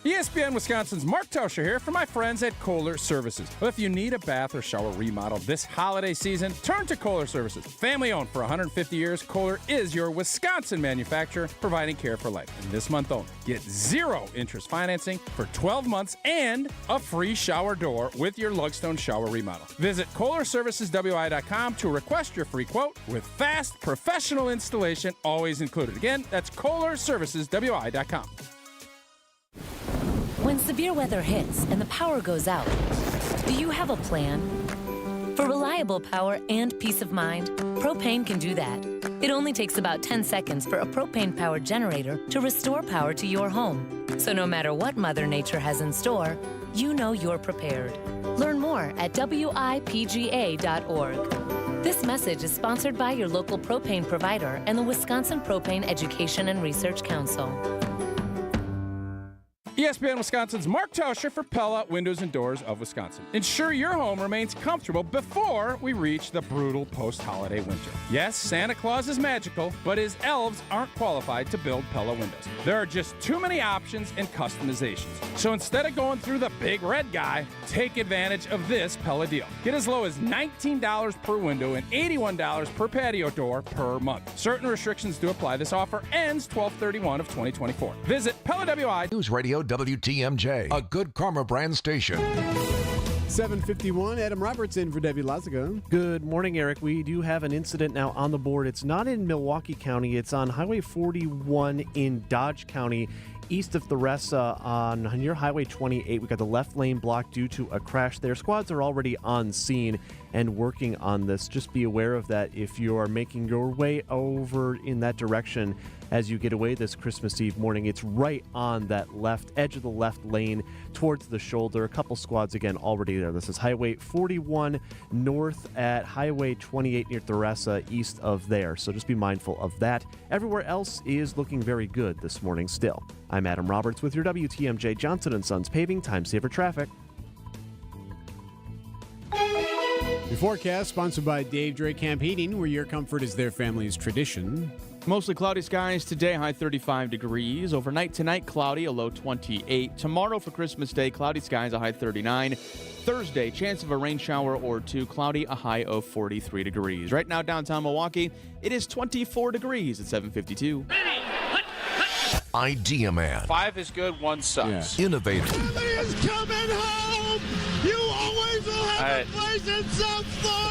ESPN Wisconsin's Mark Tauscher here for my friends at Kohler Services. Well, if you need a bath or shower remodel this holiday season, turn to Kohler Services. Family owned for 150 years, Kohler is your Wisconsin manufacturer providing care for life. And this month only, get 0 interest financing for 12 months and a free shower door with your Lugstone shower remodel. Visit KohlerServicesWI.com to request your free quote with fast professional installation always included. Again, that's KohlerServicesWI.com. When severe weather hits and the power goes out, do you have a plan? For reliable power and peace of mind, propane can do that. It only takes about 10 seconds for a propane-powered generator to restore power to your home. So no matter what Mother Nature has in store, you know you're prepared. Learn more at WIPGA.org. This message is sponsored by your local propane provider and the Wisconsin Propane Education and Research Council. ESPN Wisconsin's Mark Tauscher for Pella Windows and Doors of Wisconsin. Ensure your home remains comfortable before we reach the brutal post-holiday winter. Yes, Santa Claus is magical, but his elves aren't qualified to build Pella windows. There are just too many options and customizations. So instead of going through the big red guy, take advantage of this Pella deal. Get as low as $19 per window and $81 per patio door per month. Certain restrictions do apply. This offer ends 12/31 of 2024. Visit PellaWI. News Radio WTMJ, a good Karma brand station. 7:51, Adam Roberts in for Debbie Lazaga. Good morning, Eric. We do have an incident now on the board. It's not in Milwaukee County. It's on Highway 41 in Dodge County, east of Theresa on near Highway 28. We got the left lane blocked due to a crash there. Squads are already on scene and working on this. Just be aware of that if you are making your way over in that direction as you get away this Christmas Eve morning. It's right on that left edge of the left lane towards the shoulder. A couple squads again already there. This is Highway 41 north at Highway 28 near Theresa east of there. So just be mindful of that. Everywhere else is looking very good this morning still. I'm Adam Roberts with your WTMJ Johnson & Sons Paving Time Saver Traffic. The forecast sponsored by Dave Drake Camp Heating, where your comfort is their family's tradition. Mostly cloudy skies today, high 35 degrees. Overnight tonight, cloudy, a low 28. Tomorrow for Christmas Day, cloudy skies, a high 39. Thursday, chance of a rain shower or two, cloudy, a high of 43 degrees. Right now, downtown Milwaukee, it is 24 degrees at 7:52. Idea Man. 5 is good, 1 sucks. Yeah. Innovator. Somebody is coming home! You always will have a place in South Florida!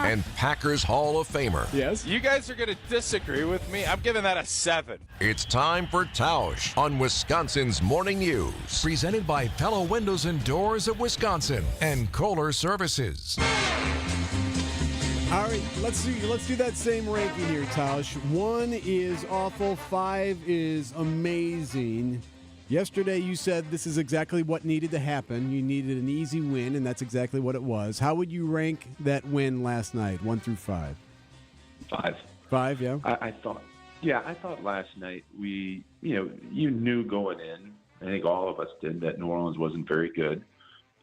And Packers Hall of Famer. Yes? You guys are going to disagree with me. I'm giving that a 7. It's time for Tausch on Wisconsin's Morning News. Presented by Pella Windows and Doors of Wisconsin and Kohler Services. All right, let's do that same ranking here, Tausch. 1 is awful, 5 is amazing. Yesterday you said this is exactly what needed to happen. You needed an easy win, and that's exactly what it was. How would you rank that win last night, 1 through 5? 5. 5, yeah. I thought last night you knew going in, I think all of us did, that New Orleans wasn't very good,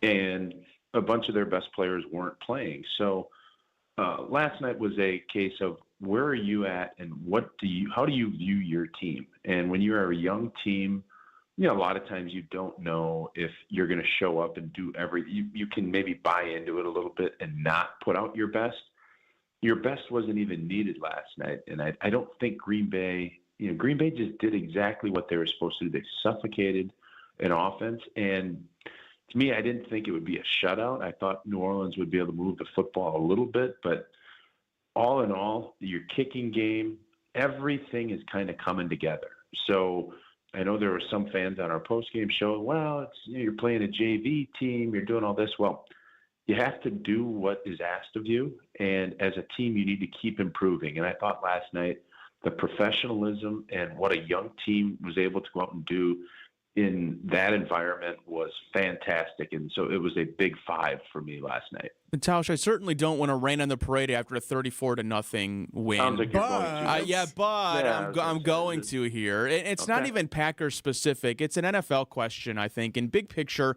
and a bunch of their best players weren't playing. So last night was a case of where are you at, and how do you view your team? And when you're a young team, a lot of times you don't know if you're going to show up and do everything. You can maybe buy into it a little bit and not put out your best. Your best wasn't even needed last night, and I don't think Green Bay just did exactly what they were supposed to do. They suffocated an offense, and to me, I didn't think it would be a shutout. I thought New Orleans would be able to move the football a little bit, but all in all, your kicking game, everything is kind of coming together. So I know there were some fans on our postgame show, well, you're playing a JV team, you're doing all this. Well, you have to do what is asked of you, and as a team, you need to keep improving. And I thought last night the professionalism and what a young team was able to go out and do in that environment was fantastic. And so it was a big 5 for me last night. And Tausch, I certainly don't want to rain on the parade after a 34-0 win. Sounds like you're going to. I'm going to here. It's not even Packers specific. It's an NFL question, I think. In big picture,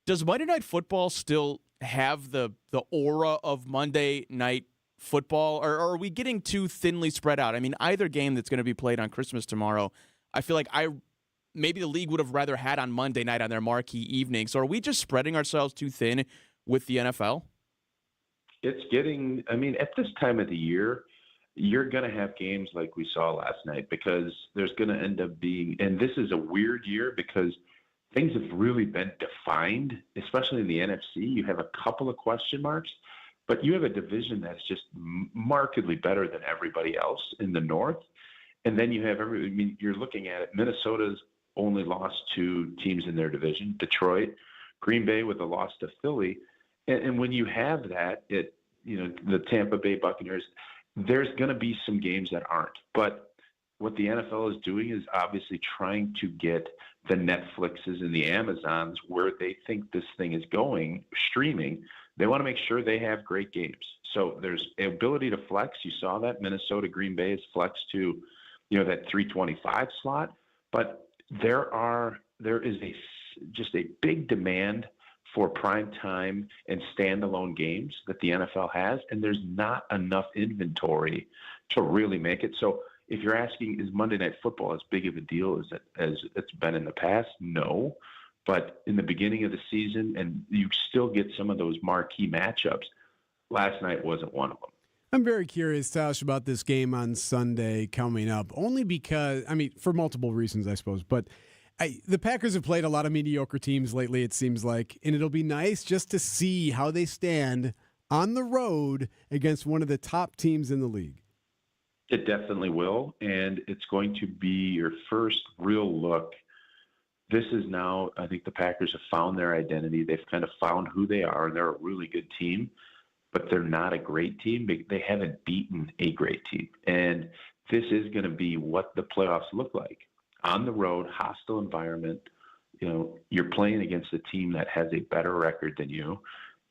does Monday Night Football still have the aura of Monday Night Football, or are we getting too thinly spread out? I mean, either game that's going to be played on Christmas tomorrow, I feel like maybe the league would have rather had on Monday night on their marquee evening. So are we just spreading ourselves too thin with the NFL? It's getting, at this time of the year, you're going to have games like we saw last night because there's going to end up being, and this is a weird year because things have really been defined, especially in the NFC. You have a couple of question marks, but you have a division that's just markedly better than everybody else in the North. And then you have you're looking at it, Minnesota's only lost 2 teams in their division, Detroit, Green Bay with a loss to Philly. And when you have that, the Tampa Bay Buccaneers, there's going to be some games that aren't. But what the NFL is doing is obviously trying to get the Netflixes and the Amazons where they think this thing is going, streaming. They want to make sure they have great games. So there's ability to flex. You saw that Minnesota, Green Bay is flexed to, that 325 slot. But there is just a big demand for prime time and standalone games that the NFL has, and there's not enough inventory to really make it. So if you're asking, is Monday Night Football as big of a deal as it's been in the past? No. But in the beginning of the season, and you still get some of those marquee matchups, last night wasn't one of them. I'm very curious, Tausch, about this game on Sunday coming up, only because, for multiple reasons, I suppose, but the Packers have played a lot of mediocre teams lately, it seems like, and it'll be nice just to see how they stand on the road against one of the top teams in the league. It definitely will, and it's going to be your first real look. This is now, I think the Packers have found their identity. They've kind of found who they are, and they're a really good team, but they're not a great team. They haven't beaten a great team, and this is going to be what the playoffs look like. On the road, hostile environment, you're playing against a team that has a better record than you.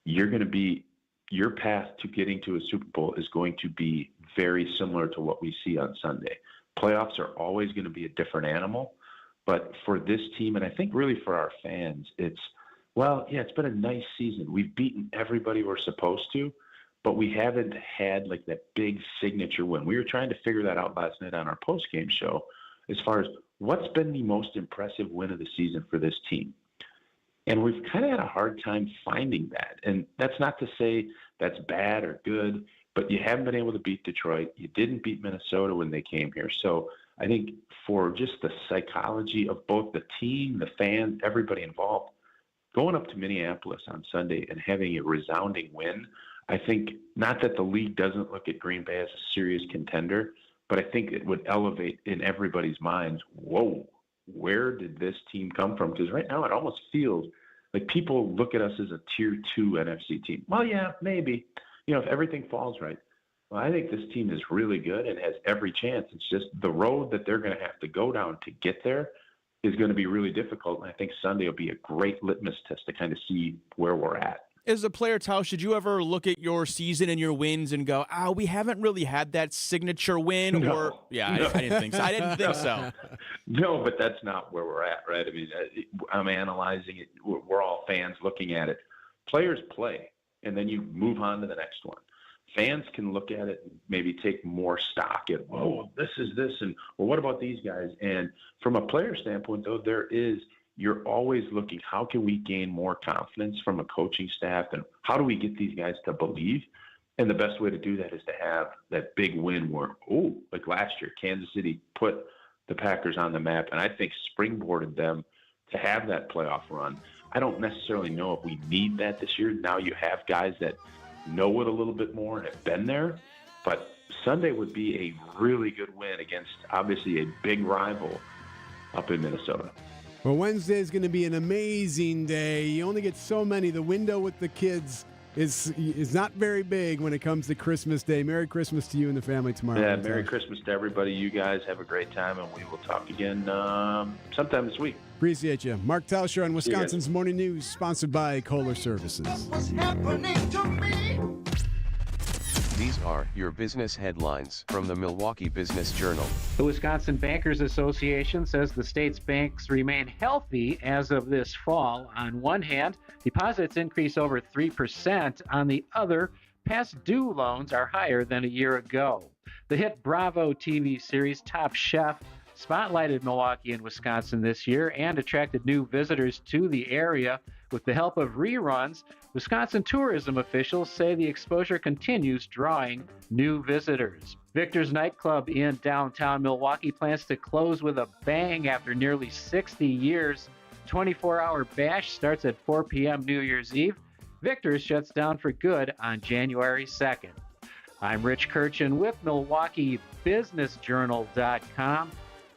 Your path to getting to a Super Bowl is going to be very similar to what we see on Sunday. Playoffs are always going to be a different animal, but for this team, and I think really for our fans, it's been a nice season. We've beaten everybody we're supposed to, but we haven't had like that big signature win. We were trying to figure that out last night on our post-game show as far as what's been the most impressive win of the season for this team. And we've kind of had a hard time finding that. And that's not to say that's bad or good, but you haven't been able to beat Detroit. You didn't beat Minnesota when they came here. So I think for just the psychology of both the team, the fans, everybody involved, going up to Minneapolis on Sunday and having a resounding win, I think not that the league doesn't look at Green Bay as a serious contender, but I think it would elevate in everybody's minds, whoa, where did this team come from? Because right now it almost feels like people look at us as a tier 2 NFC team. Well, yeah, maybe, if everything falls right. Well, I think this team is really good and has every chance. It's just the road that they're going to have to go down to get there is going to be really difficult. And I think Sunday will be a great litmus test to kind of see where we're at. As a player, Tausch, did you ever look at your season and your wins and go, we haven't really had that signature win? No. Or I didn't think so. I didn't think so. No, but that's not where we're at, right? I mean, I'm analyzing it. We're all fans looking at it. Players play, and then you move on to the next one. Fans can look at it and maybe take more stock at, whoa, this is this, and well, what about these guys? And from a player standpoint, though, you're always looking, how can we gain more confidence from a coaching staff, and how do we get these guys to believe? And the best way to do that is to have that big win where, like last year, Kansas City put the Packers on the map, and I think springboarded them to have that playoff run. I don't necessarily know if we need that this year. Now you have guys that know it a little bit more and have been there, but Sunday would be a really good win against, obviously, a big rival up in Minnesota. Well, Wednesday is going to be an amazing day. You only get so many. The window with the kids is not very big when it comes to Christmas Day. Merry Christmas to you and the family tomorrow. Yeah, Merry Christmas to everybody. You guys have a great time, and we will talk again sometime this week. Appreciate you. Mark Tauscher on Wisconsin's Morning News, sponsored by Kohler Services. What's happening to me? These are your business headlines from the Milwaukee Business Journal. The Wisconsin Bankers Association says the state's banks remain healthy as of this fall. On one hand, deposits increase over 3%. On the other, past due loans are higher than a year ago. The hit Bravo TV series Top Chef spotlighted Milwaukee and Wisconsin this year and attracted new visitors to the area. With the help of reruns, Wisconsin tourism officials say the exposure continues drawing new visitors. Victor's nightclub in downtown Milwaukee plans to close with a bang after nearly 60 years. 24-hour bash starts at 4 p.m. New Year's Eve. Victor's shuts down for good on January 2nd. I'm Rich Kirchen with MilwaukeeBusinessJournal.com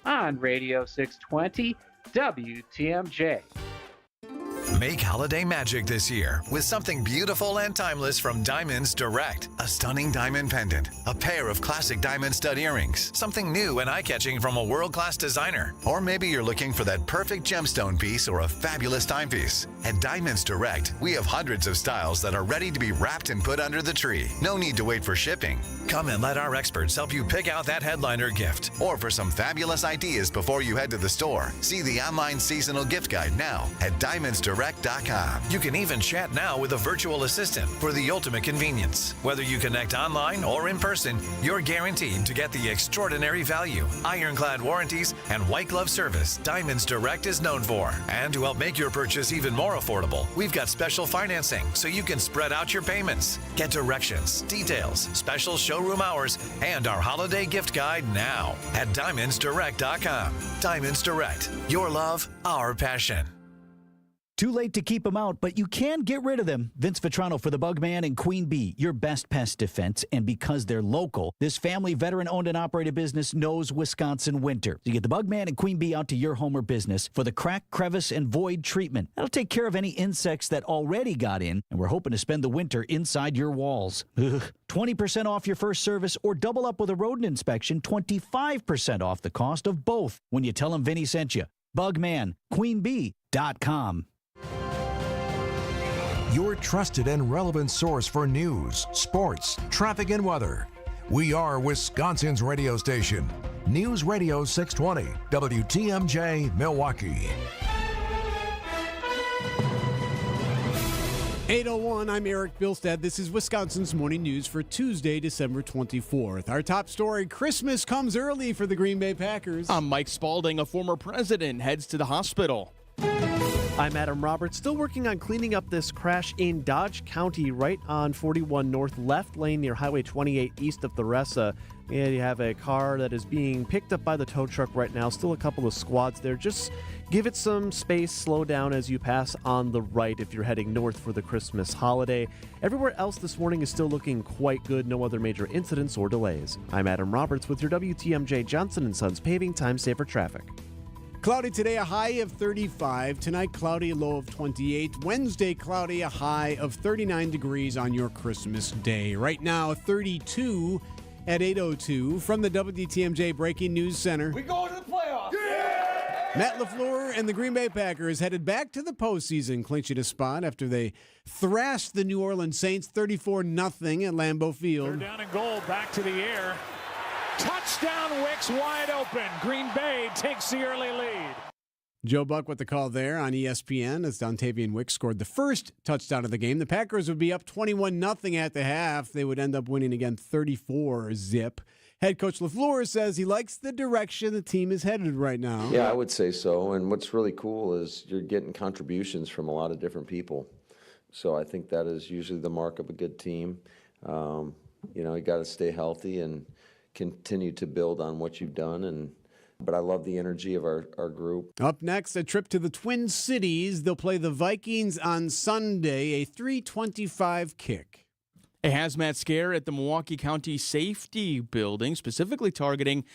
on Radio 620 WTMJ. Make holiday magic this year with something beautiful and timeless from Diamonds Direct. A stunning diamond pendant, a pair of classic diamond stud earrings, something new and eye-catching from a world-class designer. Or maybe you're looking for that perfect gemstone piece or a fabulous timepiece. At Diamonds Direct, we have hundreds of styles that are ready to be wrapped and put under the tree. No need to wait for shipping. Come and let our experts help you pick out that headliner gift. Or for some fabulous ideas before you head to the store, see the online seasonal gift guide now at DiamondsDirect.com. You can even chat now with a virtual assistant for the ultimate convenience. Whether you connect online or in person, you're guaranteed to get the extraordinary value, ironclad warranties, and white glove service Diamonds Direct is known for. And to help make your purchase even more affordable, we've got special financing so you can spread out your payments. Get directions, details, special showroom hours, and our holiday gift guide now at DiamondsDirect.com. Diamonds Direct. Your love, our passion. Too late to keep them out, but you can get rid of them. Vince Vitrano for the Bugman and Queen Bee, your best pest defense. And because they're local, this family veteran-owned and operated business knows Wisconsin winter. You get the Bugman and Queen Bee out to your home or business for the crack, crevice, and void treatment. That'll take care of any insects that already got in, and we're hoping to spend the winter inside your walls. 20% off your first service or double up with a rodent inspection, 25% off the cost of both when you tell them Vinny sent you. BugmanQueenBee.com. Your trusted and relevant source for news, sports, traffic, and weather. We are Wisconsin's radio station. News Radio 620, WTMJ, Milwaukee. 8:01, I'm Erik Bilstad. This is Wisconsin's Morning News for Tuesday, December 24th. Our top story, Christmas comes early for the Green Bay Packers. I'm Mike Spaulding. A former president heads to the hospital. I'm Adam Roberts, still working on cleaning up this crash in Dodge County right on 41 North, left lane near Highway 28 east of Theresa. And you have a car that is being picked up by the tow truck right now. Still a couple of squads there. Just give it some space, slow down as you pass on the right if you're heading north for the Christmas holiday. Everywhere else this morning is still looking quite good. No other major incidents or delays. I'm Adam Roberts with your WTMJ Johnson & Sons Paving Time Saver Traffic. Cloudy today, a high of 35. Tonight, cloudy, a low of 28. Wednesday, cloudy, a high of 39 degrees on your Christmas day. Right now, 32 at 8:02 from the WTMJ Breaking News Center. We going to the playoffs. Matt LaFleur and the Green Bay Packers headed back to the postseason, clinching a spot after they thrashed the New Orleans Saints 34-0 at Lambeau Field. They're down and goal, back to the air. Touchdown, Wicks wide open. Green Bay takes the early lead. Joe Buck with the call there on ESPN as Dontavian Wicks scored the first touchdown of the game. The Packers would be up 21-0 at the half. They would end up winning again 34-0. Head coach LaFleur says he likes the direction the team is headed right now. Yeah, I would say so. And what's really cool is you're getting contributions from a lot of different people. So I think that is usually the mark of a good team. You got to stay healthy and continue to build on what you've done. But I love the energy of our group. Up next, a trip to the Twin Cities. They'll play the Vikings on Sunday, a 3:25 kick. A hazmat scare at the Milwaukee County Safety Building, specifically targeting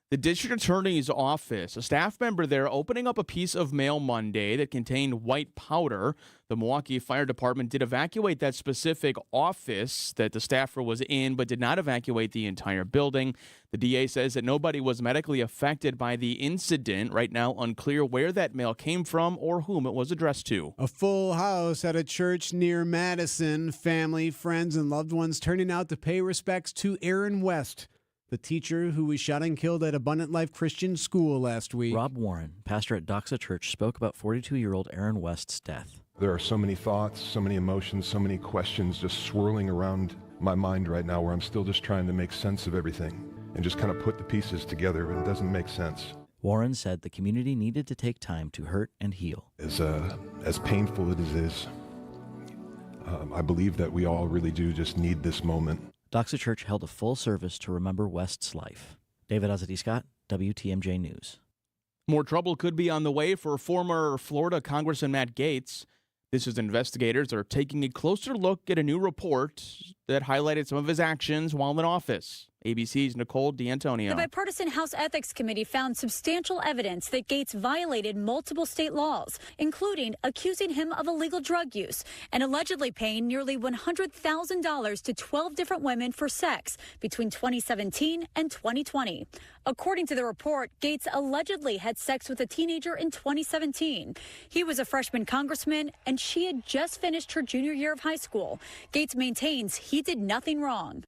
the district attorney's office. A staff member there opening up a piece of mail Monday that contained white powder. The Milwaukee Fire Department did evacuate that specific office that the staffer was in, but did not evacuate the entire building. The DA says that nobody was medically affected by the incident. Right now, unclear where that mail came from or whom it was addressed to. A full house at a church near Madison. Family, friends, and loved ones turning out to pay respects to Aaron West, the teacher who was shot and killed at Abundant Life Christian School last week. Rob Warren, pastor at Doxa Church, spoke about 42-year-old Aaron West's death. There are so many thoughts, so many emotions, so many questions just swirling around my mind right now where I'm still just trying to make sense of everything and just kind of put the pieces together, but it doesn't make sense. Warren said the community needed to take time to hurt and heal. As painful as it is, I believe that we all really do just need this moment. Doxa Church held a full service to remember West's life. David Azadi-Scott, WTMJ News. More trouble could be on the way for former Florida Congressman Matt Gaetz. This is investigators are taking a closer look at a new report that highlighted some of his actions while in office. ABC's Nicole D'Antonio. The bipartisan House Ethics Committee found substantial evidence that Gaetz violated multiple state laws, including accusing him of illegal drug use and allegedly paying nearly $100,000 to 12 different women for sex between 2017 and 2020. According to the report, Gaetz allegedly had sex with a teenager in 2017. He was a freshman congressman, and she had just finished her junior year of high school. Gaetz maintains he did nothing wrong.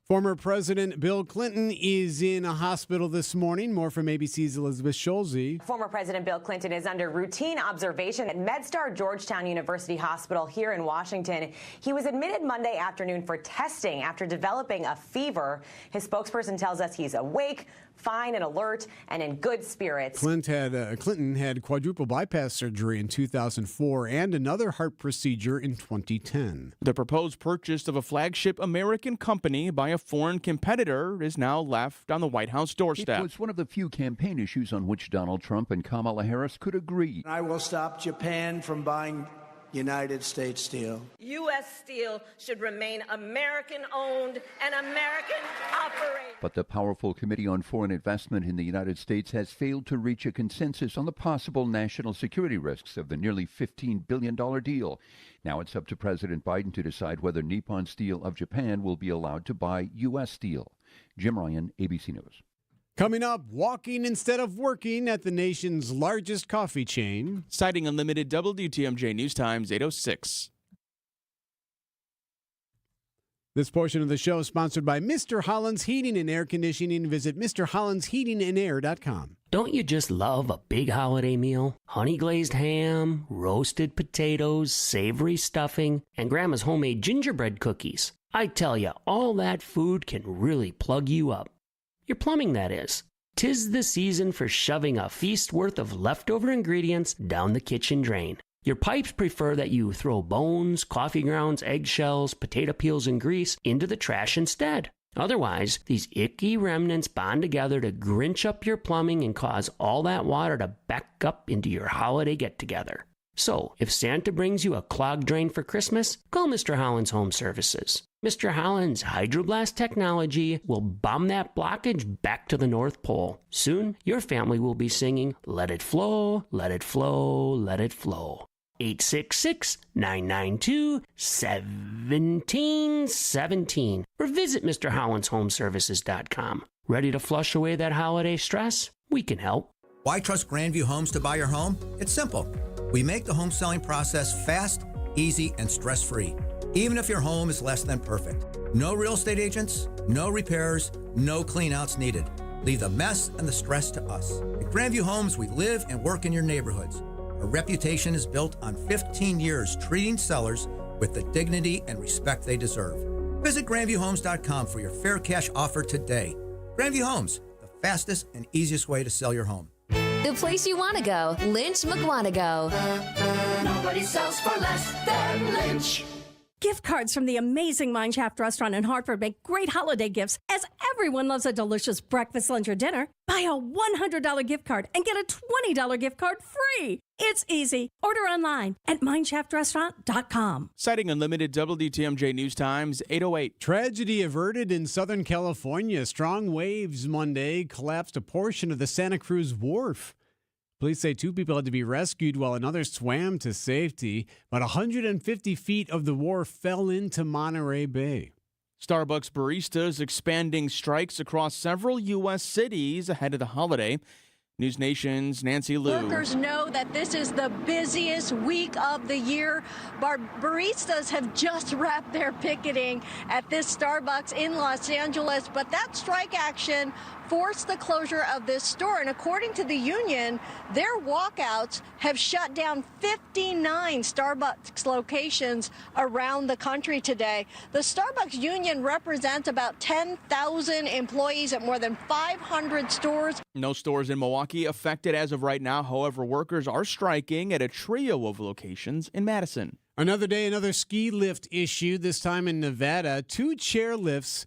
Former President Bill Clinton is in a hospital this morning. More from ABC's Elizabeth Scholze. Former President Bill Clinton is under routine observation at MedStar Georgetown University Hospital here in Washington. He was admitted Monday afternoon for testing after developing a fever. His spokesperson tells us he's awake, fine and alert, and in good spirits. Clinton had quadruple bypass surgery in 2004 and another heart procedure in 2010. The proposed purchase of a flagship American company by a foreign competitor is now left on the White House doorstep. It was one of the few campaign issues on which Donald Trump and Kamala Harris could agree. I will stop Japan from buying United States steel. U.S. steel should remain American-owned and American-operated. But the powerful Committee on Foreign Investment in the United States has failed to reach a consensus on the possible national security risks of the nearly $15 billion deal. Now it's up to President Biden to decide whether Nippon Steel of Japan will be allowed to buy U.S. steel. Jim Ryan, ABC News. Coming up, walking instead of working at the nation's largest coffee chain. Citing Unlimited, WTMJ News Times 8:06. This portion of the show is sponsored by Mr. Holland's Heating and Air Conditioning. Visit MrHollandsHeatingandAir.com. Don't you just love a big holiday meal? Honey glazed ham, roasted potatoes, savory stuffing, and Grandma's homemade gingerbread cookies. I tell you, all that food can really plug you up. Your plumbing, that is. 'Tis the season for shoving a feast worth of leftover ingredients down the kitchen drain. Your pipes prefer that you throw bones, coffee grounds, eggshells, potato peels, and grease into the trash instead. Otherwise, these icky remnants bond together to grinch up your plumbing and cause all that water to back up into your holiday get-together. So, if Santa brings you a clogged drain for Christmas, call Mr. Holland's Home Services. Mr. Holland's Hydroblast technology will bomb that blockage back to the North Pole. Soon, your family will be singing, "Let it flow, let it flow, let it flow." 866-992-1717 or visit MrHollandsHomeservices.com. Ready to flush away that holiday stress? We can help. Why trust Grandview Homes to buy your home? It's simple. We make the home selling process fast, easy, and stress-free, even if your home is less than perfect. No real estate agents, no repairs, no cleanouts needed. Leave the mess and the stress to us. At Grandview Homes, we live and work in your neighborhoods. Our reputation is built on 15 years treating sellers with the dignity and respect they deserve. Visit GrandviewHomes.com for your fair cash offer today. Grandview Homes, the fastest and easiest way to sell your home. The place you want to go, Lynch McWanago. Nobody sells for less than Lynch. Gift cards from the amazing Mine Shaft restaurant in Hartford make great holiday gifts, as everyone loves a delicious breakfast, lunch, or dinner. Buy a $100 gift card and get a $20 gift card free. It's easy. Order online at mineshaftrestaurant.com. Citing unlimited WTMJ News Times 808. Tragedy averted in Southern California. Strong waves Monday collapsed a portion of the Santa Cruz Wharf. Police say 2 people had to be rescued while another swam to safety. About 150 feet of the wharf fell into Monterey Bay. Starbucks baristas expanding strikes across several U.S. cities ahead of the holiday. News Nation's Nancy Liu. Workers know that this is the busiest week of the year. Baristas have just wrapped their picketing at this Starbucks in Los Angeles, but that strike action forced the closure of this store. And according to the union, their walkouts have shut down 59 Starbucks locations around the country today. The Starbucks union represents about 10,000 employees at more than 500 stores. No stores in Milwaukee affected as of right now. However, workers are striking at a trio of locations in Madison. Another day, another ski lift issue, this time in Nevada. 2 chairlifts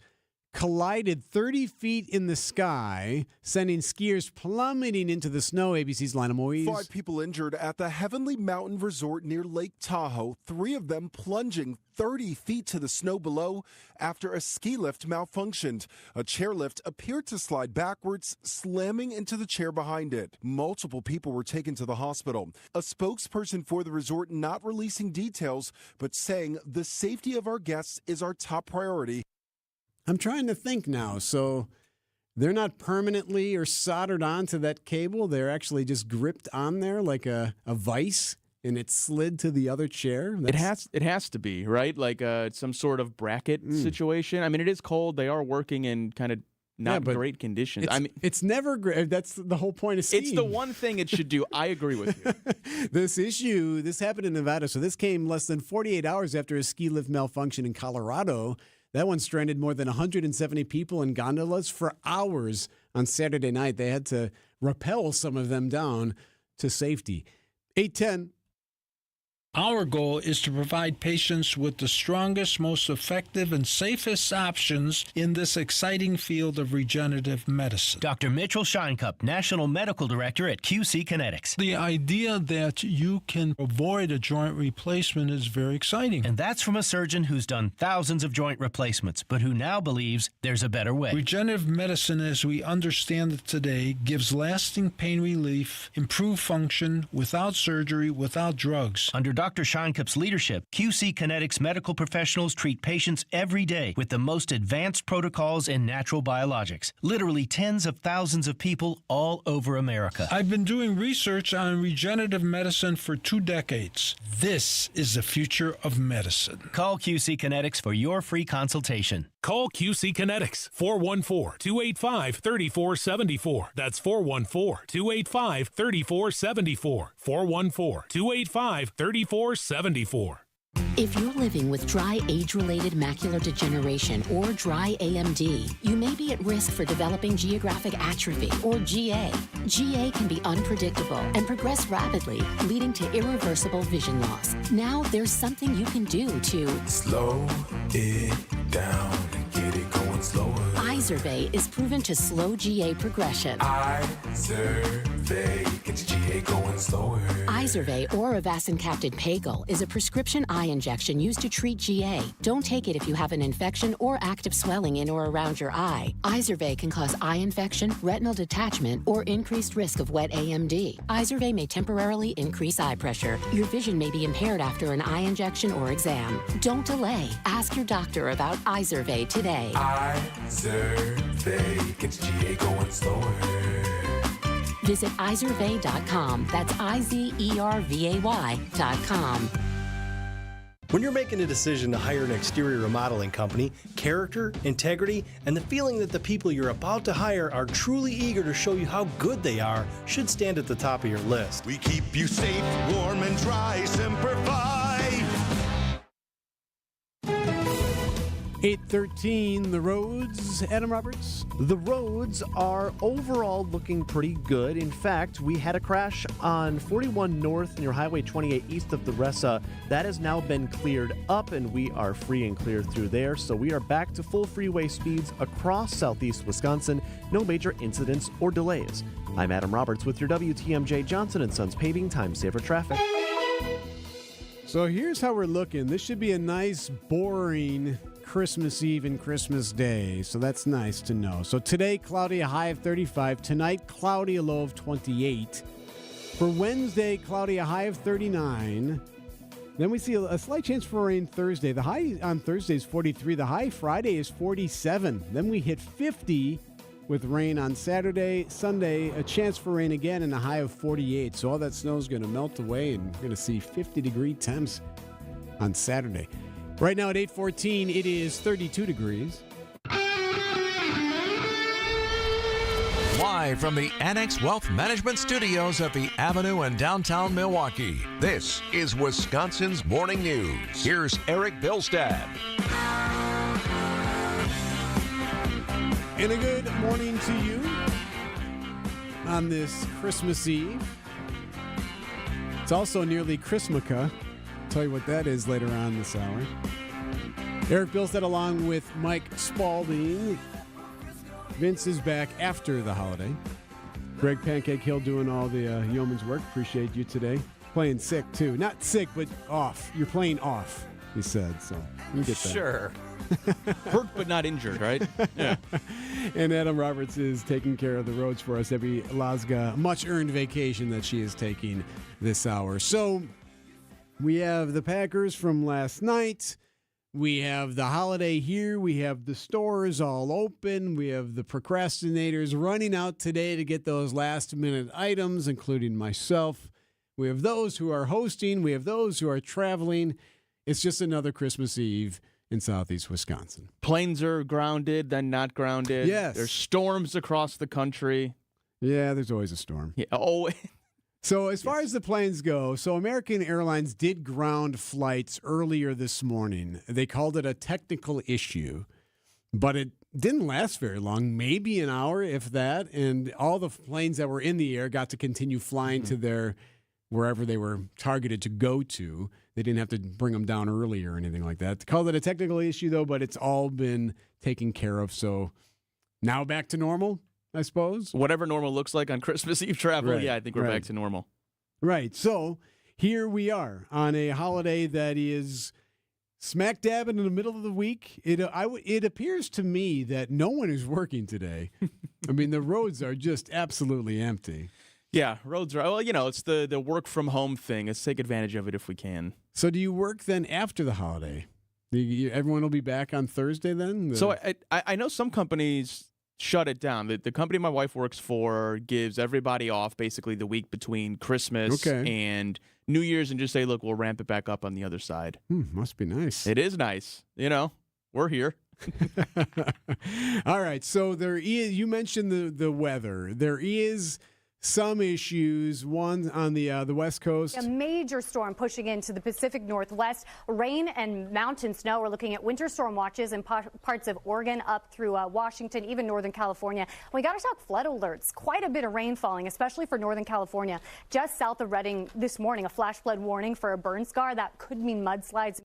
collided 30 feet in the sky, sending skiers plummeting into the snow. ABC's Lana Moise. 5 people injured at the Heavenly Mountain Resort near Lake Tahoe, 3 of them plunging 30 feet to the snow below after a ski lift malfunctioned. A chairlift appeared to slide backwards, slamming into the chair behind it. Multiple people were taken to the hospital. A spokesperson for the resort not releasing details, but saying the safety of our guests is our top priority. I'm trying to think now. So they're not permanently or soldered onto that cable. They're actually just gripped on there like a vise, and it slid to the other chair. It has to be, right? Like some sort of bracket situation. I mean, it is cold. They are working in kind of not great conditions. It's never great. That's the whole point of skiing. It's the one thing it should do. I agree with you. This happened in Nevada. So this came less than 48 hours after a ski lift malfunction in Colorado. That one stranded more than 170 people in gondolas for hours on Saturday night. They had to rappel some of them down to safety. 8:10. Our goal is to provide patients with the strongest, most effective, and safest options in this exciting field of regenerative medicine. Dr. Mitchell Shinecup, National Medical Director at QC Kinetics. The idea that you can avoid a joint replacement is very exciting. And that's from a surgeon who's done thousands of joint replacements, but who now believes there's a better way. Regenerative medicine, as we understand it today, gives lasting pain relief, improved function, without surgery, without drugs. Under Dr. Shinekup's leadership, QC Kinetics medical professionals treat patients every day with the most advanced protocols in natural biologics. Literally tens of thousands of people all over America. I've been doing research on regenerative medicine for 2 decades. This is the future of medicine. Call QC Kinetics for your free consultation. Call QC Kinetics, 414-285-3474. That's 414-285-3474. 414-285-3474. If you're living with dry age-related macular degeneration or dry AMD, you may be at risk for developing geographic atrophy or GA. GA can be unpredictable and progress rapidly, leading to irreversible vision loss. Now there's something you can do to slow it down and get it going slower. iZurvey is proven to slow GA progression. iZurvey gets GA going slower. Izervay or avacin-capted Pagel is a prescription eye injection used to treat GA. Don't take it if you have an infection or active swelling in or around your eye. Izervay can cause eye infection, retinal detachment, or increased risk of wet AMD. Izervay may temporarily increase eye pressure. Your vision may be impaired after an eye injection or exam. Don't delay. Ask your doctor about Izervay today. Izervay gets GA going slower. Visit Izervay.com. That's IZERVAY.com. When you're making a decision to hire an exterior remodeling company, character, integrity, and the feeling that the people you're about to hire are truly eager to show you how good they are should stand at the top of your list. We keep you safe, warm, and dry. Semper Fi. 8:13, the roads. Adam Roberts. The roads are overall looking pretty good. In fact, we had a crash on 41 North near Highway 28 east of the Ressa. That has now been cleared up, and we are free and clear through there. So we are back to full freeway speeds across southeast Wisconsin. No major incidents or delays. I'm Adam Roberts with your WTMJ Johnson & Sons Paving Time Saver Traffic. So here's how we're looking. This should be a nice, boring Christmas Eve and Christmas Day, so that's nice to know. So today, cloudy, a high of 35. Tonight, cloudy, a low of 28. For Wednesday, cloudy, a high of 39. Then we see a slight chance for rain Thursday. The high on Thursday is 43. The high Friday is 47. Then we hit 50 with rain on Saturday. Sunday, a chance for rain again and a high of 48. So all that snow is going to melt away, and we're going to see 50-degree temps on Saturday. Right now at 8:14, it is 32 degrees. Live from the Annex Wealth Management Studios at the Avenue in downtown Milwaukee, this is Wisconsin's Morning News. Here's Erik Bilstad. And a good morning to you on this Christmas Eve. It's also nearly Christmaka. Tell you what that is later on this hour. Erik Bilstad along with Mike Spaulding. Vince is back after the holiday. Greg Pancake Hill doing all the yeoman's work. Appreciate you today. Playing sick too. Not sick, but off. You're playing off, he said. So we get that. Sure. Hurt but not injured, right? Yeah. And Adam Roberts is taking care of the roads for us. Every Lazga much-earned vacation that she is taking this hour. So we have the Packers from last night. We have the holiday here. We have the stores all open. We have the procrastinators running out today to get those last-minute items, including myself. We have those who are hosting. We have those who are traveling. It's just another Christmas Eve in southeast Wisconsin. Planes are grounded, then not grounded. Yes. There's storms across the country. Yeah, there's always a storm. Yeah. Oh, so as far as the planes go, so American Airlines did ground flights earlier this morning. They called it a technical issue, but it didn't last very long, maybe an hour, if that. And all the planes that were in the air got to continue flying to their wherever they were targeted to go to. They didn't have to bring them down early or anything like that. They called it a technical issue, though, but it's all been taken care of. So now back to normal, I suppose. Whatever normal looks like on Christmas Eve travel, Right, yeah, I think we're back to normal. Right. So here we are on a holiday that is smack dab in the middle of the week. It appears to me that no one is working today. I mean, the roads are just absolutely empty. Yeah, roads are, well, it's the work from home thing. Let's take advantage of it if we can. So do you work then after the holiday? Everyone will be back on Thursday then? So I know some companies shut it down. The company my wife works for gives everybody off basically the week between Christmas and New Year's and just say, look, we'll ramp it back up on the other side. Must be nice. It is nice. We're here. All right. So there is, you mentioned the weather. There is some issues, one on the West Coast. A major storm pushing into the Pacific Northwest. Rain and mountain snow. We're looking at winter storm watches in parts of Oregon up through Washington, even Northern California. We got to talk flood alerts. Quite a bit of rain falling, especially for Northern California. Just south of Redding this morning, a flash flood warning for a burn scar. That could mean mudslides.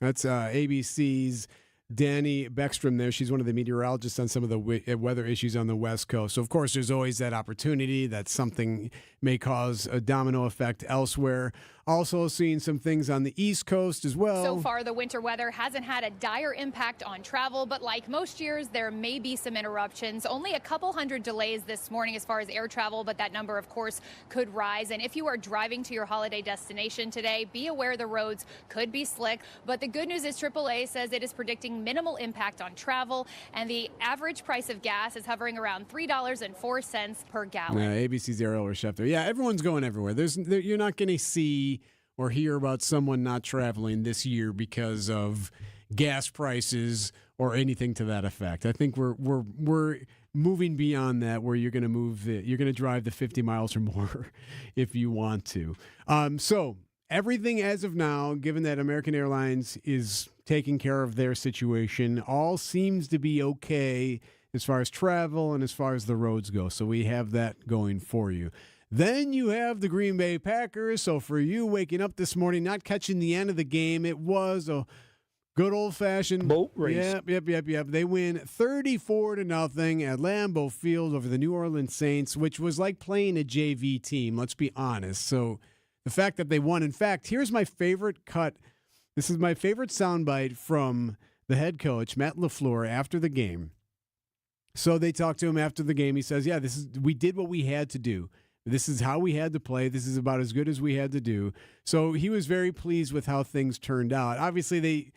That's ABC's Danny Beckstrom there. She's one of the meteorologists on some of the weather issues on the West Coast. So, of course, there's always that opportunity that something may cause a domino effect elsewhere. Also seeing some things on the East Coast as well. So far, the winter weather hasn't had a dire impact on travel, but like most years, there may be some interruptions. Only a couple hundred delays this morning as far as air travel, but that number, of course, could rise. And if you are driving to your holiday destination today, be aware the roads could be slick. But the good news is AAA says it is predicting minimal impact on travel, and the average price of gas is hovering around $3.04 per gallon. Yeah, ABC's Ariel Schefter. Yeah, everyone's going everywhere. You're not going to see or hear about someone not traveling this year because of gas prices or anything to that effect. I think we're moving beyond that, where you're going to drive the 50 miles or more if you want to. So everything as of now, given that American Airlines is taking care of their situation, all seems to be okay as far as travel and as far as the roads go. So we have that going for you. Then you have the Green Bay Packers. So for you waking up this morning, not catching the end of the game, it was a good old-fashioned boat race. Yep. They win 34-0 at Lambeau Field over the New Orleans Saints, which was like playing a JV team, let's be honest. So the fact that they won, in fact, here's my favorite cut. This is my favorite soundbite from the head coach, Matt LaFleur, after the game. So they talked to him after the game. He says, yeah, we did what we had to do. This is how we had to play. This is about as good as we had to do. So he was very pleased with how things turned out. Obviously,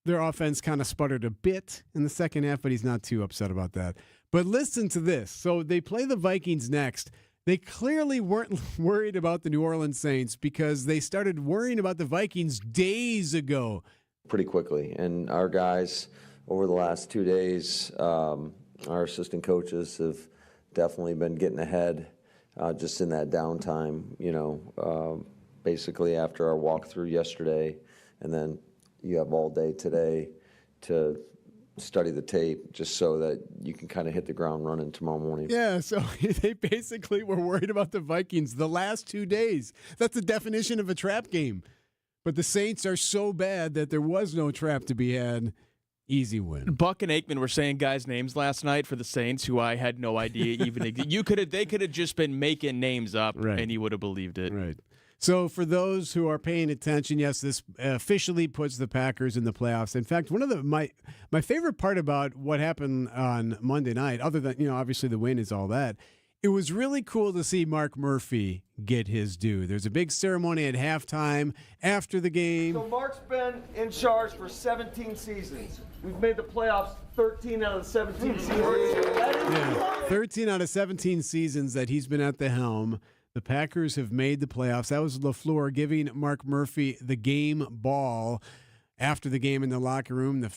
their offense kind of sputtered a bit in the second half, but he's not too upset about that. But listen to this. So they play the Vikings next. They clearly weren't worried about the New Orleans Saints because they started worrying about the Vikings days ago. Pretty quickly. And our guys, over the last 2 days, our assistant coaches have definitely been getting ahead. Just in that downtime, basically after our walkthrough yesterday, and then you have all day today to study the tape just so that you can kind of hit the ground running tomorrow morning. Yeah, so they basically were worried about the Vikings the last 2 days. That's the definition of a trap game. But the Saints are so bad that there was no trap to be had. Easy win. Buck and Aikman were saying guys' names last night for the Saints who I had no idea even they could have just been making names up, right, and you would have believed it. Right. So for those who are paying attention, yes, this officially puts the Packers in the playoffs. In fact, one of my favorite part about what happened on Monday night, other than obviously the win is all that, it was really cool to see Mark Murphy get his due. There's a big ceremony at halftime after the game. So Mark's been in charge for 17 seasons. We've made the playoffs 13 out of the 17 seasons. 13 out of 17 seasons that he's been at the helm. The Packers have made the playoffs. That was LaFleur giving Mark Murphy the game ball after the game in the locker room. The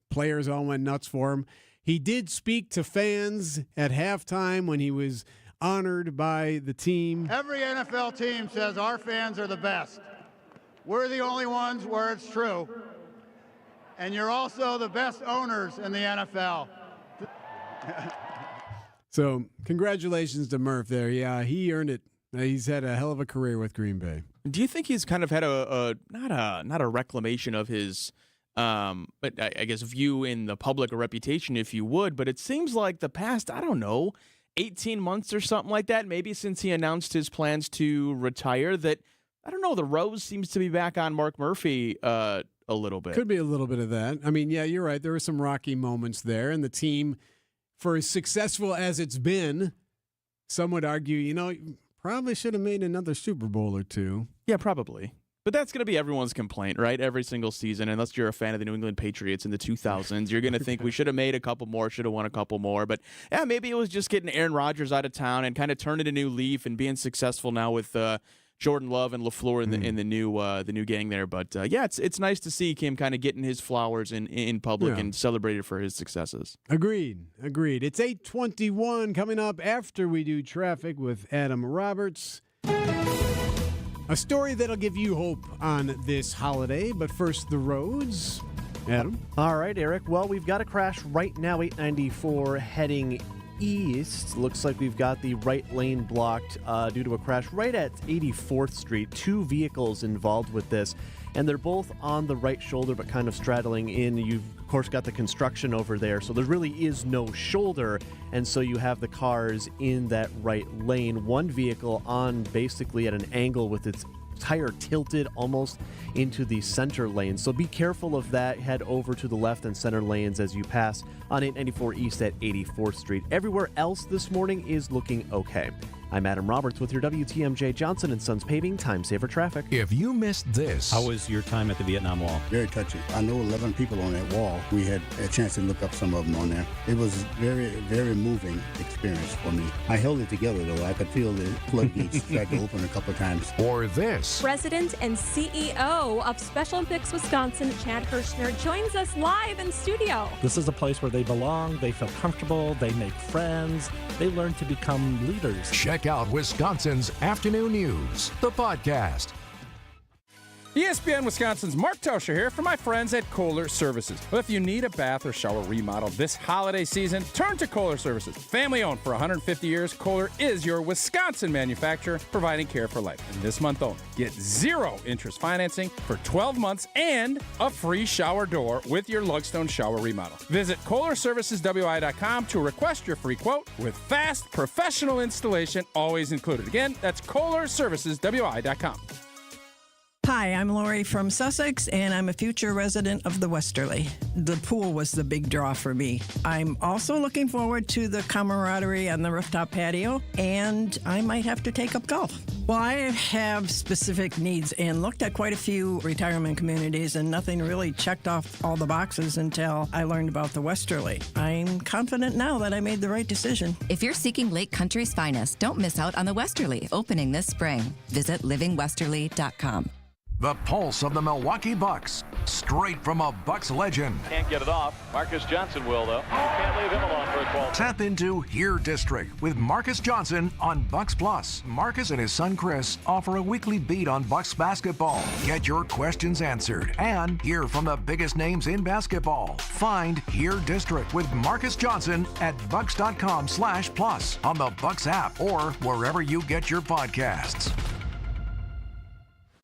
players all went nuts for him. He did speak to fans at halftime when he was honored by the team. Every NFL team says our fans are the best. We're the only ones where it's true. And you're also the best owners in the NFL. So congratulations to Murph there. Yeah, he earned it. He's had a hell of a career with Green Bay. Do you think he's kind of had not a reclamation of his but I guess view in the public or reputation, if you would, but it seems like the past, 18 months or something like that, maybe since he announced his plans to retire, that, the rose seems to be back on Mark Murphy a little bit. Could be a little bit of that. I mean, yeah, you're right. There were some rocky moments there, and the team, for as successful as it's been, some would argue, probably should have made another Super Bowl or two. Yeah, probably. But that's going to be everyone's complaint, right? Every single season, unless you're a fan of the New England Patriots in the 2000s, you're going to think we should have made a couple more, should have won a couple more. But, yeah, maybe it was just getting Aaron Rodgers out of town and kind of turning a new leaf and being successful now with Jordan Love and LaFleur in the new gang there. But, yeah, it's nice to see him kind of getting his flowers in public and celebrated for his successes. Agreed. It's 8:21 coming up after we do traffic with Adam Roberts. A story that'll give you hope on this holiday, but first, the roads. Adam? All right, Eric. Well, we've got a crash right now, 894 heading east, looks like we've got the right lane blocked due to a crash right at 84th Street. 2 vehicles involved with this, and they're both on the right shoulder but kind of straddling in. You've, of course, got the construction over there, so there really is no shoulder, and so you have the cars in that right lane. One vehicle on basically at an angle with its tire tilted almost into the center lane. So be careful of that. Head over to the left and center lanes as you pass on 894 East at 84th Street. Everywhere else this morning is looking okay. I'm Adam Roberts with your WTMJ Johnson & Sons Paving Time Saver Traffic. If you missed this. How was your time at the Vietnam Wall? Very touching. I know 11 people on that wall. We had a chance to look up some of them on there. It was very, very moving experience for me. I held it together, though. I could feel the floodgates tried to open a couple of times. Or this. President and CEO of Special Olympics Wisconsin, Chad Hirschner, joins us live in studio. This is a place where they belong, they feel comfortable, they make friends, they learn to become leaders. Check out Wisconsin's Afternoon News, the podcast. ESPN Wisconsin's Mark Tauscher here for my friends at Kohler Services. Well, if you need a bath or shower remodel this holiday season, turn to Kohler Services. Family owned for 150 years, Kohler is your Wisconsin manufacturer providing care for life. And this month only, get 0 interest financing for 12 months and a free shower door with your Lugstone shower remodel. Visit KohlerServicesWI.com to request your free quote with fast, professional installation always included. Again, that's KohlerServicesWI.com. Hi, I'm Lori from Sussex, and I'm a future resident of the Westerly. The pool was the big draw for me. I'm also looking forward to the camaraderie on the rooftop patio, and I might have to take up golf. Well, I have specific needs and looked at quite a few retirement communities, and nothing really checked off all the boxes until I learned about the Westerly. I'm confident now that I made the right decision. If you're seeking Lake Country's finest, don't miss out on the Westerly, opening this spring. Visit livingwesterly.com. The pulse of the Milwaukee Bucks, straight from a Bucks legend. Can't get it off. Marcus Johnson will, though. Can't leave him alone for a 12. Tap into Here District with Marcus Johnson on Bucks Plus. Marcus and his son Chris offer a weekly beat on Bucks basketball. Get your questions answered and hear from the biggest names in basketball. Find Here District with Marcus Johnson at bucks.com/plus on the Bucks app or wherever you get your podcasts.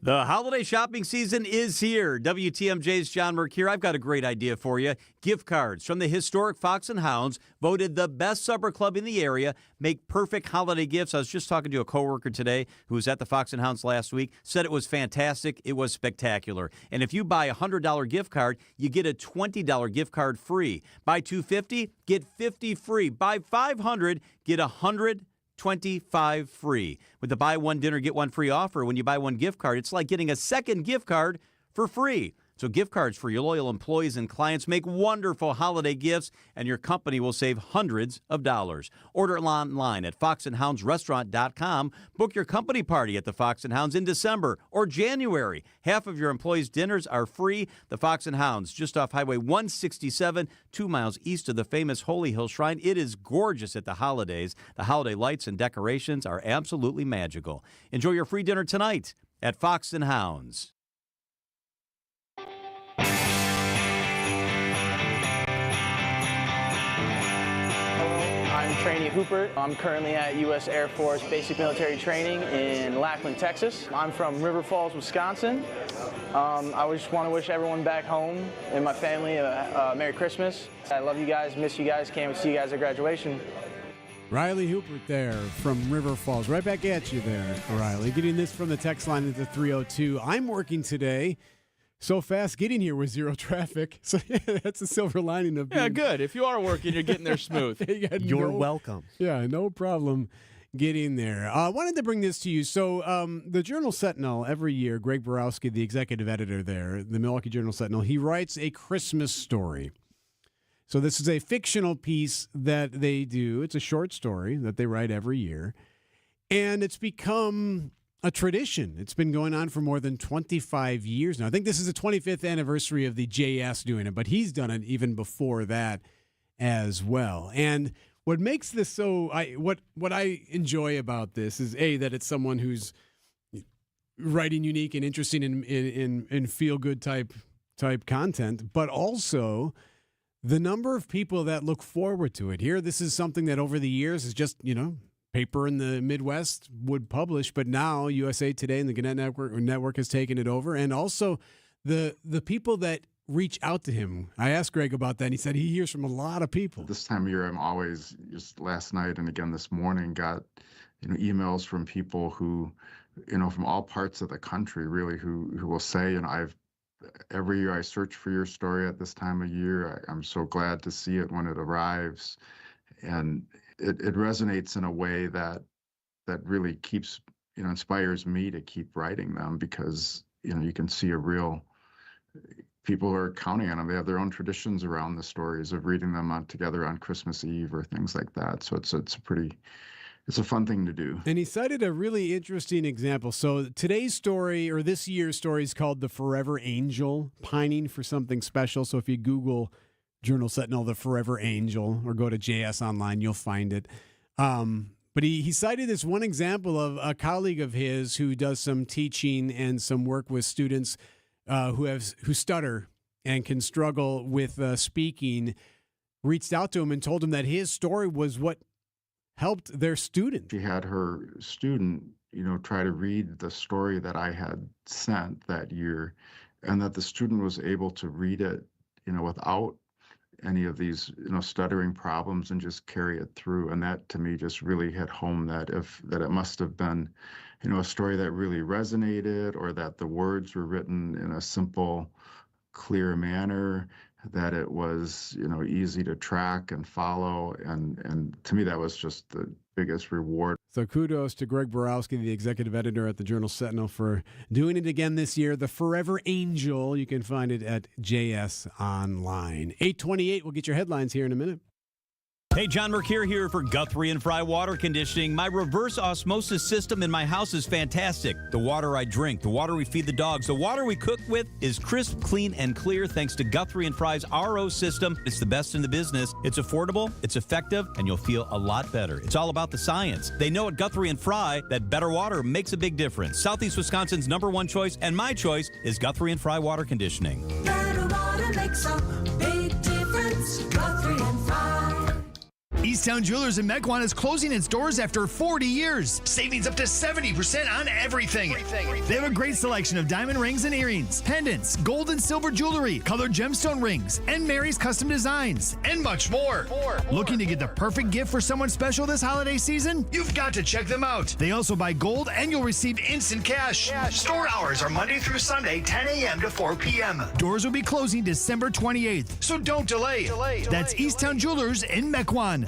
The holiday shopping season is here. WTMJ's John Merck here. I've got a great idea for you. Gift cards from the historic Fox and Hounds, voted the best supper club in the area, make perfect holiday gifts. I was just talking to a coworker today who was at the Fox and Hounds last week, said it was fantastic. It was spectacular. And if you buy a $100 gift card, you get a $20 gift card free. Buy $250, get $50 free. Buy $500, get $125 free. With the buy one dinner, get one free offer, when you buy one gift card, it's like getting a second gift card for free. So gift cards for your loyal employees and clients make wonderful holiday gifts, and your company will save hundreds of dollars. Order online at foxandhoundsrestaurant.com. Book your company party at the Fox and Hounds in December or January. Half of your employees' dinners are free. The Fox and Hounds, just off Highway 167, 2 miles east of the famous Holy Hill Shrine. It is gorgeous at the holidays. The holiday lights and decorations are absolutely magical. Enjoy your free dinner tonight at Fox and Hounds. I'm Trainee Hooper. I'm currently at U.S. Air Force Basic Military Training in Lackland, Texas. I'm from River Falls, Wisconsin. I just want to wish everyone back home and my family a Merry Christmas. I love you guys, miss you guys, can't wait to see you guys at graduation. Riley Hooper there from River Falls. Right back at you there, Riley. Getting this from the text line at the 302. I'm working today. So fast getting here with zero traffic. So yeah, that's a silver lining of being... Yeah, good. If you are working, you're getting there smooth. You're welcome. Yeah, no problem getting there. I wanted to bring this to you. So the Journal Sentinel, every year, Greg Borowski, the executive editor there, the Milwaukee Journal Sentinel, he writes a Christmas story. So this is a fictional piece that they do. It's a short story that they write every year. And it's become a tradition. It's been going on for more than 25 years now. I think this is the 25th anniversary of the JS doing it, but he's done it even before that as well. And what makes this so, what I enjoy about this is that it's someone who's writing unique and interesting in feel good type content, but also the number of people that look forward to it here, this is something that over the years is just, paper in the Midwest would publish, but now USA Today and the Gannett Network has taken it over. And also the people that reach out to him. I asked Greg about that, and he said he hears from a lot of people. This time of year, I'm always, just last night and again this morning, got emails from people who, from all parts of the country, really, who will say, every year I search for your story at this time of year. I'm so glad to see it when it arrives. And it resonates in a way that really keeps, inspires me to keep writing them, because, you can see people are counting on them. They have their own traditions around the stories of reading them together on Christmas Eve or things like that. So it's a fun thing to do. And he cited a really interesting example. So today's story, or this year's story, is called The Forever Angel, pining for something special. So if you Google Journal Sentinel, The Forever Angel, or go to JS Online, you'll find it. But he cited this one example of a colleague of his who does some teaching and some work with students who stutter and can struggle with speaking, reached out to him and told him that his story was what helped their student. She had her student, try to read the story that I had sent that year, and that the student was able to read it, without any of these, stuttering problems, and just carry it through. And that, to me, just really hit home that it must have been, a story that really resonated, or that the words were written in a simple, clear manner, that it was, easy to track and follow. And to me, that was just the biggest reward. So kudos to Greg Borowski, the executive editor at the Journal Sentinel, for doing it again this year. The Forever Angel. You can find it at JS Online. 8:28. We'll get your headlines here in a minute. Hey, John Mercure here for Guthrie and Fry Water Conditioning. My reverse osmosis system in my house is fantastic. The water I drink, the water we feed the dogs, the water we cook with is crisp, clean, and clear thanks to Guthrie and Fry's RO system. It's the best in the business. It's affordable, it's effective, and you'll feel a lot better. It's all about the science. They know at Guthrie and Fry that better water makes a big difference. Southeast Wisconsin's #1 choice, and my choice, is Guthrie and Fry Water Conditioning. Better water makes a big difference. Guthrie and Fry. Easttown Jewelers in Mequon is closing its doors after 40 years. Savings up to 70% on everything. They have a great selection of diamond rings and earrings, pendants, gold and silver jewelry, colored gemstone rings, and Mary's custom designs, and much more. Looking to get the perfect gift for someone special this holiday season? You've got to check them out. They also buy gold, and you'll receive instant cash. Store hours are Monday through Sunday, 10 a.m. to 4 p.m. Doors will be closing December 28th, so don't delay. That's Easttown Jewelers in Mequon.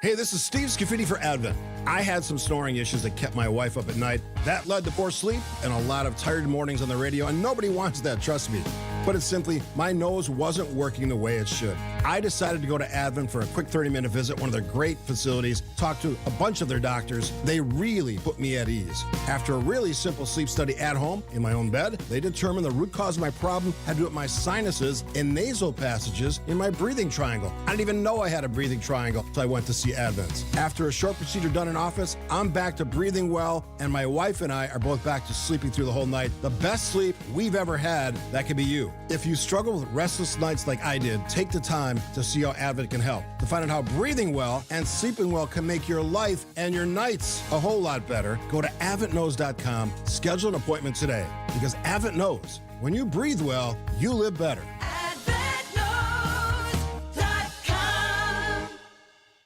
Hey, this is Steve Scafidi for Advent. I had some snoring issues that kept my wife up at night. That led to poor sleep and a lot of tired mornings on the radio, and nobody wants that, trust me. But it's simply, my nose wasn't working the way it should. I decided to go to Advent for a quick 30-minute visit, one of their great facilities, talk to a bunch of their doctors. They really put me at ease. After a really simple sleep study at home, in my own bed, they determined the root cause of my problem had to do with my sinuses and nasal passages in my breathing triangle. I didn't even know I had a breathing triangle, so I went to see Advent. After a short procedure done in office, I'm back to breathing well, and my wife and I are both back to sleeping through the whole night. The best sleep we've ever had, that could be you. If you struggle with restless nights like I did, take the time to see how Advent can help. To find out how breathing well and sleeping well can make your life and your nights a whole lot better, go to AdventKnows.com, schedule an appointment today. Because Advent knows, when you breathe well, you live better.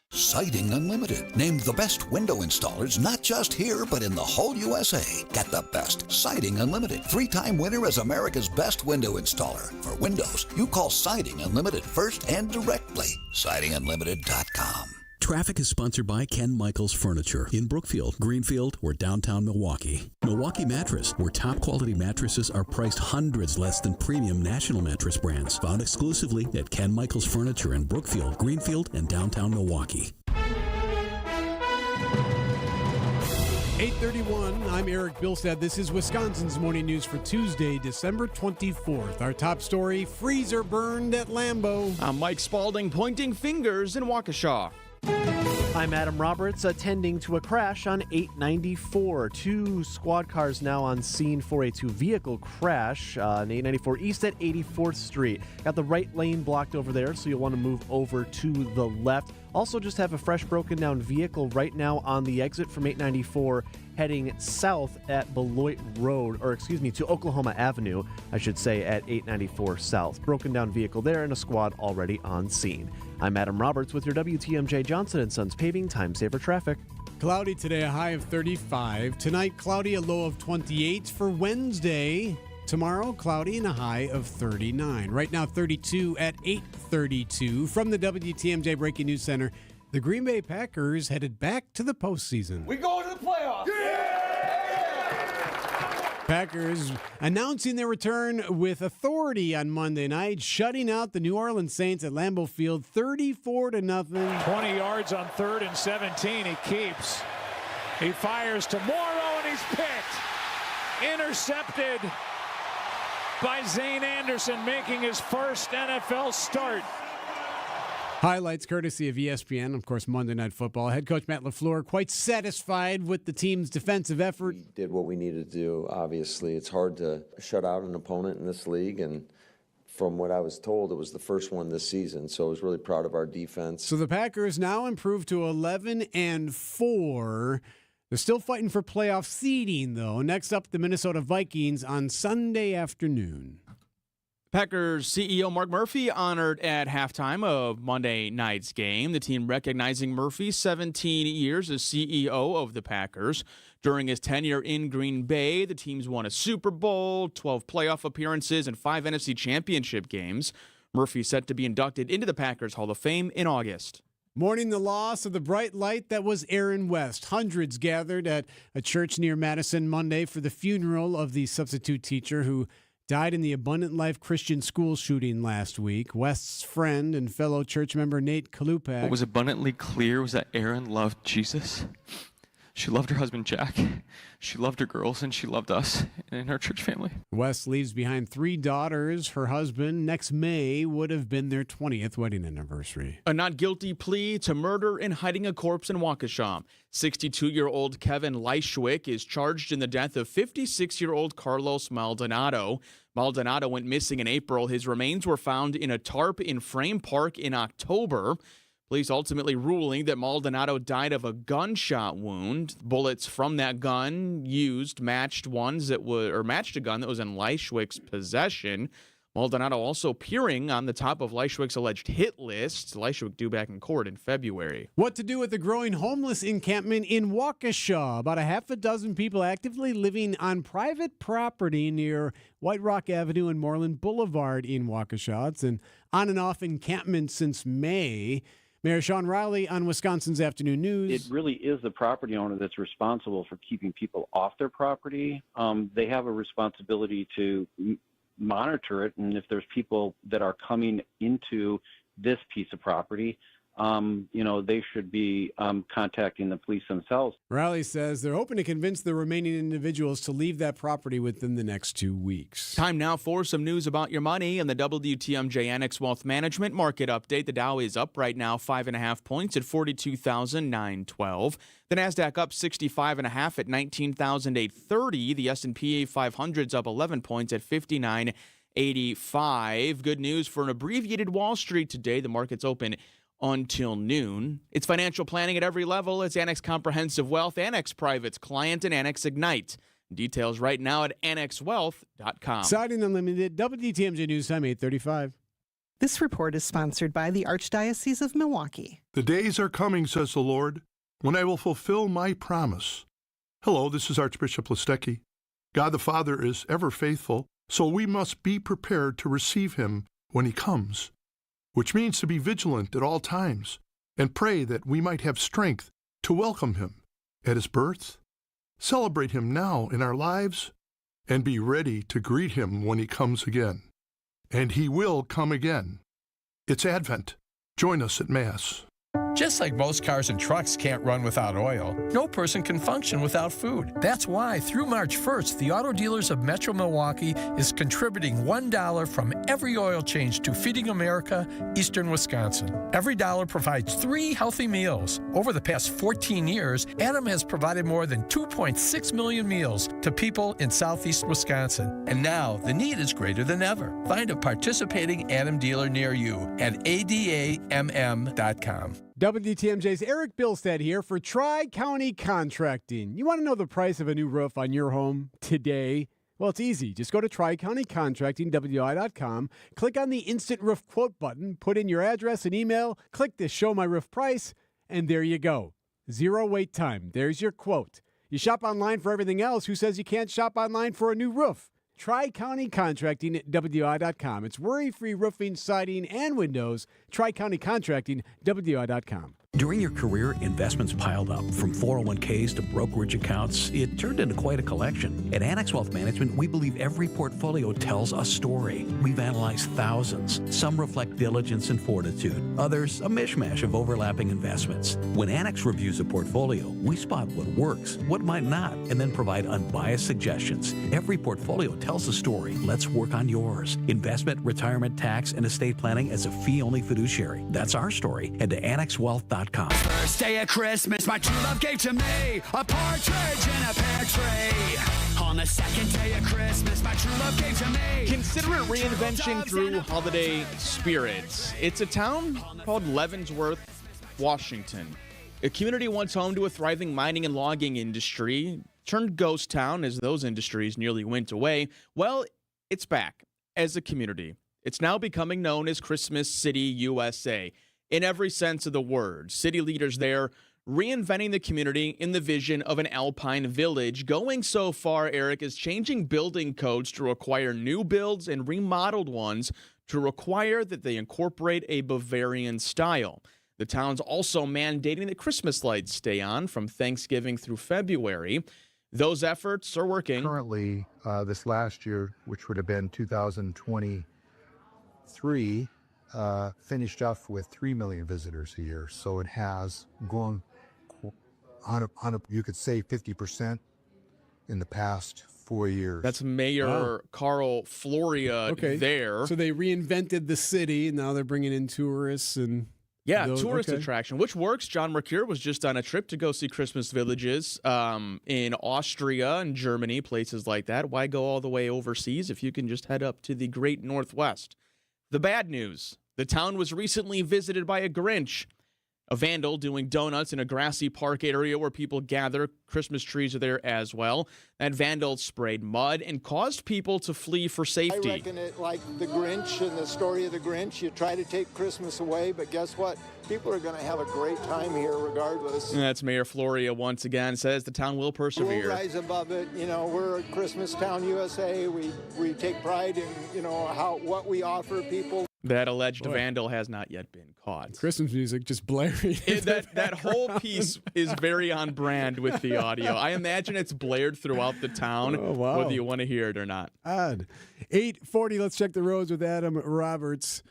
Siding Unlimited, named the best window installers, not just here, but in the whole USA. Get the best. Siding Unlimited. 3-time winner as America's best window installer. For windows, you call Siding Unlimited first and directly. SidingUnlimited.com. Traffic is sponsored by Ken Michaels Furniture in Brookfield, Greenfield, or downtown Milwaukee. Milwaukee Mattress, where top quality mattresses are priced hundreds less than premium national mattress brands. Found exclusively at Ken Michaels Furniture in Brookfield, Greenfield, and downtown Milwaukee. 8:31. I'm Erik Bilstad. This is Wisconsin's Morning News for Tuesday, December 24th. Our top story, freezer burned at Lambeau. I'm Mike Spaulding, pointing fingers in Waukesha. I'm Adam Roberts, attending to a crash on 894. 2 squad cars now on scene for a 2-vehicle crash on 894 East at 84th Street. Got the right lane blocked over there, so you'll want to move over to the left. Also just have a fresh broken down vehicle right now on the exit from 894 heading south at Beloit Road, to Oklahoma Avenue, I should say, at 894 South. Broken down vehicle there and a squad already on scene. I'm Adam Roberts with your WTMJ Johnson & Sons Paving Time Saver Traffic. Cloudy today, a high of 35. Tonight, cloudy, a low of 28. For Wednesday, tomorrow, cloudy and a high of 39. Right now, 32 at 8:32. From the WTMJ Breaking News Center, the Green Bay Packers headed back to the postseason. We go to the playoffs. Packers announcing their return with authority on Monday night, shutting out the New Orleans Saints at Lambeau Field 34-0. 20 yards on 3rd and 17. He keeps. He fires to Morrow, and he's picked. Intercepted by Zane Anderson, making his first NFL start. Highlights courtesy of ESPN, of course, Monday Night Football. Head coach Matt LaFleur quite satisfied with the team's defensive effort. We did what we needed to do, obviously. It's hard to shut out an opponent in this league, and from what I was told, it was the first one this season, so I was really proud of our defense. So the Packers now improved to 11-4. They're still fighting for playoff seeding, though. Next up, the Minnesota Vikings on Sunday afternoon. Packers CEO Mark Murphy honored at halftime of Monday night's game. The team recognizing Murphy's 17 years as CEO of the Packers. During his tenure in Green Bay, the team's won a Super Bowl, 12 playoff appearances, and 5 NFC championship games. Murphy set to be inducted into the Packers Hall of Fame in August. Mourning the loss of the bright light that was Aaron West. Hundreds gathered at a church near Madison Monday for the funeral of the substitute teacher who died in the Abundant Life Christian School shooting last week. West's friend and fellow church member Nate Kalupak. What was abundantly clear was that Erin loved Jesus. She loved her husband, Jack. She loved her girls, and she loved us and her church family. West leaves behind 3 daughters. Her husband, next May, would have been their 20th wedding anniversary. A not guilty plea to murder and hiding a corpse in Waukesha. 62-year-old Kevin Leishwick is charged in the death of 56-year-old Carlos Maldonado. Maldonado went missing in April. His remains were found in a tarp in Frame Park in October. Police ultimately ruling that Maldonado died of a gunshot wound. Bullets from that gun matched a gun that was in Leishwick's possession. Maldonado also appearing on the top of Leishwick's alleged hit list. Leishwick due back in court in February. What to do with the growing homeless encampment in Waukesha? About a half a dozen people actively living on private property near White Rock Avenue and Moreland Boulevard in Waukesha. It's an on and off encampment since May. Mayor Sean Riley on Wisconsin's Afternoon News. It really is the property owner that's responsible for keeping people off their property. They have a responsibility to monitor it, and if there's people that are coming into this piece of property, they should be contacting the police themselves. Riley says they're hoping to convince the remaining individuals to leave that property within the next 2 weeks. Time now for some news about your money and the WTMJ Annex Wealth Management Market Update. The Dow is up right now 5.5 points at 42,912. The Nasdaq up 65.5 at 19,830. The S&P 500's up 11 points at 59.85. Good news for an abbreviated Wall Street today. The market's open until noon. It's financial planning at every level. It's Annex Comprehensive Wealth, Annex Privates Client, and Annex Ignite. Details right now at annexwealth.com. Siding Unlimited, WTMJ News Time 8:35. This report is sponsored by the Archdiocese of Milwaukee. The days are coming, says the Lord, when I will fulfill my promise. Hello, this is Archbishop Listecki. God the Father is ever faithful, so we must be prepared to receive him when he comes, which means to be vigilant at all times and pray that we might have strength to welcome him at his birth, celebrate him now in our lives, and be ready to greet him when he comes again. And he will come again. It's Advent. Join us at Mass. Just like most cars and trucks can't run without oil, no person can function without food. That's why through March 1st, the Auto Dealers of Metro Milwaukee is contributing $1 from every oil change to Feeding America, Eastern Wisconsin. Every dollar provides 3 healthy meals. Over the past 14 years, Adam has provided more than 2.6 million meals to people in southeast Wisconsin. And now, the need is greater than ever. Find a participating Adam dealer near you at adamm.com. WTMJ's Erik Bilstad here for Tri-County Contracting. You want to know the price of a new roof on your home today? Well, it's easy. Just go to TriCountyContractingWI.com, click on the Instant Roof Quote button, put in your address and email, click the Show My Roof Price, and there you go. 0 wait time. There's your quote. You shop online for everything else. Who says you can't shop online for a new roof? TriCountyContractingWI.com. It's worry-free roofing, siding, and windows. TriCountyContractingWI.com. During your career, investments piled up. From 401ks to brokerage accounts, it turned into quite a collection. At Annex Wealth Management, we believe every portfolio tells a story. We've analyzed thousands. Some reflect diligence and fortitude. Others, a mishmash of overlapping investments. When Annex reviews a portfolio, we spot what works, what might not, and then provide unbiased suggestions. Every portfolio tells a story. Let's work on yours. Investment, retirement, tax, and estate planning as a fee-only fiduciary. That's our story. Head to AnnexWealth.com. First day of Christmas, my true love gave to me a partridge in a pear tree. On the second day of Christmas, my true love gave to me. Consider it reinvention through holiday spirits. It's a town called Leavenworth, Washington. A community once home to a thriving mining and logging industry, turned ghost town as those industries nearly went away. Well, it's back as a community. It's now becoming known as Christmas City, USA. In every sense of the word, city leaders there reinventing the community in the vision of an alpine village, going so far, Erik, as changing building codes to require new builds and remodeled ones to require that they incorporate a Bavarian style. The town's also mandating that Christmas lights stay on from Thanksgiving through February. Those efforts are working. Currently, this last year, which would have been 2023, finished off with 3 million visitors a year. So it has gone on you could say 50% in the past 4 years. That's Mayor Carl Floria there. So they reinvented the city, and now they're bringing in tourists and... Yeah, tourist attraction, which works. John Mercure was just on a trip to go see Christmas villages in Austria and Germany, places like that. Why go all the way overseas if you can just head up to the great Northwest? The bad news, the town was recently visited by a Grinch, a vandal doing donuts in a grassy park area where people gather. Christmas trees are there as well. That vandal sprayed mud and caused people to flee for safety. I reckon it like the Grinch and the story of the Grinch. You try to take Christmas away, but guess what? People are going to have a great time here regardless. And that's Mayor Floria once again, says the town will persevere. We'll rise above it. You know, we're a Christmas town, USA. We take pride in, what we offer people. That alleged vandal has not yet been caught. Christmas music just blaring. That whole piece is very on brand with the audio. I imagine it's blared throughout the town, whether you want to hear it or not. Odd. 8:40, let's check the roads with Adam Roberts.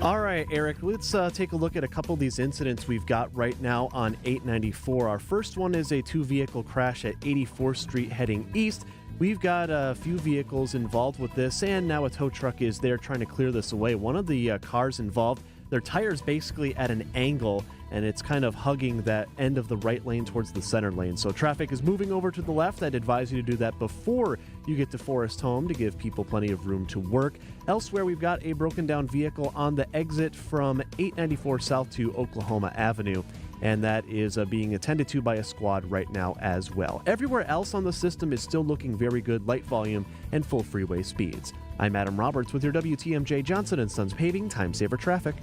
All right, Erik, let's take a look at a couple of these incidents we've got right now on 894. Our first one is a two-vehicle crash at 84th Street heading east. We've got a few vehicles involved with this, and now a tow truck is there trying to clear this away. One of the cars involved, their tire's basically at an angle, and it's kind of hugging that end of the right lane towards the center lane. So traffic is moving over to the left. I'd advise you to do that before you get to Forest Home to give people plenty of room to work. Elsewhere, we've got a broken down vehicle on the exit from 894 South to Oklahoma Avenue, and that is being attended to by a squad right now as well. Everywhere else on the system is still looking very good, light volume and full freeway speeds. I'm Adam Roberts with your WTMJ Johnson & Sons Paving Time Saver Traffic.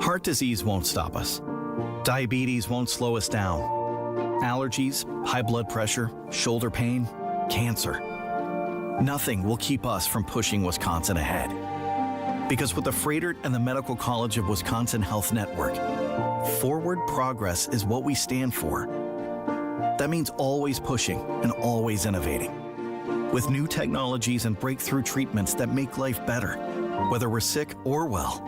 Heart disease won't stop us. Diabetes won't slow us down. Allergies, high blood pressure, shoulder pain, cancer. Nothing will keep us from pushing Wisconsin ahead. Because with the Freighter and the Medical College of Wisconsin Health Network, forward progress is what we stand for. That means always pushing and always innovating. With new technologies and breakthrough treatments that make life better, whether we're sick or well.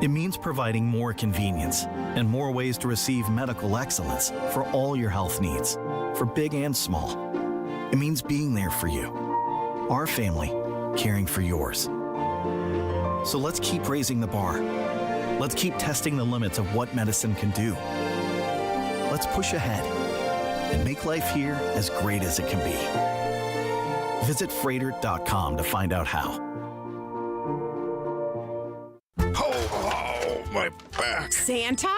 It means providing more convenience and more ways to receive medical excellence for all your health needs, for big and small. It means being there for you, our family, caring for yours. So let's keep raising the bar. Let's keep testing the limits of what medicine can do. Let's push ahead and make life here as great as it can be. Visit Freighter.com to find out how. My back. Santa?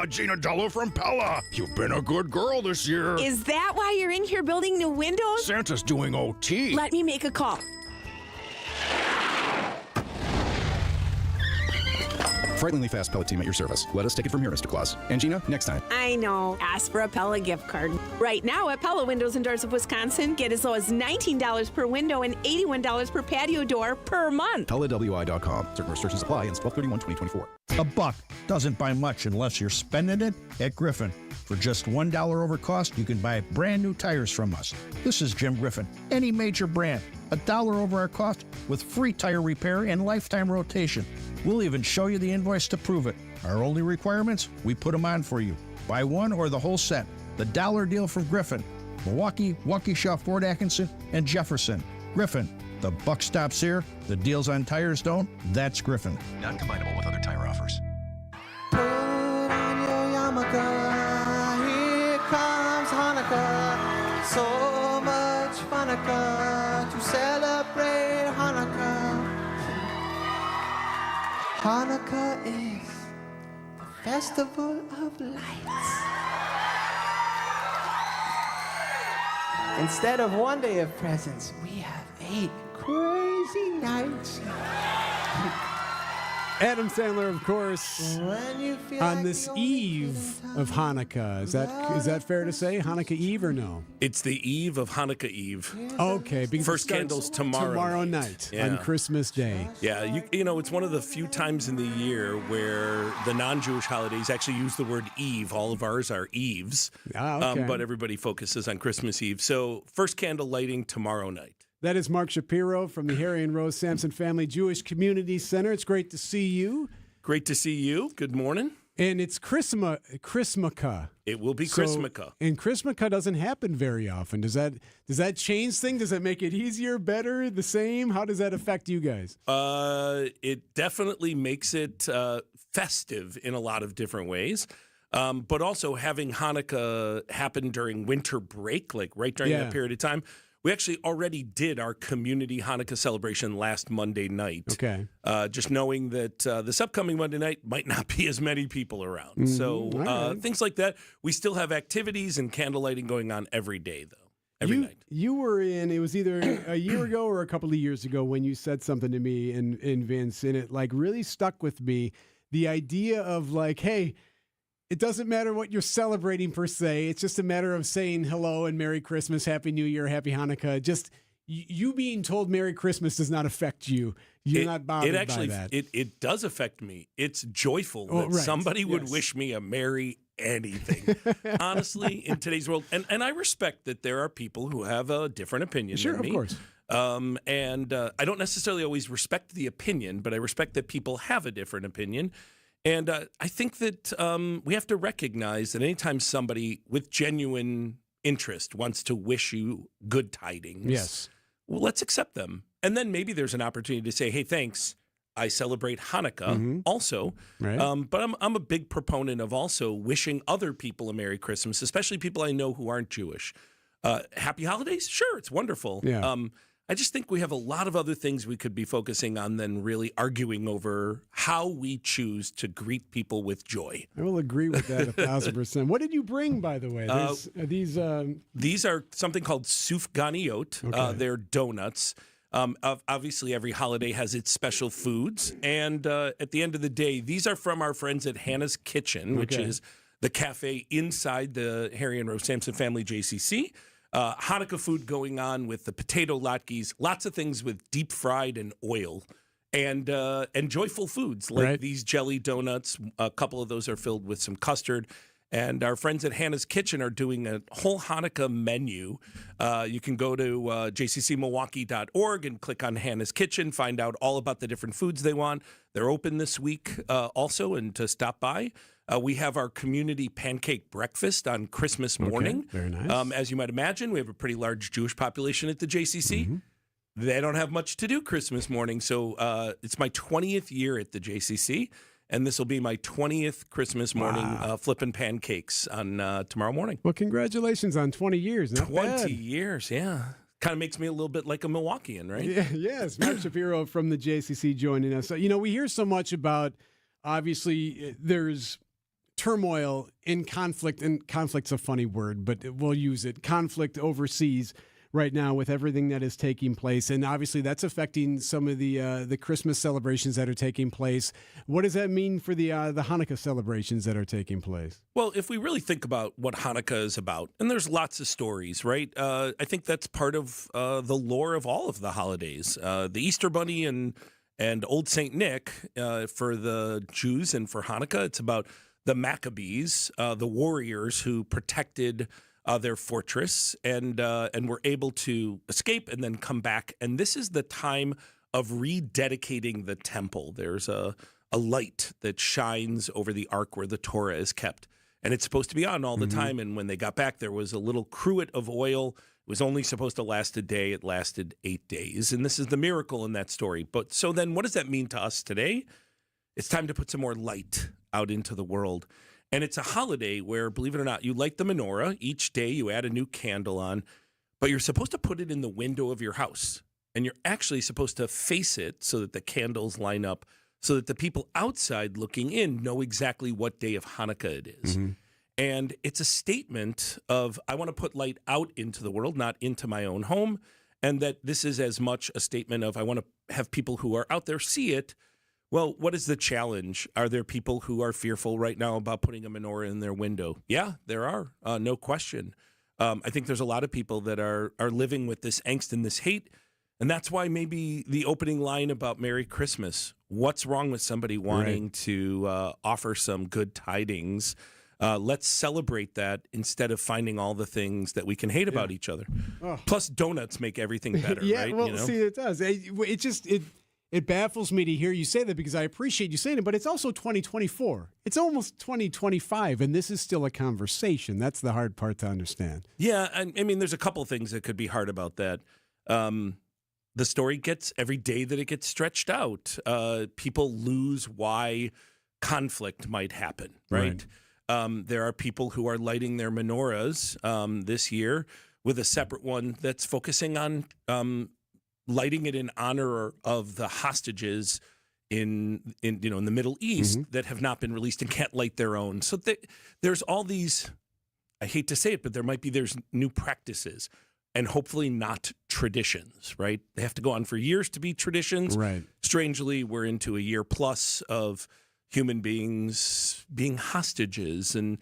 Gina Dello from Pella. You've been a good girl this year. Is that why you're in here building new windows? Santa's doing OT. Let me make a call. Frighteningly fast Pella team at your service. Let us take it from here, Mr. Claus. And Gina, next time. I know. Ask for a Pella gift card. Right now at Pella Windows and Doors of Wisconsin, get as low as $19 per window and $81 per patio door per month. PellaWI.com. Certain restrictions apply. Ends 12/31/2024. A buck doesn't buy much unless you're spending it at Griffin. For just $1 over cost, you can buy brand new tires from us. This is Jim Griffin. Any major brand, $1 over our cost with free tire repair and lifetime rotation. We'll even show you the invoice to prove it. Our only requirements, we put them on for you. Buy one or the whole set. The dollar deal from Griffin. Milwaukee, Waukesha, Fort Atkinson, and Jefferson. Griffin. The buck stops here. The deals on tires don't. That's Griffin. Not combinable with other tire offers. Put on your yarmulke, here comes Hanukkah. So much Hanukkah to celebrate Hanukkah. Hanukkah is the festival of lights. Instead of one day of presents, we have 8 crazy nights. Adam Sandler, of course, on this eve of Hanukkah. Is that fair to say? Hanukkah Eve or no? It's the eve of Hanukkah Eve. Okay. Because first candles tomorrow night yeah. on Christmas Day. Yeah, you know, it's one of the few times in the year where the non-Jewish holidays actually use the word Eve. All of ours are Eves, but everybody focuses on Christmas Eve. So first candle lighting tomorrow night. That is Mark Shapiro from the Harry and Rose Sampson Family Jewish Community Center. It's great to see you. Great to see you. Good morning. And it's Chrismukkah. It will be Chrismukkah. And Chrismukkah doesn't happen very often. Does that change things? Does that make it easier, better, the same? How does that affect you guys? It definitely makes it festive in a lot of different ways. But also having Hanukkah happen during winter break, like right during that period of time. We actually already did our community Hanukkah celebration last Monday night. Okay. Just knowing that this upcoming Monday night might not be as many people around. Mm-hmm. So things like that. We still have activities and candle lighting going on every day, though. Every night. You were in, it was either a year ago or a couple of years ago when you said something to me and Vince, and it like really stuck with me. The idea of like, hey, it doesn't matter what you're celebrating per se. It's just a matter of saying hello and Merry Christmas, Happy New Year, Happy Hanukkah. Just you being told Merry Christmas does not affect you. You're not bothered by that. It does affect me. It's joyful that somebody would wish me a Merry anything. Honestly, in today's world. And I respect that there are people who have a different opinion than me. Of course. And I don't necessarily always respect the opinion, but I respect that people have a different opinion. And I think that we have to recognize that anytime somebody with genuine interest wants to wish you good tidings, well, let's accept them. And then maybe there's an opportunity to say, hey, thanks. I celebrate Hanukkah also. Right. But I'm a big proponent of also wishing other people a Merry Christmas, especially people I know who aren't Jewish. Happy holidays? Sure, it's wonderful. Yeah. I just think we have a lot of other things we could be focusing on than really arguing over how we choose to greet people with joy. I will agree with that 1,000%. What did you bring, by the way? These are something called sufganiot. Okay. They're donuts. Obviously, every holiday has its special foods. And at the end of the day, these are from our friends at Hannah's Kitchen, which is the cafe inside the Harry and Rose Sampson Family JCC. Hanukkah food going on with the potato latkes, lots of things with deep fried and oil, and joyful foods like these jelly donuts. A couple of those are filled with some custard. And our friends at Hannah's Kitchen are doing a whole Hanukkah menu. You can go to jccmilwaukee.org and click on Hannah's Kitchen, find out all about the different foods they want. They're open this week also, and to stop by. We have our community pancake breakfast on Christmas morning. Very nice. As you might imagine, we have a pretty large Jewish population at the JCC. Mm-hmm. They don't have much to do Christmas morning, so it's my 20th year at the JCC, and this will be my 20th Christmas morning flipping pancakes on tomorrow morning. Well, congratulations on 20 years. Not 20 bad. years, yeah. Kind of makes me a little bit like a Milwaukeean, right? Yeah, yes. Matt Shapiro from the JCC joining us. So, we hear so much about, obviously, there's turmoil in conflict, and conflict's a funny word, but we'll use it. Conflict overseas right now with everything that is taking place, and obviously that's affecting some of the Christmas celebrations that are taking place. What does that mean for the Hanukkah celebrations that are taking place? Well, if we really think about what Hanukkah is about, and there's lots of stories, right? I think that's part of the lore of all of the holidays. The Easter Bunny and Old Saint Nick for the Jews, and for Hanukkah, it's about the Maccabees, the warriors who protected their fortress and were able to escape and then come back. And this is the time of rededicating the temple. There's a light that shines over the ark where the Torah is kept, and it's supposed to be on all the time. And when they got back, there was a little cruet of oil. It was only supposed to last a day. It lasted 8 days. And this is the miracle in that story. But so then what does that mean to us today? It's time to put some more light out into the world. And it's a holiday where, believe it or not, you light the menorah. Each day you add a new candle on, but you're supposed to put it in the window of your house. And you're actually supposed to face it so that the candles line up, so that the people outside looking in know exactly what day of Hanukkah it is. And it's a statement of, I want to put light out into the world, not into my own home. And that this is as much a statement of, I want to have people who are out there see it. Well, what is the challenge? Are there people who are fearful right now about putting a menorah in their window? Yeah, there are, no question. I think there's a lot of people that are living with this angst and this hate, and that's why maybe the opening line about Merry Christmas. What's wrong with somebody wanting to offer some good tidings? Let's celebrate that instead of finding all the things that we can hate about each other. Oh. Plus, donuts make everything better, right? Well, see, it does. It baffles me to hear you say that, because I appreciate you saying it, but it's also 2024. It's almost 2025, and this is still a conversation. That's the hard part to understand. Yeah, I mean, there's a couple of things that could be hard about that. The story gets, every day that it gets stretched out, people lose why conflict might happen, right? There are people who are lighting their menorahs this year with a separate one that's focusing on lighting it in honor of the hostages in the Middle East that have not been released and can't light their own. So there's all these, I hate to say it, but there's new practices, and hopefully not traditions, right? They have to go on for years to be traditions. Right. Strangely, we're into a year plus of human beings being hostages, and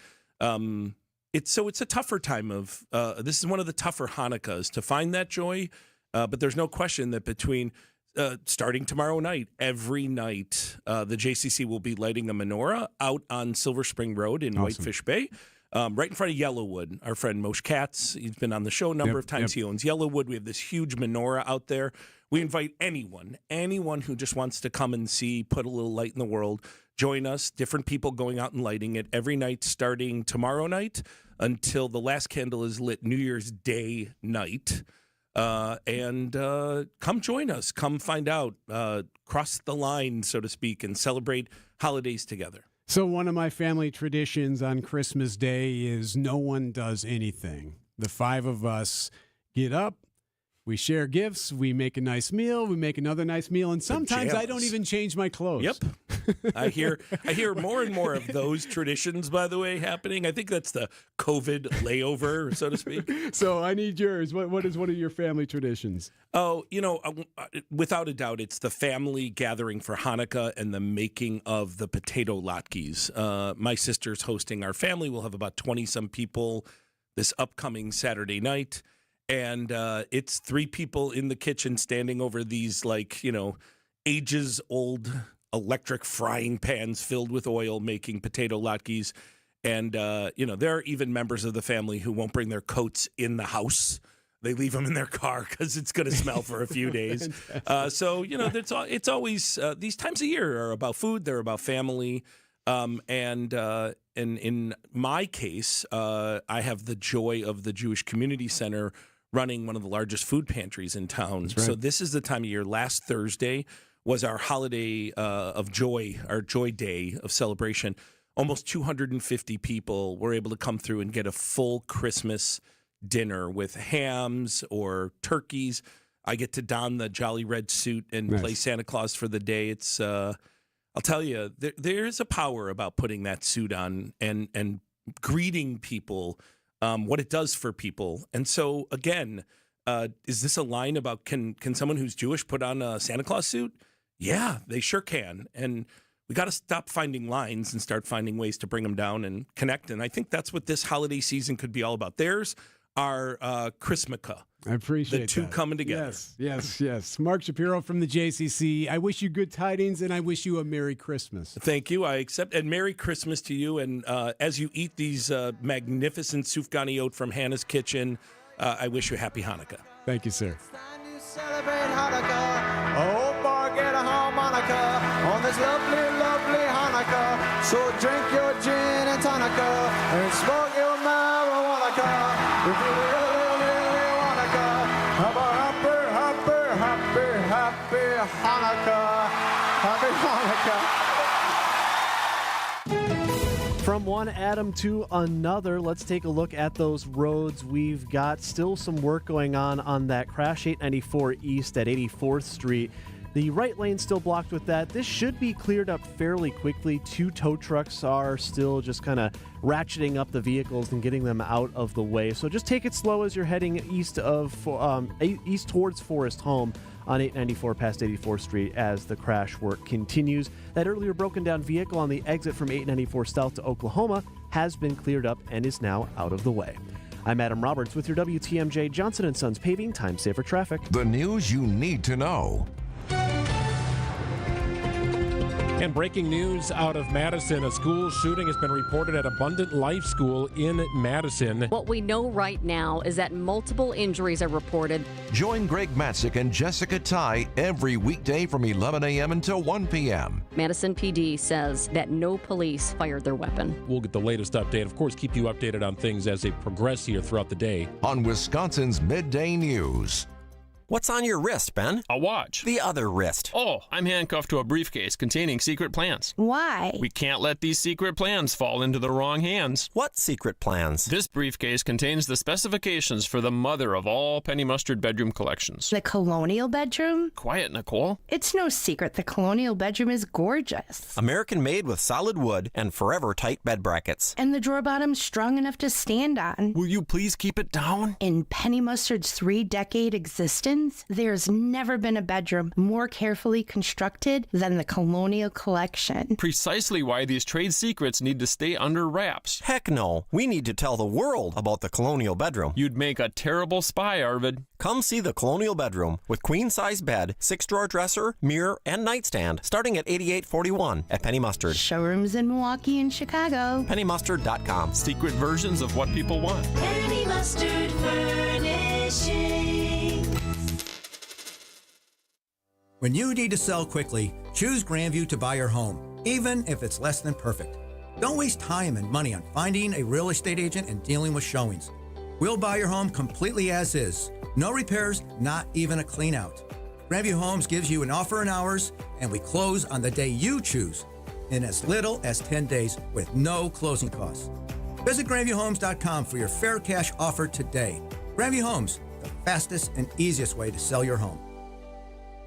it's a tougher time of this is one of the tougher Hanukkahs to find that joy. But there's no question that between starting tomorrow night, every night, the JCC will be lighting a menorah out on Silver Spring Road in Whitefish Bay, right in front of Yellowwood. Our friend Moshe Katz, he's been on the show a number of times. He owns Yellowwood. We have this huge menorah out there. We invite anyone who just wants to come and see, put a little light in the world, join us. Different people going out and lighting it every night, starting tomorrow night until the last candle is lit New Year's Day night. And come join us. Come find out. Cross the line, so to speak, and celebrate holidays together. So one of my family traditions on Christmas Day is no one does anything. The five of us get up, we share gifts, we make a nice meal, we make another nice meal, and sometimes I don't even change my clothes. Yep. I hear more and more of those traditions, by the way, happening. I think that's the COVID layover, so to speak. So I need yours. What is one of your family traditions? Oh, without a doubt, it's the family gathering for Hanukkah and the making of the potato latkes. My sister's hosting our family. We'll have about 20-some people this upcoming Saturday night. And it's 3 people in the kitchen standing over these, ages-old electric frying pans filled with oil making potato latkes. And, there are even members of the family who won't bring their coats in the house. They leave them in their car because it's going to smell for a few days. It's always these times of year are about food. They're about family. And in my case, I have the joy of the Jewish Community Center running one of the largest food pantries in town. That's right. So this is the time of year. Last Thursday was our holiday of joy, our joy day of celebration. Almost 250 people were able to come through and get a full Christmas dinner with hams or turkeys. I get to don the jolly red suit and play Santa Claus for the day. It's I'll tell you, there is a power about putting that suit on and greeting people, what it does for people. And so, again, is this a line about can someone who's Jewish put on a Santa Claus suit? Yeah, they sure can. And we got to stop finding lines and start finding ways to bring them down and connect. And I think that's what this holiday season could be all about. There's our Chrismica. I appreciate the two that. coming together. Yes. Mark Shapiro from the JCC. I wish you good tidings, and I wish you a Merry Christmas. Thank you. I accept. And Merry Christmas to you. And as you eat these magnificent sufgani oat from Hannah's Kitchen, I wish you a happy Hanukkah. Thank you, sir. Celebrate Hanukkah. Oh, boy, get a harmonica on this lovely, lovely Hanukkah. So drink your gin and tonica and smoke your marijuana. If you really want to go, have a happy Hanukkah. Happy Hanukkah. From one Adam to another, let's take a look at those roads. We've got still some work going on that crash 894 East at 84th Street. The right lane still blocked with that. This should be cleared up fairly quickly. 2 tow trucks are still just kind of ratcheting up the vehicles and getting them out of the way. So just take it slow as you're heading east towards Forest Home on 894 past 84th Street as the crash work continues. That earlier broken down vehicle on the exit from 894 south to Oklahoma has been cleared up and is now out of the way. I'm Adam Roberts with your WTMJ Johnson & Sons Paving Time Saver Traffic. The news you need to know. And breaking news out of Madison, a school shooting has been reported at Abundant Life School in Madison. What we know right now is that multiple injuries are reported. Join Greg Matzik and Jessica Ty every weekday from 11 a.m. until 1 p.m. Madison PD says that no police fired their weapon. We'll get the latest update. Of course, keep you updated on things as they progress here throughout the day. On Wisconsin's Midday News. What's on your wrist, Ben? A watch. The other wrist. Oh, I'm handcuffed to a briefcase containing secret plans. Why? We can't let these secret plans fall into the wrong hands. What secret plans? This briefcase contains the specifications for the mother of all penny mustard bedroom collections. The colonial bedroom? Quiet, Nicole. It's no secret the colonial bedroom is gorgeous. American made with solid wood and forever tight bed brackets. And the drawer bottom's strong enough to stand on. Will you please keep it down? In Penny Mustard's 3-decade existence, there's never been a bedroom more carefully constructed than the Colonial Collection. Precisely why these trade secrets need to stay under wraps. Heck no. We need to tell the world about the Colonial Bedroom. You'd make a terrible spy, Arvid. Come see the Colonial Bedroom with queen-size bed, 6-drawer dresser, mirror, and nightstand, starting at $88.41 at Penny Mustard. Showrooms in Milwaukee and Chicago. PennyMustard.com. Secret versions of what people want. Penny Mustard Furnishing. When you need to sell quickly, choose Grandview to buy your home, even if it's less than perfect. Don't waste time and money on finding a real estate agent and dealing with showings. We'll buy your home completely as is. No repairs, not even a clean out. Grandview Homes gives you an offer in hours, and we close on the day you choose in as little as 10 days with no closing costs. Visit GrandviewHomes.com for your fair cash offer today. Grandview Homes, the fastest and easiest way to sell your home.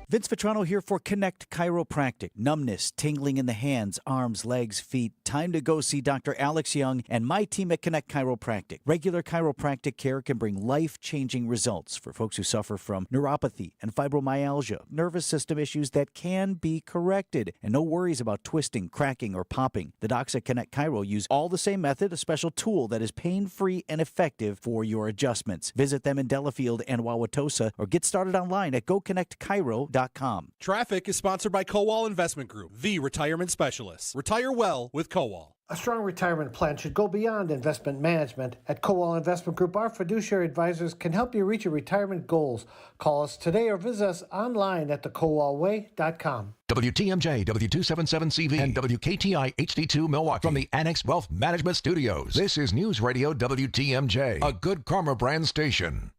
Vince Vetrano here for Connect Chiropractic. Numbness, tingling in the hands, arms, legs, feet. Time to go see Dr. Alex Young and my team at Connect Chiropractic. Regular chiropractic care can bring life-changing results for folks who suffer from neuropathy and fibromyalgia, nervous system issues that can be corrected. And no worries about twisting, cracking, or popping. The docs at Connect Chiro use all the same method, a special tool that is pain-free and effective for your adjustments. Visit them in Delafield and Wauwatosa or get started online at GoConnectChiro.com. MaryChristmasMusic.com. Traffic is sponsored by Kowal Investment Group, the retirement specialists. Retire well with Kowal. A strong retirement plan should go beyond investment management. At Kowal Investment Group, our fiduciary advisors can help you reach your retirement goals. Call us today or visit us online at thekowalway.com. WTMJ, W277CV, and WKTI HD2 Milwaukee from the Annex Wealth Management Studios. This is News Radio WTMJ, a Good Karma brand station.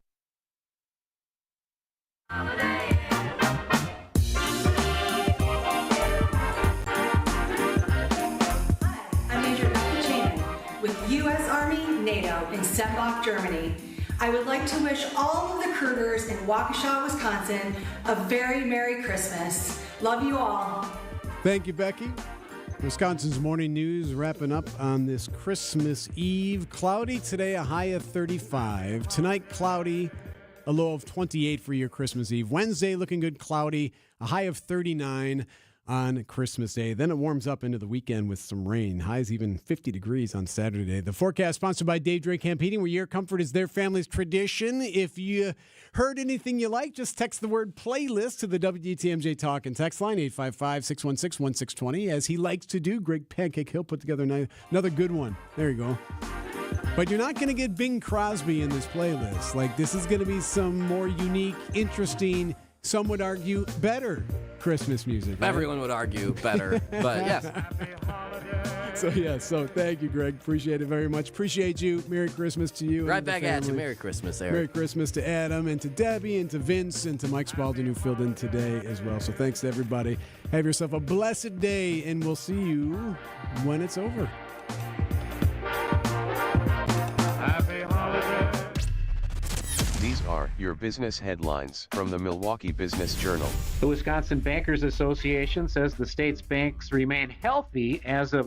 With U.S. Army, NATO, in Sembach, Germany. I would like to wish all of the recruiters in Waukesha, Wisconsin, a very Merry Christmas. Love you all. Thank you, Becky. Wisconsin's morning news wrapping up on this Christmas Eve. Cloudy today, a high of 35. Tonight, cloudy, a low of 28 for your Christmas Eve. Wednesday, looking good, cloudy, a high of 39 on Christmas Day. Then it warms up into the weekend with some rain. Highs even 50 degrees on Saturday. The forecast sponsored by Dave Drake Camp Heating, where your comfort is their family's tradition. If you heard anything you like, just text the word playlist to the WTMJ Talk and text line 855-616-1620. As he likes to do, Greg Pancake Hill put together another good one. There you go. But you're not going to get Bing Crosby in this playlist. Like, this is going to be some more unique, interesting, some would argue better Christmas music. Right? Everyone would argue better, but yes. So thank you, Greg. Appreciate it very much. Appreciate you. Merry Christmas to you. Right back at you. Merry Christmas, Eric. Merry Christmas to Adam and to Debbie and to Vince and to Mike Spaulding, who filled in today as well. So thanks to everybody. Have yourself a blessed day, and we'll see you when it's over. These are your business headlines from the Milwaukee Business Journal. The Wisconsin Bankers Association says the state's banks remain healthy as of